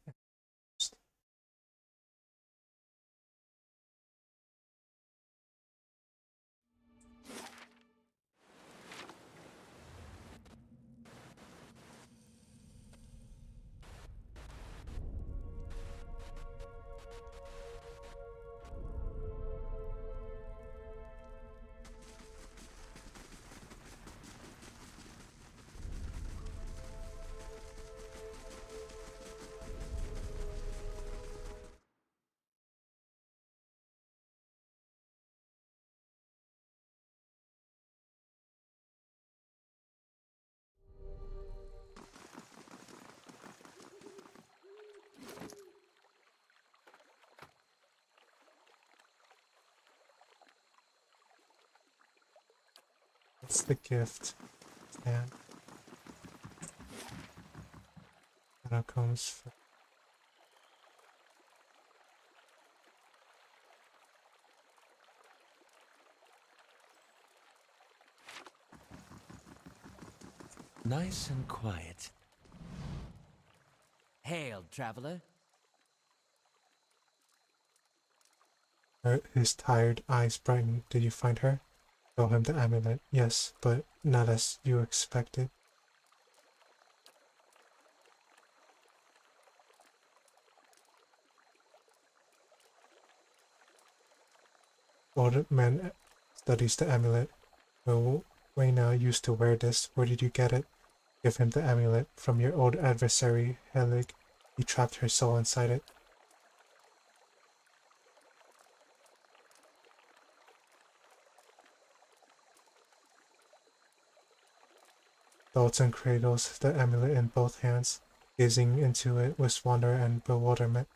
What's the gift? And catacombs for Nice and quiet. Hail, traveler. his tired eyes brighten. Did you find her? Show him the amulet. Yes, but not as you expected. Old man studies the amulet. Well, Wayna used to wear this. Where did you get it? Give him the amulet. From your old adversary, Helig. He trapped her soul inside it. Dalton cradles the amulet in both hands, gazing into it with wonder and bewilderment.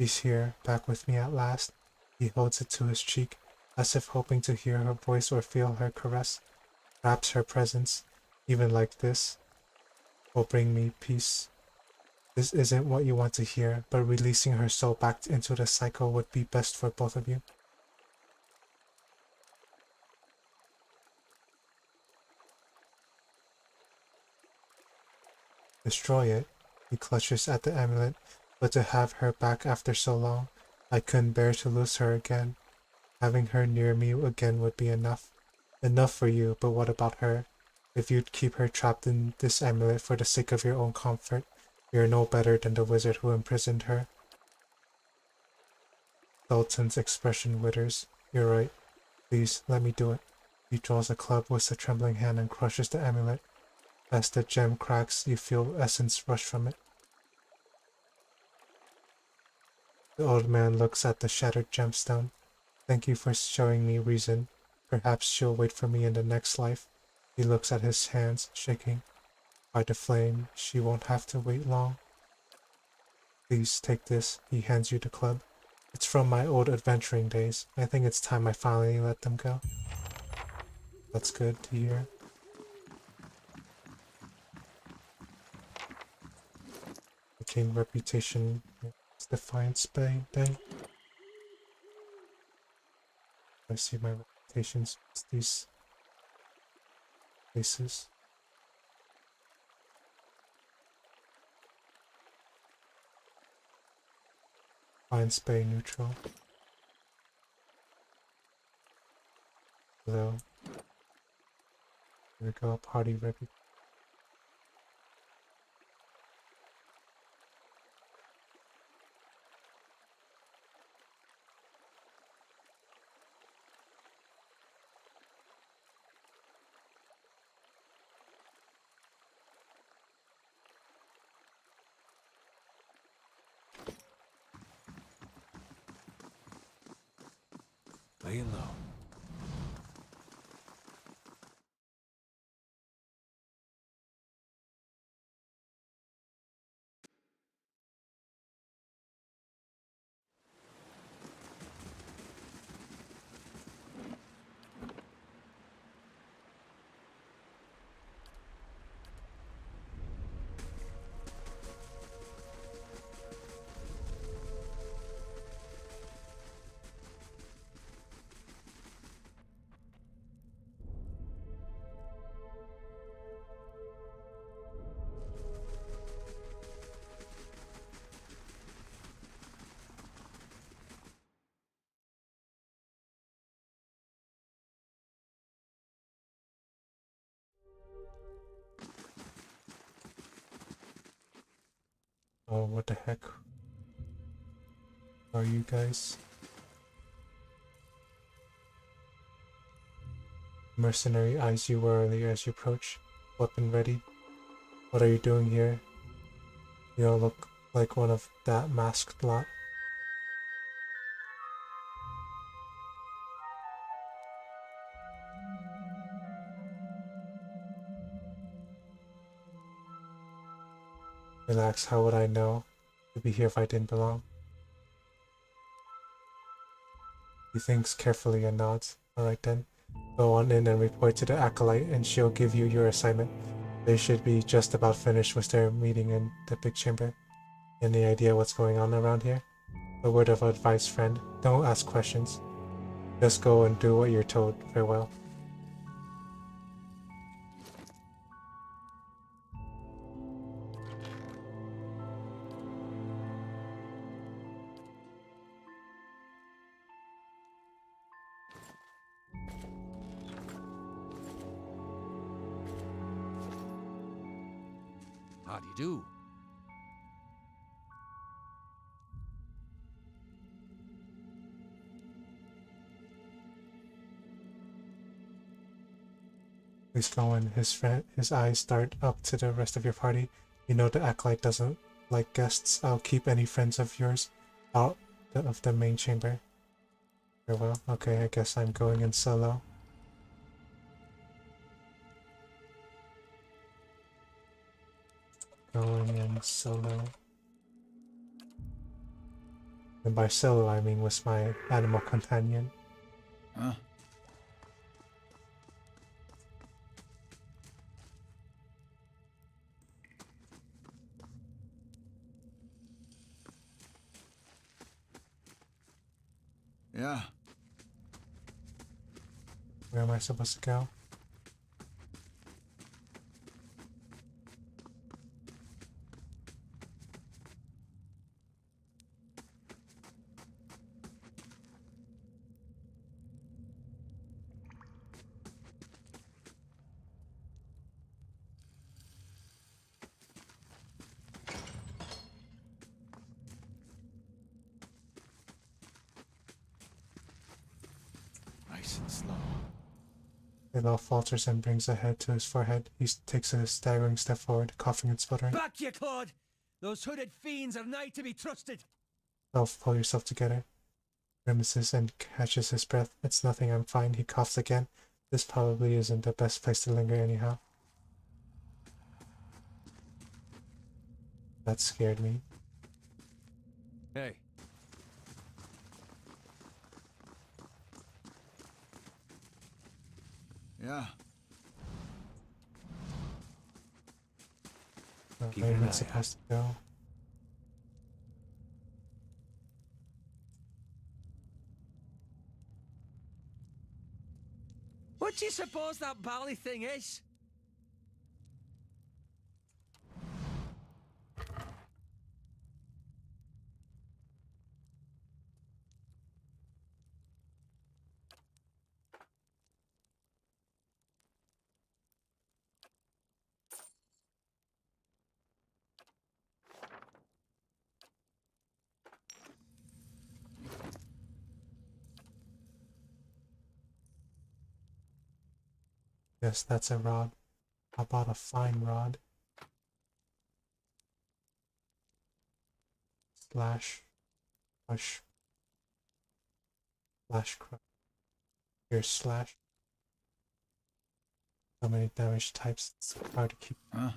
She's here, back with me at last. He holds it to his cheek, as if hoping to hear her voice or feel her caress. Perhaps her presence, even like this, will bring me peace. This isn't what you want to hear, but releasing her soul back into the cycle would be best for both of you. Destroy it. He clutches at the amulet, but to have her back after so long, I couldn't bear to lose her again. Having her near me again would be enough. Enough for you, but what about her? If you'd keep her trapped in this amulet for the sake of your own comfort, you're no better than the wizard who imprisoned her. Dalton's expression withers. You're right. Please, let me do it. He draws a club with a trembling hand and crushes the amulet. As the gem cracks, you feel essence rush from it. The old man looks at the shattered gemstone. Thank you for showing me reason. Perhaps she'll wait for me in the next life. He looks at his hands, shaking. By the flame, she won't have to wait long. Please take this. He hands you the club. It's from my old adventuring days. I think it's time I finally let them go. That's good to hear. Gain reputation. It's Defiance Day. I see my reputations. It's these places. Defiance Bay neutral. Hello. Here we go. Party reputation. Laying low. Oh, what the heck are you guys? Mercenary eyes you warily as you approach, weapon ready. What are you doing here? You don't look like one of that masked lot. Relax, how would I know? You'd be here if I didn't belong. He thinks carefully and nods. Alright then. Go on in and report to the Acolyte and she'll give you your assignment. They should be just about finished with their meeting in the big chamber. Any idea what's going on around here? A word of advice, friend. Don't ask questions. Just go and do what you're told. Farewell. How do you do? Please go in. His eyes start up to the rest of your party. You know the Acolyte doesn't like guests. I'll keep any friends of yours out of the main chamber. Farewell. Okay, I guess I'm going in solo. Going in solo. And by solo I mean with my animal companion. Huh? Yeah. Where am I supposed to go? Nice and slow. Alof falters and brings a head to his forehead. He takes a staggering step forward, coughing and sputtering. Back, ye clod! Those hooded fiends are nigh to be trusted. Elf, pull yourself together. grimaces and catches his breath. It's nothing, I'm fine. He coughs again. This probably isn't the best place to linger anyhow. That scared me. Hey. Yeah. Keep Where an am I eye supposed to go? What do you suppose that bally thing is? Yes, that's a rod. I bought a fine rod. Slash. Push. Slash crush. Here, slash. So many damage types, it's hard to keep. Huh?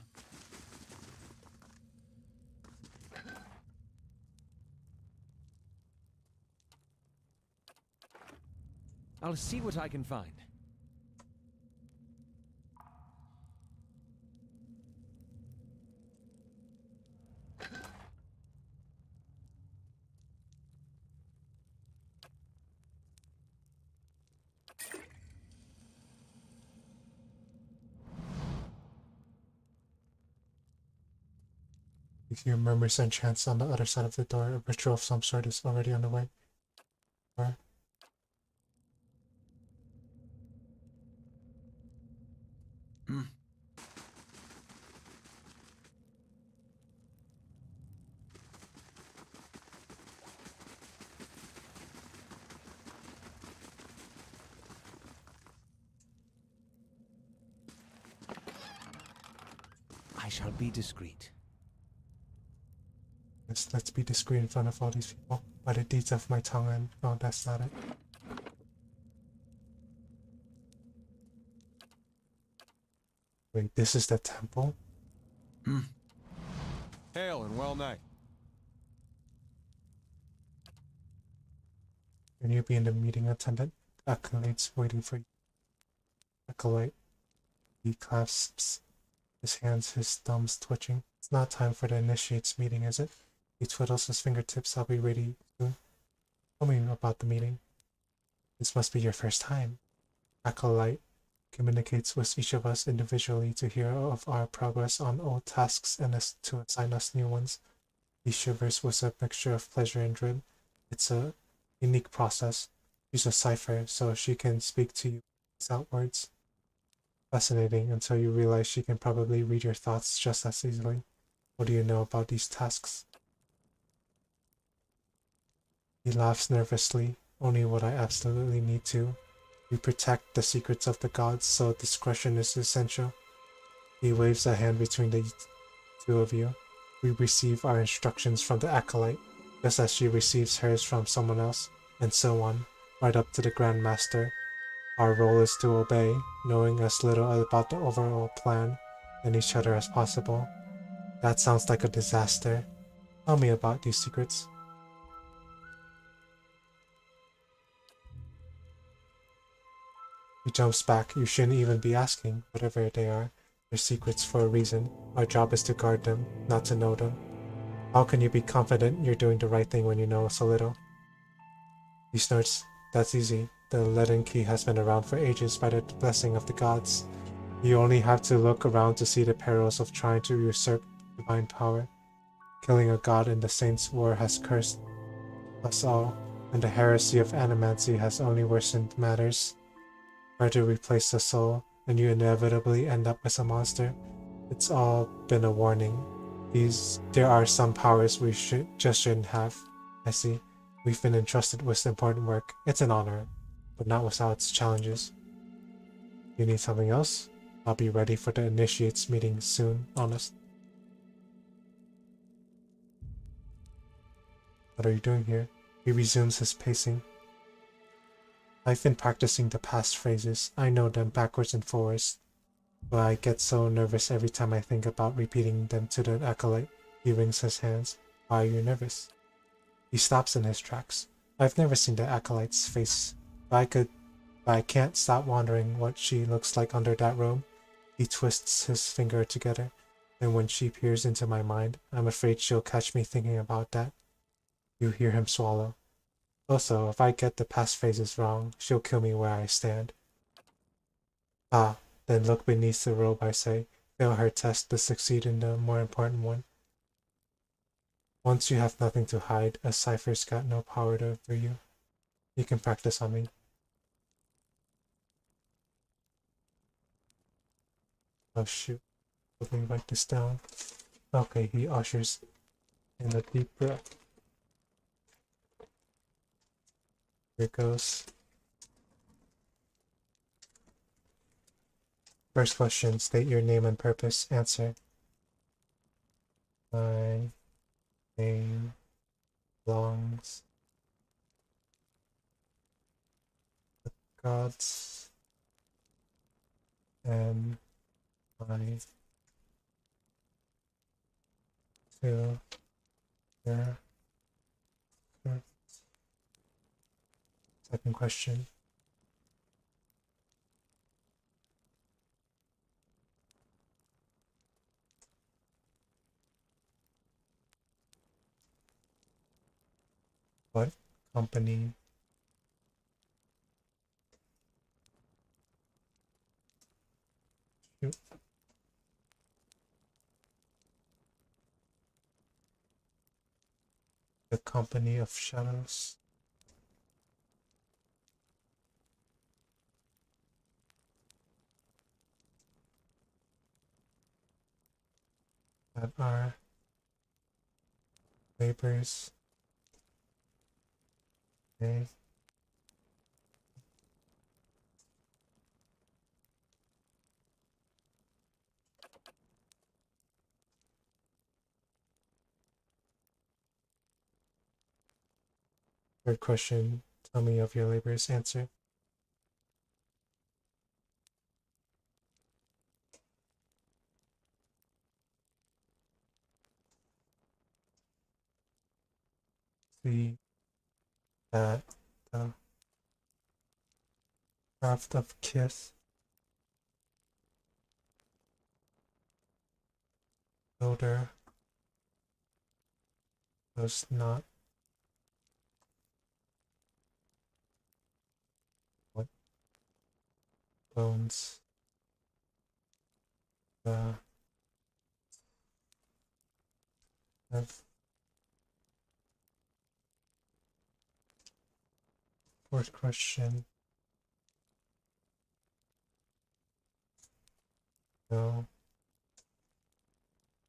I'll see what I can find. If you murmurs and chants on the other side of the door, a ritual of some sort is already underway. Or I shall be discreet. let's be discreet in front of all these people. By the deeds of my tongue and... Oh, that's not it. Wait, this is the temple? Hail and well night. Can you be in the meeting, attendant? Acolyte's waiting for you. Acolyte. He clasps his hands, his thumbs twitching. It's not time for the initiate's meeting, is it? He twiddles his fingertips. I'll be ready soon. Tell me about the meeting. This must be your first time. Acolyte communicates with each of us individually to hear of our progress on old tasks and to assign us new ones. He shivers with a mixture of pleasure and dread. It's a unique process. Use a cipher so she can speak to you without words. Fascinating until you realize she can probably read your thoughts just as easily. What do you know about these tasks? He laughs nervously. Only what I absolutely need to. We protect the secrets of the gods, so discretion is essential. He waves a hand between the two of you. We receive our instructions from the acolyte, just as she receives hers from someone else, and so on, right up to the Grand Master. Our role is to obey, knowing as little about the overall plan and each other as possible. That sounds like a disaster. Tell me about these secrets. He jumps back. You shouldn't even be asking. Whatever they are, they're secrets for a reason. Our job is to guard them, not to know them. How can you be confident you're doing the right thing when you know so little? He snorts. That's easy. The leaden key has been around for ages by the blessing of the gods. You only have to look around to see the perils of trying to usurp divine power. Killing a god in the Saints' War has cursed us all, and the heresy of animancy has only worsened matters. Try to replace the soul, and you inevitably end up as a monster. It's all been a warning. There are some powers we shouldn't have. I see. We've been entrusted with important work. It's an honor, but not without its challenges. You need something else? I'll be ready for the initiates meeting soon, honest. What are you doing here? He resumes his pacing. I've been practicing the past phrases. I know them backwards and forwards, but I get so nervous every time I think about repeating them to the acolyte. He wrings his hands. Why are you nervous? He stops in his tracks. I've never seen the acolyte's face, but I can't stop wondering what she looks like under that robe. He twists his finger together, and when she peers into my mind, I'm afraid she'll catch me thinking about that. You hear him swallow. Also, if I get the past phases wrong, she'll kill me where I stand. Ah, then look beneath the robe, I say. Fail her test, but succeed in the more important one. Once you have nothing to hide, a cipher's got no power over you. You can practice on me. Oh shoot. Let me write this down. Okay, he ushers in a deep breath. Here goes. First question, state your name and purpose. Answer. My name belongs to gods and my to their service. Second question. What company shoot, the company of shadows that are labors day Third question, tell me of your labors. Answer. See that the craft of kiss builder does not what bones the have. Fourth question, no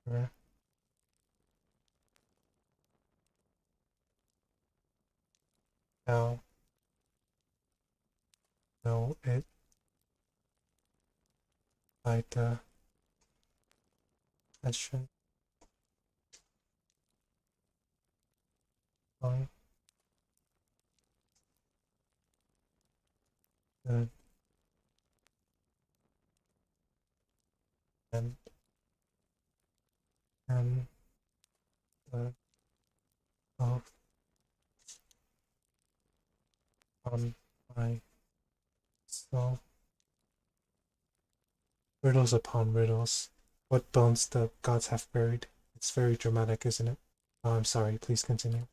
where how know it by the question on the and and the of on my soul. Riddles upon riddles. What bones the gods have buried. It's very dramatic, isn't it? Oh, I'm sorry, please continue.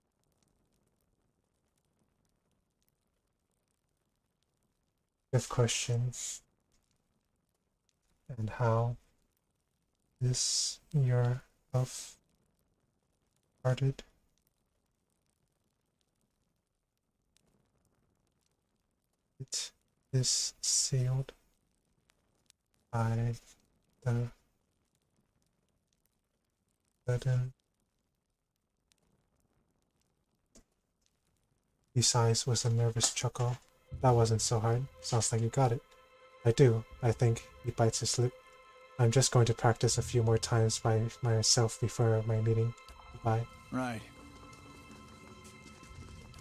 Fifth question. And how is your love parted? It is sealed by the sudden. He sighs with a nervous chuckle. That wasn't so hard. Sounds like you got it. I do, I think. He bites his lip. I'm just going to practice a few more times by myself before my meeting. Goodbye. Right.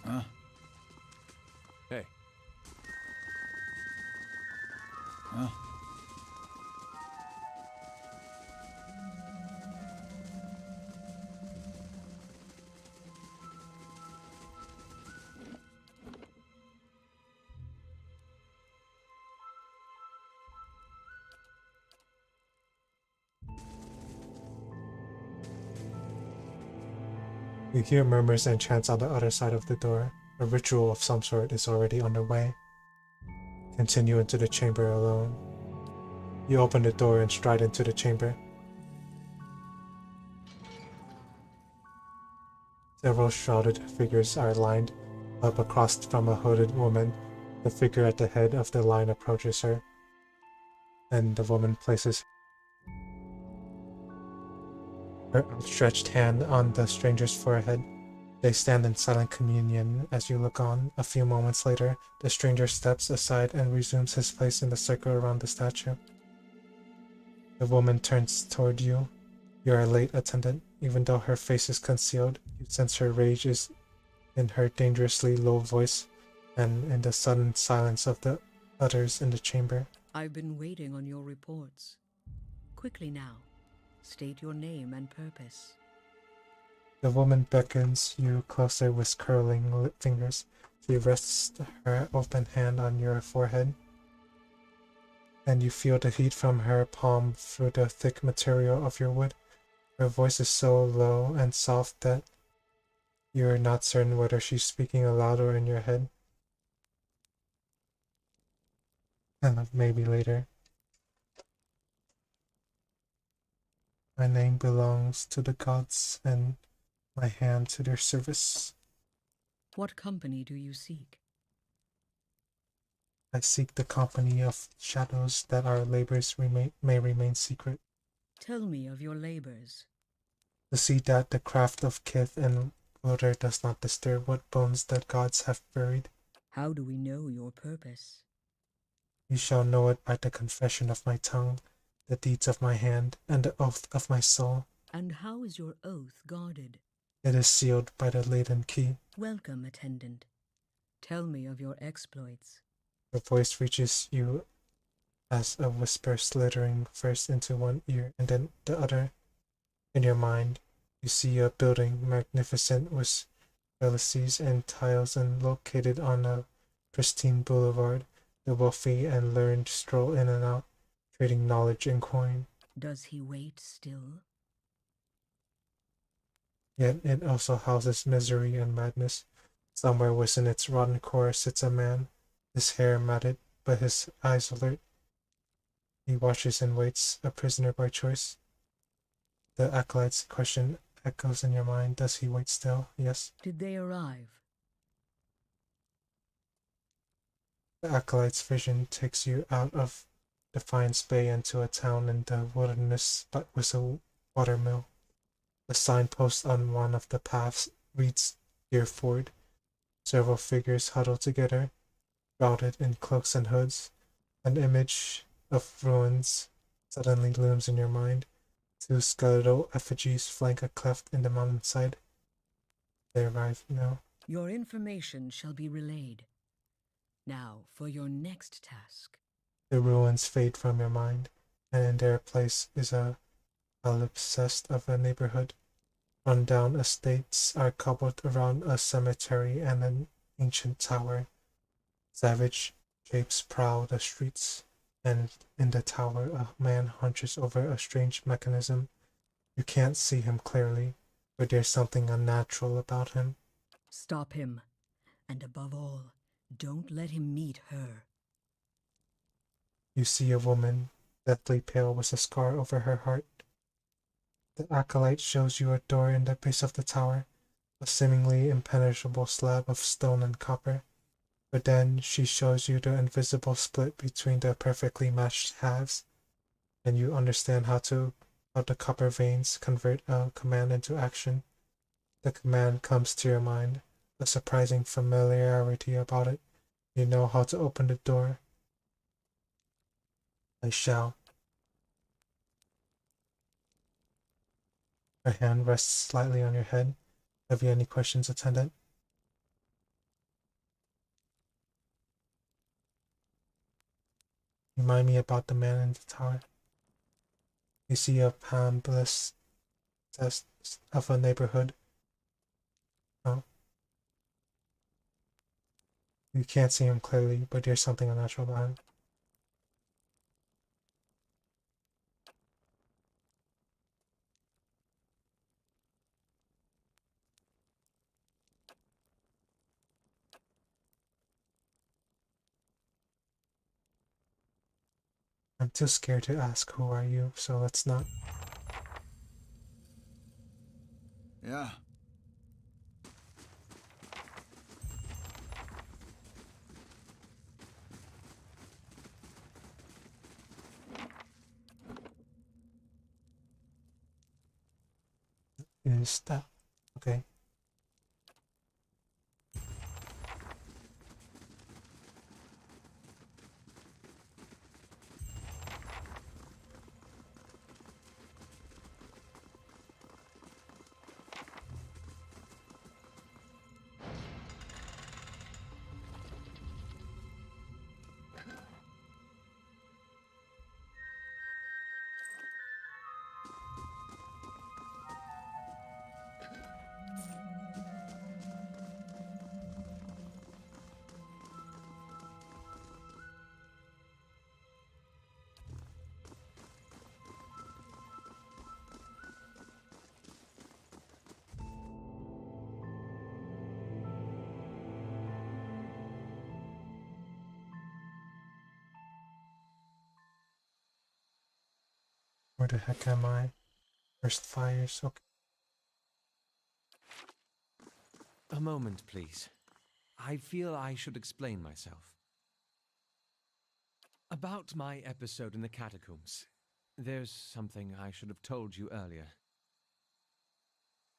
Huh? Hey, Huh? You hear murmurs and chants on the other side of the door. A ritual of some sort is already underway. Continue into the chamber alone. You open the door and stride into the chamber. Several shrouded figures are lined up across from a hooded woman. The figure at the head of the line approaches her, and the woman places her outstretched hand on the stranger's forehead. They stand in silent communion as you look on. A few moments later, the stranger steps aside and resumes his place in the circle around the statue. The woman turns toward you. You are late, attendant. Even though her face is concealed, you sense her rage is in her dangerously low voice and in the sudden silence of the others in the chamber. I've been waiting on your reports. Quickly now, state your name and purpose. The woman beckons you closer with curling fingers. She rests her open hand on your forehead, and you feel the heat from her palm through the thick material of your wood. Her voice is so low and soft that you are not certain whether she's speaking aloud or in your head. And maybe later. My name belongs to the gods, and my hand to their service. What company do you seek? I seek the company of shadows that our labors may remain secret. Tell me of your labors. To see that the craft of kith and odor does not disturb what bones the gods have buried. How do we know your purpose? You shall know it by the confession of my tongue, the deeds of my hand, and the oath of my soul. And how is your oath guarded? It is sealed by the laden key. Welcome, attendant. Tell me of your exploits. Her voice reaches you as a whisper slithering first into one ear and then the other. In your mind, you see a building magnificent with trellises and tiles and located on a pristine boulevard. The wealthy and learned stroll in and out, trading knowledge and coin. Does he wait still? Yet it also houses misery and madness. Somewhere within its rotten core sits a man, his hair matted, but his eyes alert. He watches and waits, a prisoner by choice. The acolyte's question echoes in your mind. Does he wait still? Yes. Did they arrive? The acolyte's vision takes you out of Defiance Bay into a town in the wilderness, but with a watermill. The signpost on one of the paths reads Deerford. Several figures huddled together, shrouded in cloaks and hoods. An image of ruins suddenly looms in your mind. Two skeletal effigies flank a cleft in the mountainside. They arrive now. Your information shall be relayed. Now, for your next task. The ruins fade from your mind, and in their place is a palimpsest of a neighborhood. Run-down estates are cobbled around a cemetery and an ancient tower. Savage shapes prowl the streets, and in the tower a man hunches over a strange mechanism. You can't see him clearly, but there's something unnatural about him. Stop him. And above all, don't let him meet her. You see a woman, deathly pale with a scar over her heart. The acolyte shows you a door in the base of the tower, a seemingly impenetrable slab of stone and copper. But then she shows you the invisible split between the perfectly matched halves, and you understand how the copper veins convert a command into action. The command comes to your mind, a surprising familiarity about it. You know how to open the door. I shall. Her hand rests slightly on your head. Have you any questions, attendant? remind me about the man in the tower. You see a pamphlet test of a neighborhood. Oh, you can't see him clearly, but there's something unnatural about him. I'm too scared to ask who are you, so let's not. Yeah. Is that okay? Where the heck am I? First fires, okay. A moment, please. I feel I should explain myself. About my episode in the catacombs. There's something I should have told you earlier.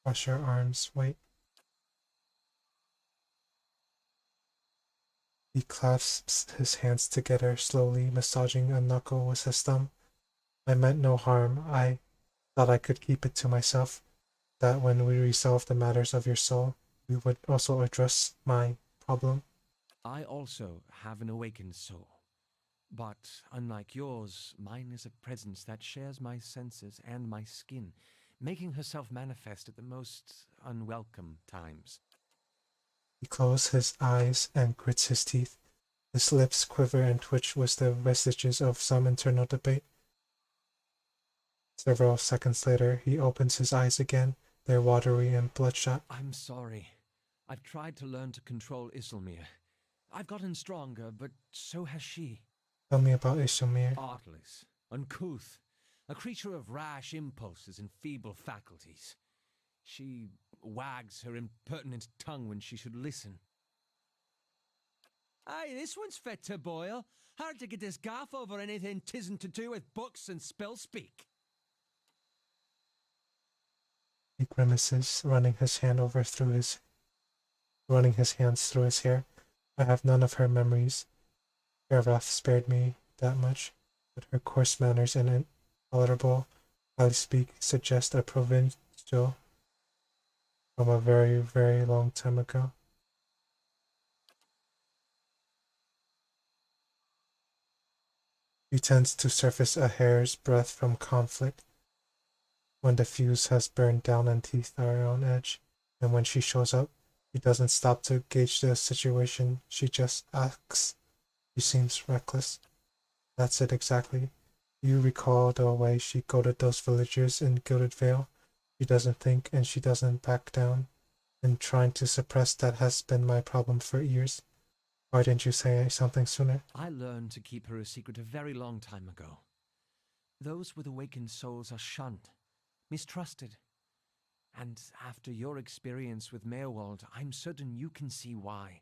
Cross your arms, wait. He clasps his hands together, slowly massaging a knuckle with his thumb. I meant no harm. I thought I could keep it to myself. That when we resolve the matters of your soul, we would also address my problem. I also have an awakened soul. But unlike yours, mine is a presence that shares my senses and my skin, making herself manifest at the most unwelcome times. He closes his eyes and grits his teeth. His lips quiver and twitch with the vestiges of some internal debate. Several seconds later, he opens his eyes again. They're watery and bloodshot. I'm sorry. I've tried to learn to control Isilmir. I've gotten stronger, but so has she. Tell me about Ishimir. Artless, uncouth, a creature of rash impulses and feeble faculties. She wags her impertinent tongue when she should listen. Aye, this one's fit to boil. Hard to get his gaff over anything tisn't to do with books and spell speak. He grimaces, running his hands through his hair. I have none of her memories. Garvath spared me that much, but her coarse manners and intolerable highly speak suggest a provincial from a very, very long time ago. She tends to surface a hair's breadth from conflict when the fuse has burned down and teeth are on edge, and when she shows up, she doesn't stop to gauge the situation, she just acts. She seems reckless. That's it exactly. You recall the way she goaded those villagers in Gilded Vale. She doesn't think and she doesn't back down. And trying to suppress that has been my problem for years. Why didn't you say something sooner? I learned to keep her a secret a very long time ago. Those with awakened souls are shunned, mistrusted. And after your experience with Meerwald, I'm certain you can see why.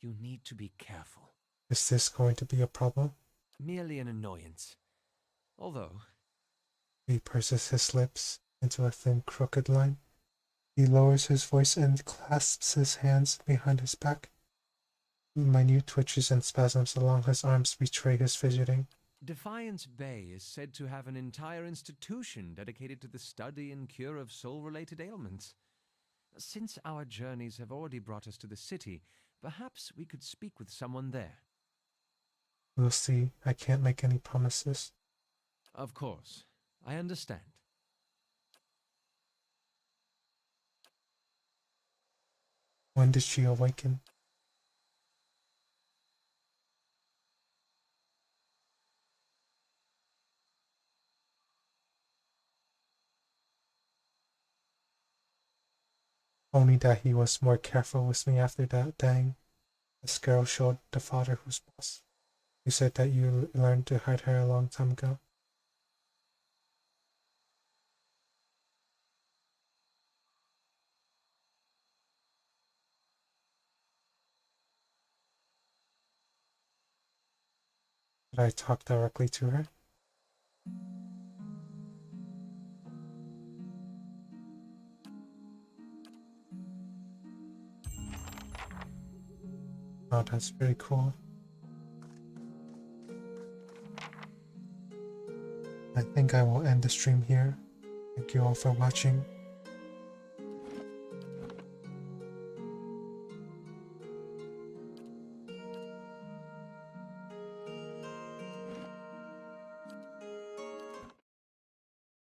You need to be careful. Is this going to be a problem? Merely an annoyance. Although... He purses his lips into a thin, crooked line. He lowers his voice and clasps his hands behind his back. Minute twitches and spasms along his arms betray his fidgeting. Defiance Bay is said to have an entire institution dedicated to the study and cure of soul-related ailments. Since our journeys have already brought us to the city, perhaps we could speak with someone there. We'll see. I can't make any promises. Of course. I understand. When did she awaken? Only that he was more careful with me after that. Dang. This girl showed the father who's boss. You said that you learned to hide her a long time ago. Did I talk directly to her? Oh, that's pretty cool. I think I will end the stream here. Thank you all for watching.